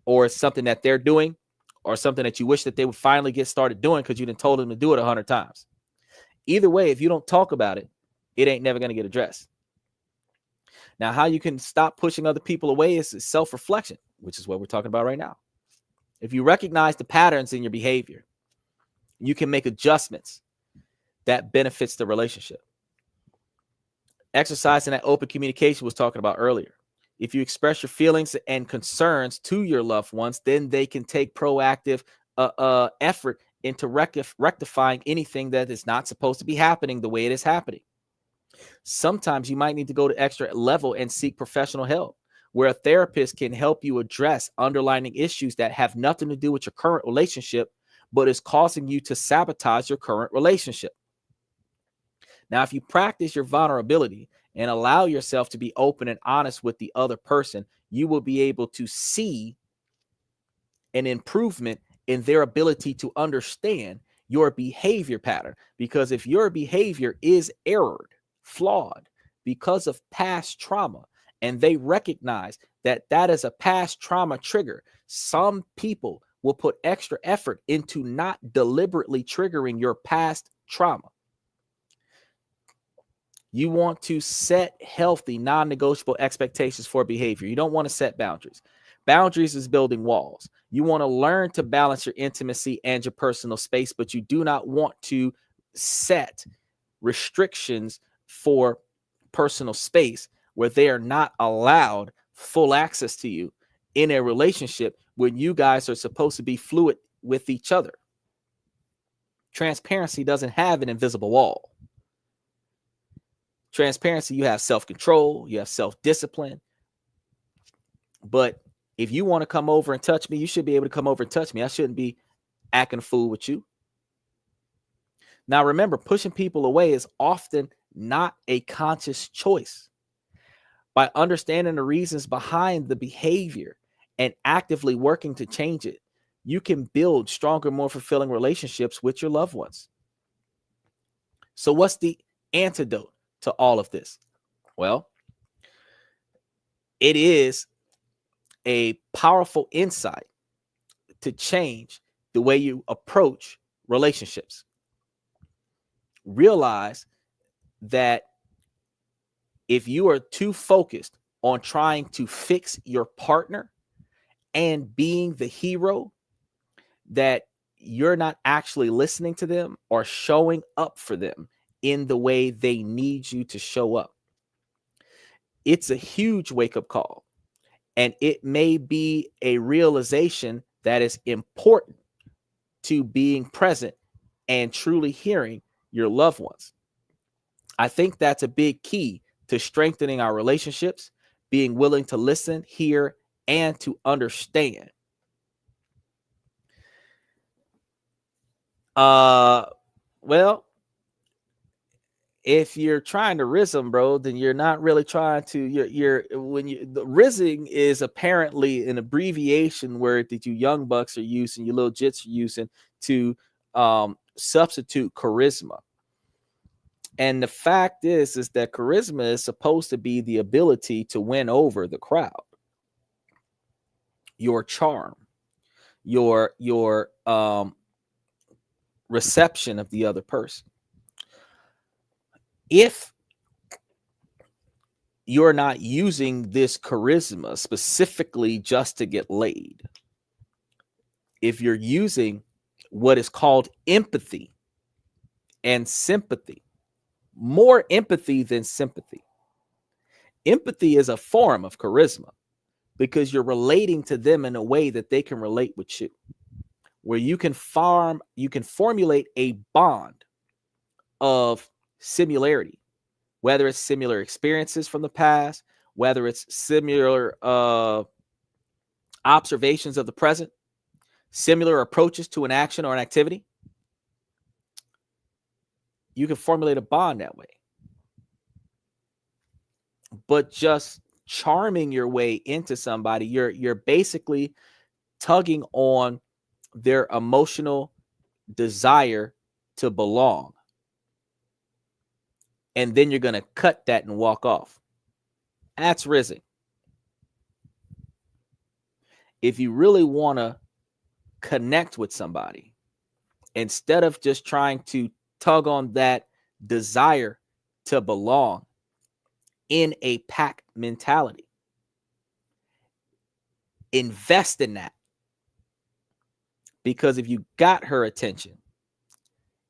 or it's something that they're doing, or something that you wish that they would finally get started doing because you done told them to do it 100 times. Either way, if you don't talk about it, it ain't never going to get addressed. Now, how you can stop pushing other people away is self-reflection, which is what we're talking about right now. If you recognize the patterns in your behavior, you can make adjustments that benefits the relationship. Exercising that open communication was talking about earlier. If you express your feelings and concerns to your loved ones, then they can take proactive effort into rectifying anything that is not supposed to be happening the way it is happening. Sometimes you might need to go to extra level and seek professional help, where a therapist can help you address underlying issues that have nothing to do with your current relationship, but is causing you to sabotage your current relationship. Now, if you practice your vulnerability and allow yourself to be open and honest with the other person, you will be able to see an improvement in their ability to understand your behavior pattern. Because if your behavior is errored, flawed, because of past trauma, and they recognize that that is a past trauma trigger, some people will put extra effort into not deliberately triggering your past trauma. You want to set healthy, non-negotiable expectations for behavior. You don't want to set boundaries. Boundaries is building walls. You want to learn to balance your intimacy and your personal space, but you do not want to set restrictions for personal space where they are not allowed full access to you in a relationship when you guys are supposed to be fluid with each other. Transparency doesn't have an invisible wall. Transparency, you have self-control, you have self-discipline. But if you want to come over and touch me, you should be able to come over and touch me. I shouldn't be acting a fool with you. Now, remember, pushing people away is often not a conscious choice. By understanding the reasons behind the behavior and actively working to change it, you can build stronger, more fulfilling relationships with your loved ones. So what's the antidote to all of this? Well, it is a powerful insight to change the way you approach relationships. Realize that if you are too focused on trying to fix your partner and being the hero, that you're not actually listening to them or showing up for them in the way they need you to show up. It's a huge wake-up call, and it may be a realization that is important to being present and truly hearing your loved ones. I think that's a big key to strengthening our relationships, being willing to listen, hear, and to understand. Well, if you're trying to rhythm, bro, then you're not really trying to. The rizzing is apparently an abbreviation word that you young bucks are using, you little jits are using to substitute charisma. And the fact is that charisma is supposed to be the ability to win over the crowd. Your charm, your reception of the other person. If you're not using this charisma specifically just to get laid, if you're using what is called empathy and sympathy, more empathy than sympathy. Empathy is a form of charisma because you're relating to them in a way that they can relate with you, where you can formulate a bond of similarity, whether it's similar experiences from the past, whether it's similar observations of the present, similar approaches to an action or an activity. You can formulate a bond that way. But just charming your way into somebody, you're basically tugging on their emotional desire to belong. And then you're going to cut that and walk off. That's rizzing. If you really want to connect with somebody, instead of just trying to tug on that desire to belong in a pack mentality, invest in that. Because if you got her attention,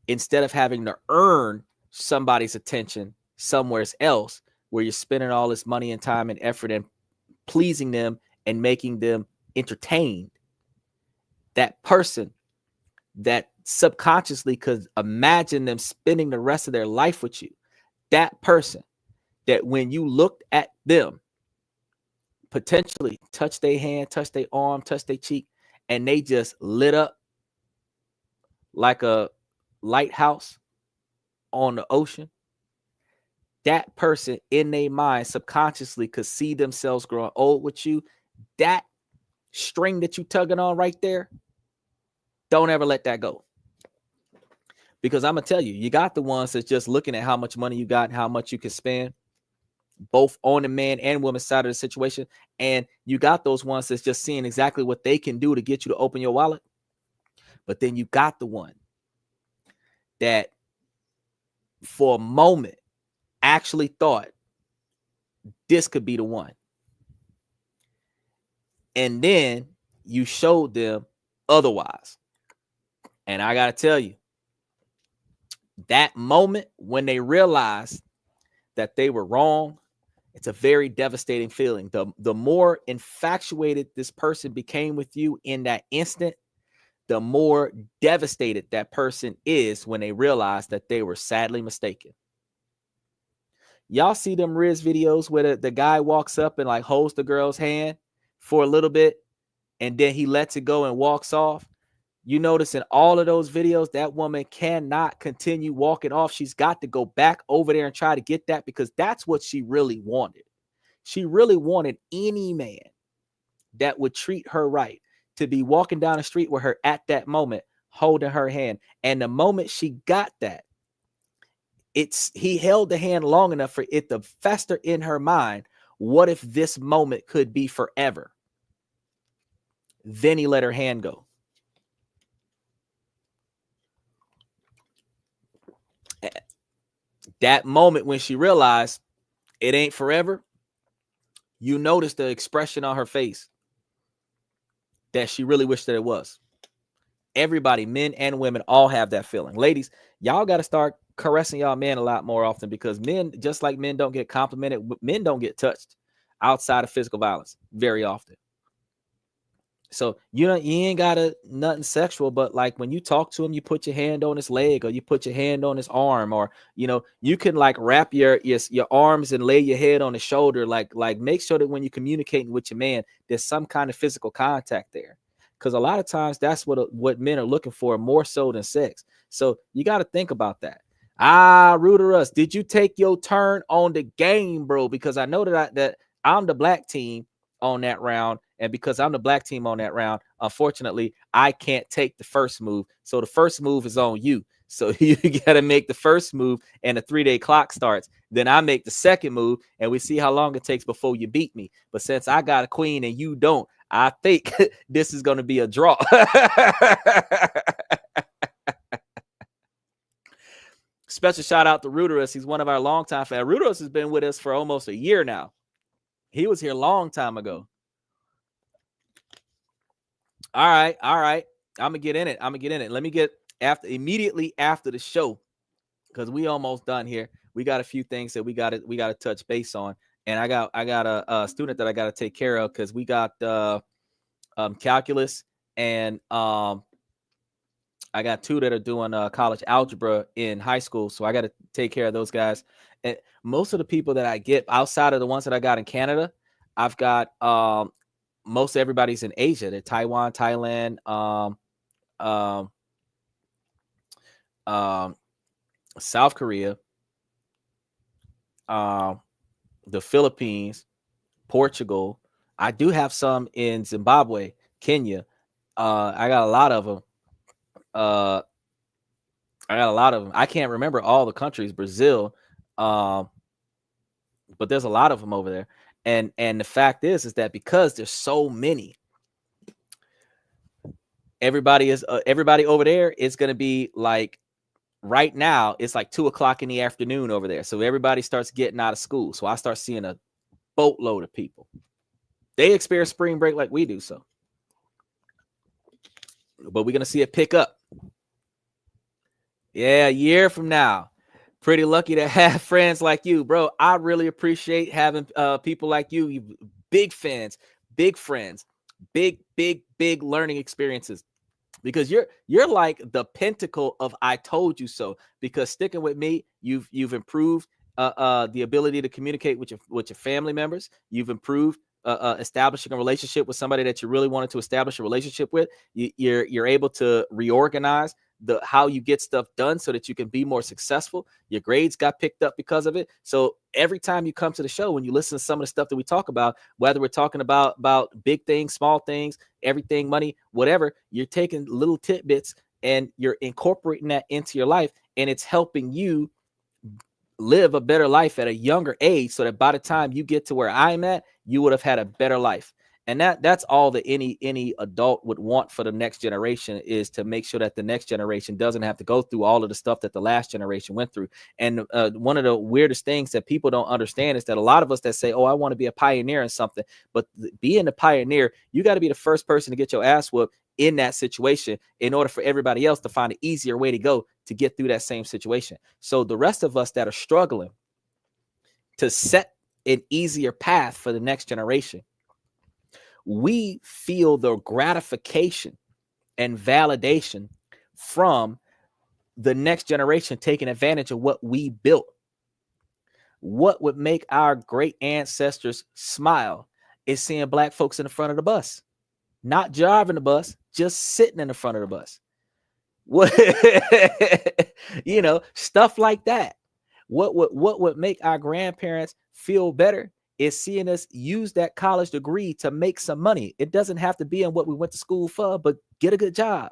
instead of having to earn somebody's attention somewhere else, where you're spending all this money and time and effort and pleasing them and making them entertained, that person that subconsciously could imagine them spending the rest of their life with you, that person that when you looked at them, potentially touch their hand, touch their arm, touch their cheek, and they just lit up like a lighthouse on the ocean, that person in their mind subconsciously could see themselves growing old with you. That string that you tugging on right there, don't ever let that go. Because I'm going to tell you, you got the ones that's just looking at how much money you got and how much you can spend. both on the man and woman side of the situation. And you got those ones that's just seeing exactly what they can do to get you to open your wallet. But then you got the one that for a moment actually thought this could be the one. And then you showed them otherwise. And I got to tell you, that moment when they realized that they were wrong, it's a very devastating feeling. The more infatuated this person became with you in that instant, the more devastated that person is when they realize that they were sadly mistaken. Y'all see them Riz videos where the guy walks up and like holds the girl's hand for a little bit and then he lets it go and walks off? You notice in all of those videos, that woman cannot continue walking off. She's got to go back over there and try to get that, because that's what she really wanted. She really wanted any man that would treat her right to be walking down the street with her at that moment, holding her hand. And the moment she got that, he held the hand long enough for it to fester in her mind. What if this moment could be forever? Then he let her hand go. That moment when she realized it ain't forever, you notice the expression on her face that she really wished that it was. Everybody, men and women, all have that feeling. Ladies, y'all got to start caressing y'all men a lot more often, because men, just like men don't get complimented, men don't get touched outside of physical violence very often. So you ain't got nothing sexual, but like when you talk to him, you put your hand on his leg or you put your hand on his arm, or you can like wrap your arms and lay your head on his shoulder. Like make sure that when you're communicating with your man, there's some kind of physical contact there, because a lot of times that's what men are looking for more so than sex. So you got to think about that. Rooter us, did you take your turn on the game, bro? Because I know that I'm the black team on that round. And because I'm the black team on that round, unfortunately, I can't take the first move. So the first move is on you. So you got to make the first move and the 3-day clock starts. Then I make the second move and we see how long it takes before you beat me. But since I got a queen and you don't, I think this is going to be a draw. Special shout out to Ruderus. He's one of our longtime fans. Ruderus has been with us for almost a year now. He was here a long time ago. All right. I'm gonna get in it. Let me get immediately after the show, because we almost done here. We got a few things that we got to touch base on, and I got a student that I got to take care of, because we got calculus, and I got two that are doing college algebra in high school, so I got to take care of those guys. And most of the people that I get outside of the ones that I got in Canada, I've got most everybody's in Asia. They're Taiwan, Thailand, South Korea, the Philippines, Portugal. I do have some in Zimbabwe, Kenya. I got a lot of them. I can't remember all the countries. Brazil, but there's a lot of them over there. And the fact is that because there's so many, everybody over there is going to be like, right now it's like 2:00 in the afternoon over there. So everybody starts getting out of school. So I start seeing a boatload of people. They experience spring break like we do. So, but we're going to see it pick up. Yeah, a year from now. Pretty lucky to have friends like you, bro. I really appreciate having people like you, big fans, big friends, big learning experiences, because you're like the pinnacle of I told you so. Because sticking with me, you've improved the ability to communicate with your family members. You've improved establishing a relationship with somebody that you really wanted to establish a relationship with. You're able to reorganize how you get stuff done so that you can be more successful. Your grades got picked up because of it. So every time you come to the show, when you listen to some of the stuff that we talk about, whether we're talking about big things, small things, everything, money, whatever, you're taking little tidbits and you're incorporating that into your life, and it's helping you live a better life at a younger age, so that by the time you get to where I'm at, you would have had a better life. And that's all that any adult would want for the next generation, is to make sure that the next generation doesn't have to go through all of the stuff that the last generation went through. And one of the weirdest things that people don't understand is that a lot of us that say, oh, I want to be a pioneer in something, but being a pioneer, you got to be the first person to get your ass whooped in that situation in order for everybody else to find an easier way to go to get through that same situation. So the rest of us that are struggling to set an easier path for the next generation, we feel the gratification and validation from the next generation taking advantage of what we built. What would make our great ancestors smile is seeing black folks in the front of the bus, not driving the bus, just sitting in the front of the bus. What, stuff like that. What would make our grandparents feel better is seeing us use that college degree to make some money. It doesn't have to be in what we went to school for, but get a good job.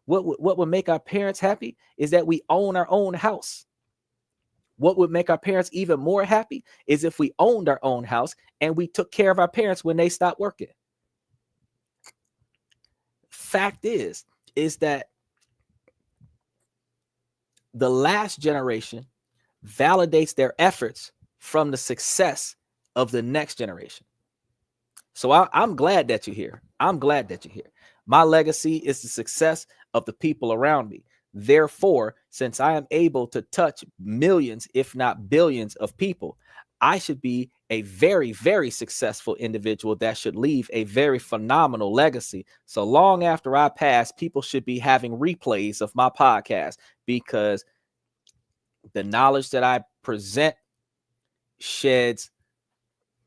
What would make our parents happy is that we own our own house. What would make our parents even more happy is if we owned our own house and we took care of our parents when they stopped working. Fact is that the last generation validates their efforts from the success of the next generation. So I'm glad that you're here. I'm glad that you're here. My legacy is the success of the people around me. Therefore, since I am able to touch millions, if not billions of people, I should be a very, very successful individual that should leave a very phenomenal legacy. So long after I pass, people should be having replays of my podcast, because the knowledge that I present sheds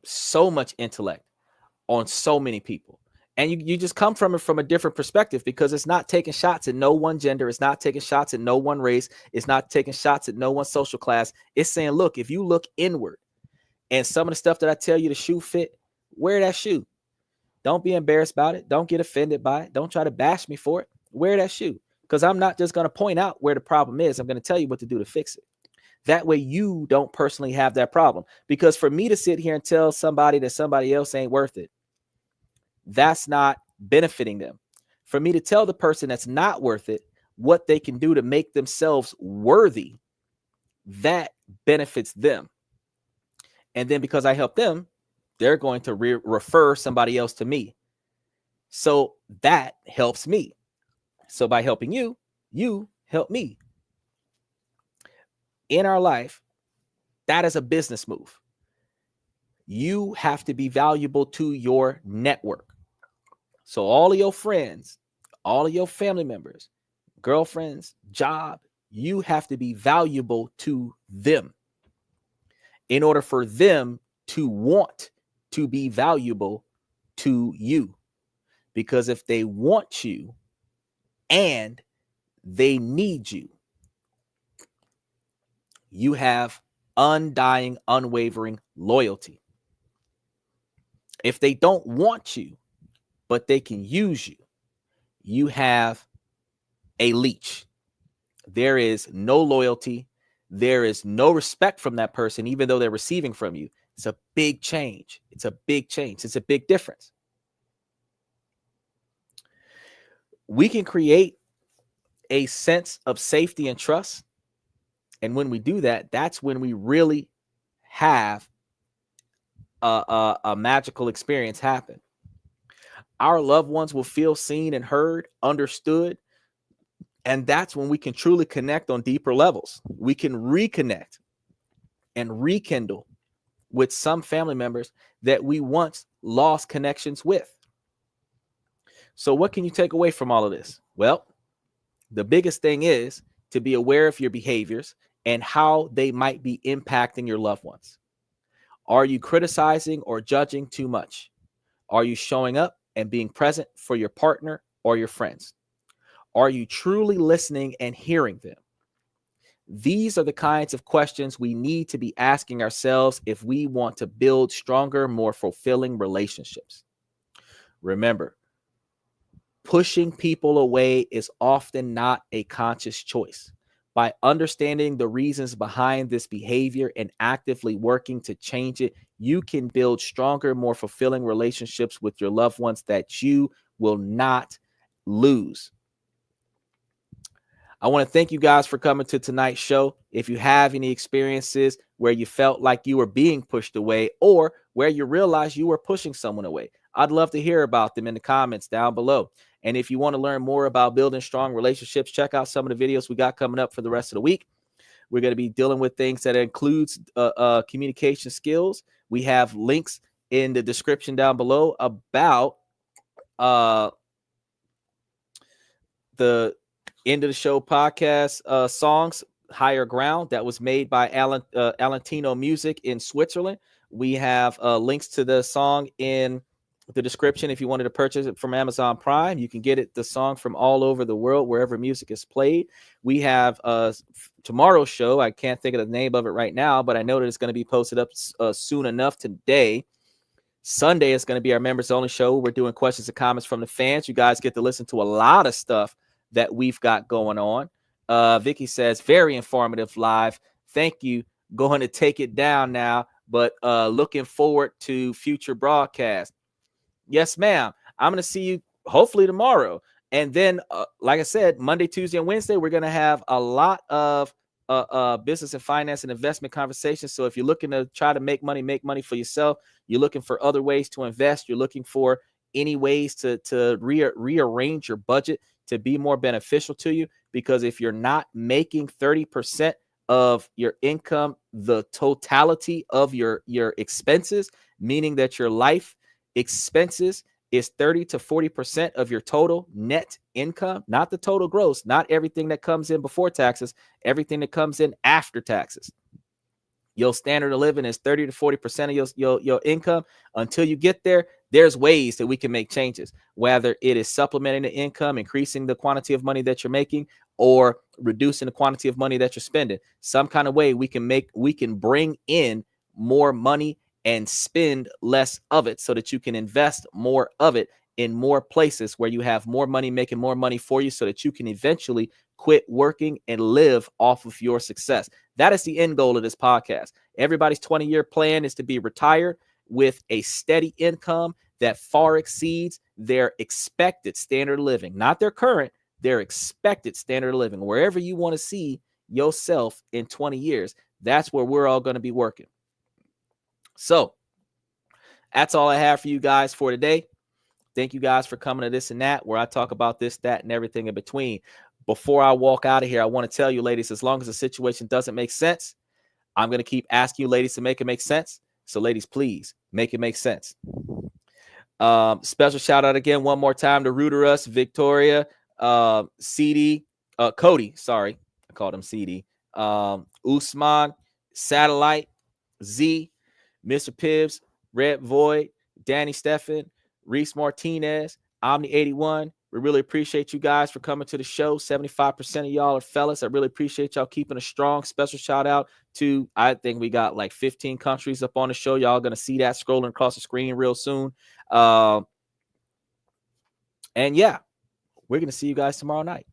so much intellect on so many people. And you just come from it from a different perspective, because it's not taking shots at no one gender. It's not taking shots at no one race. It's not taking shots at no one social class. It's saying, look, if you look inward and some of the stuff that I tell you the shoe fit, wear that shoe. Don't be embarrassed about it. Don't get offended by it. Don't try to bash me for it. Wear that shoe, because I'm not just going to point out where the problem is. I'm going to tell you what to do to fix it. That way you don't personally have that problem. Because for me to sit here and tell somebody that somebody else ain't worth it, that's not benefiting them. For me to tell the person that's not worth it what they can do to make themselves worthy, that benefits them. And then because I help them, they're going to refer somebody else to me. So that helps me. So by helping you, you help me. In our life, that is a business move. You have to be valuable to your network. So all of your friends, all of your family members, girlfriends, job, you have to be valuable to them in order for them to want to be valuable to you. Because if they want you and they need you, you have undying, unwavering loyalty. If they don't want you, but they can use you, you have a leech. There is no loyalty. There is no respect from that person, even though they're receiving from you. It's a big change. It's a big change. It's a big difference. We can create a sense of safety and trust. And when we do that, that's when we really have a magical experience happen. Our loved ones will feel seen and heard, understood. And that's when we can truly connect on deeper levels. We can reconnect and rekindle with some family members that we once lost connections with. So what can you take away from all of this? Well, the biggest thing is to be aware of your behaviors and how they might be impacting your loved ones. Are you criticizing or judging too much? Are you showing up and being present for your partner or your friends? Are you truly listening and hearing them? These are the kinds of questions we need to be asking ourselves if we want to build stronger, more fulfilling relationships. Remember, pushing people away is often not a conscious choice. By understanding the reasons behind this behavior and actively working to change it, you can build stronger, more fulfilling relationships with your loved ones that you will not lose. I want to thank you guys for coming to tonight's show. If you have any experiences where you felt like you were being pushed away or where you realized you were pushing someone away, I'd love to hear about them in the comments down below. And if you want to learn more about building strong relationships, check out some of the videos we got coming up for the rest of the week. We're going to be dealing with things that includes communication skills. We have links in the description down below about the end of the show podcast songs, Higher Ground, that was made by alanito.music in Switzerland. We have links to the song in the description. If you wanted to purchase it from Amazon Prime, you can get the song from all over the world, wherever music is played. We have tomorrow's show. I can't think of the name of it right now, but I know that it's going to be posted up soon enough today. Sunday is going to be our members only show. We're doing questions and comments from the fans. You guys get to listen to a lot of stuff that we've got going on. Vicky says, very informative live. Thank you. Going to take it down now, but looking forward to future broadcasts. Yes, ma'am. I'm going to see you hopefully tomorrow. And then, like I said, Monday, Tuesday, and Wednesday, we're going to have a lot of business and finance and investment conversations. So if you're looking to try to make money for yourself, you're looking for other ways to invest, you're looking for any ways to rearrange your budget to be more beneficial to you. Because if you're not making 30% of your income, the totality of your expenses, meaning that your life expenses is 30 to 40% of your total net income, not the total gross, not everything that comes in before taxes, everything that comes in after taxes. Your standard of living is 30 to 40% of your income. Until you get there, there's ways that we can make changes, whether it is supplementing the income, increasing the quantity of money that you're making, or reducing the quantity of money that you're spending. Some kind of way we can bring in more money and spend less of it so that you can invest more of it in more places where you have more money making more money for you so that you can eventually quit working and live off of your success. That is the end goal of this podcast. Everybody's 20-year plan is to be retired with a steady income that far exceeds their expected standard of living, not their current, their expected standard of living. Wherever you want to see yourself in 20 years, that's where we're all going to be working. So that's all I have for you guys for today. Thank you guys for coming to This and That, where I talk about this, that, and everything in between. Before I walk out of here, I want to tell you, ladies, as long as the situation doesn't make sense, I'm going to keep asking you, ladies, to make it make sense. So, ladies, please make it make sense. Special shout out again one more time to Rooterus, Victoria, CD, Cody. Sorry, I called him CD. Usman, Satellite, Z, Mr. Pibbs, Red Void, Danny Steffen, Reese Martinez, Omni81. We really appreciate you guys for coming to the show. 75% of y'all are fellas. I really appreciate y'all keeping us strong. Special shout out to, I think we got like 15 countries up on the show. Y'all going to see that scrolling across the screen real soon. And yeah, we're going to see you guys tomorrow night.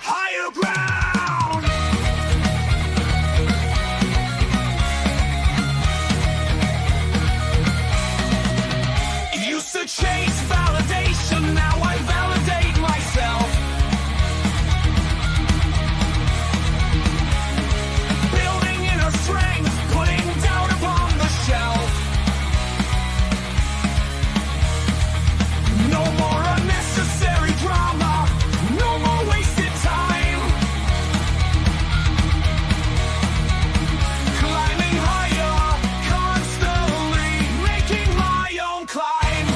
Higher ground. Used to chase validation, now I validate myself. Building inner strength, putting doubt upon the shelf. No more unnecessary drama, no more wasted time. Climbing higher, constantly making my own climb.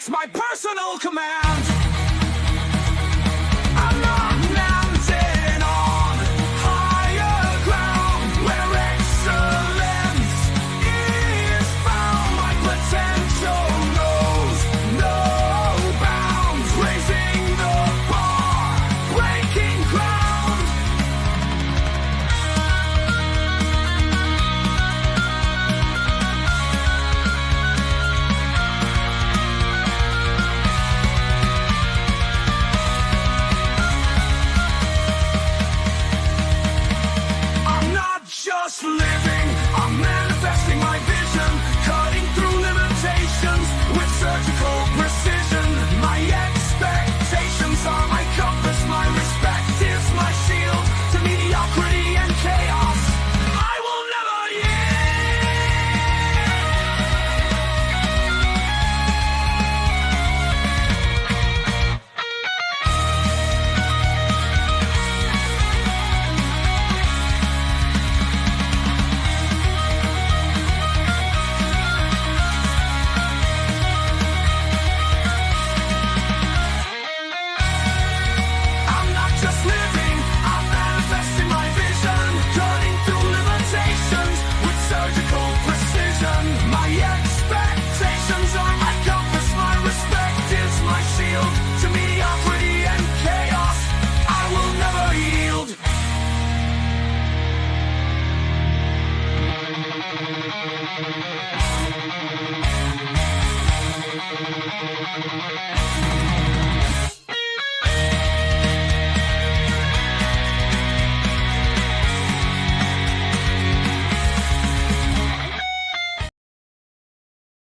It's my personal command. I'm not mountain on higher ground where excellence is found. My potential knows no bounds, raising the bar, breaking ground. I'm not just living, I'm manifesting my vision, cutting through limitations with surgical precision. My expectations are my compass, my respect is my shield to mediocrity and chaos. I will never I'm not just living, I'm manifesting my vision, cutting through limitations with surgical precision. My expectations are my compass, my respect is my shield to mediocrity and chaos. I will never yield.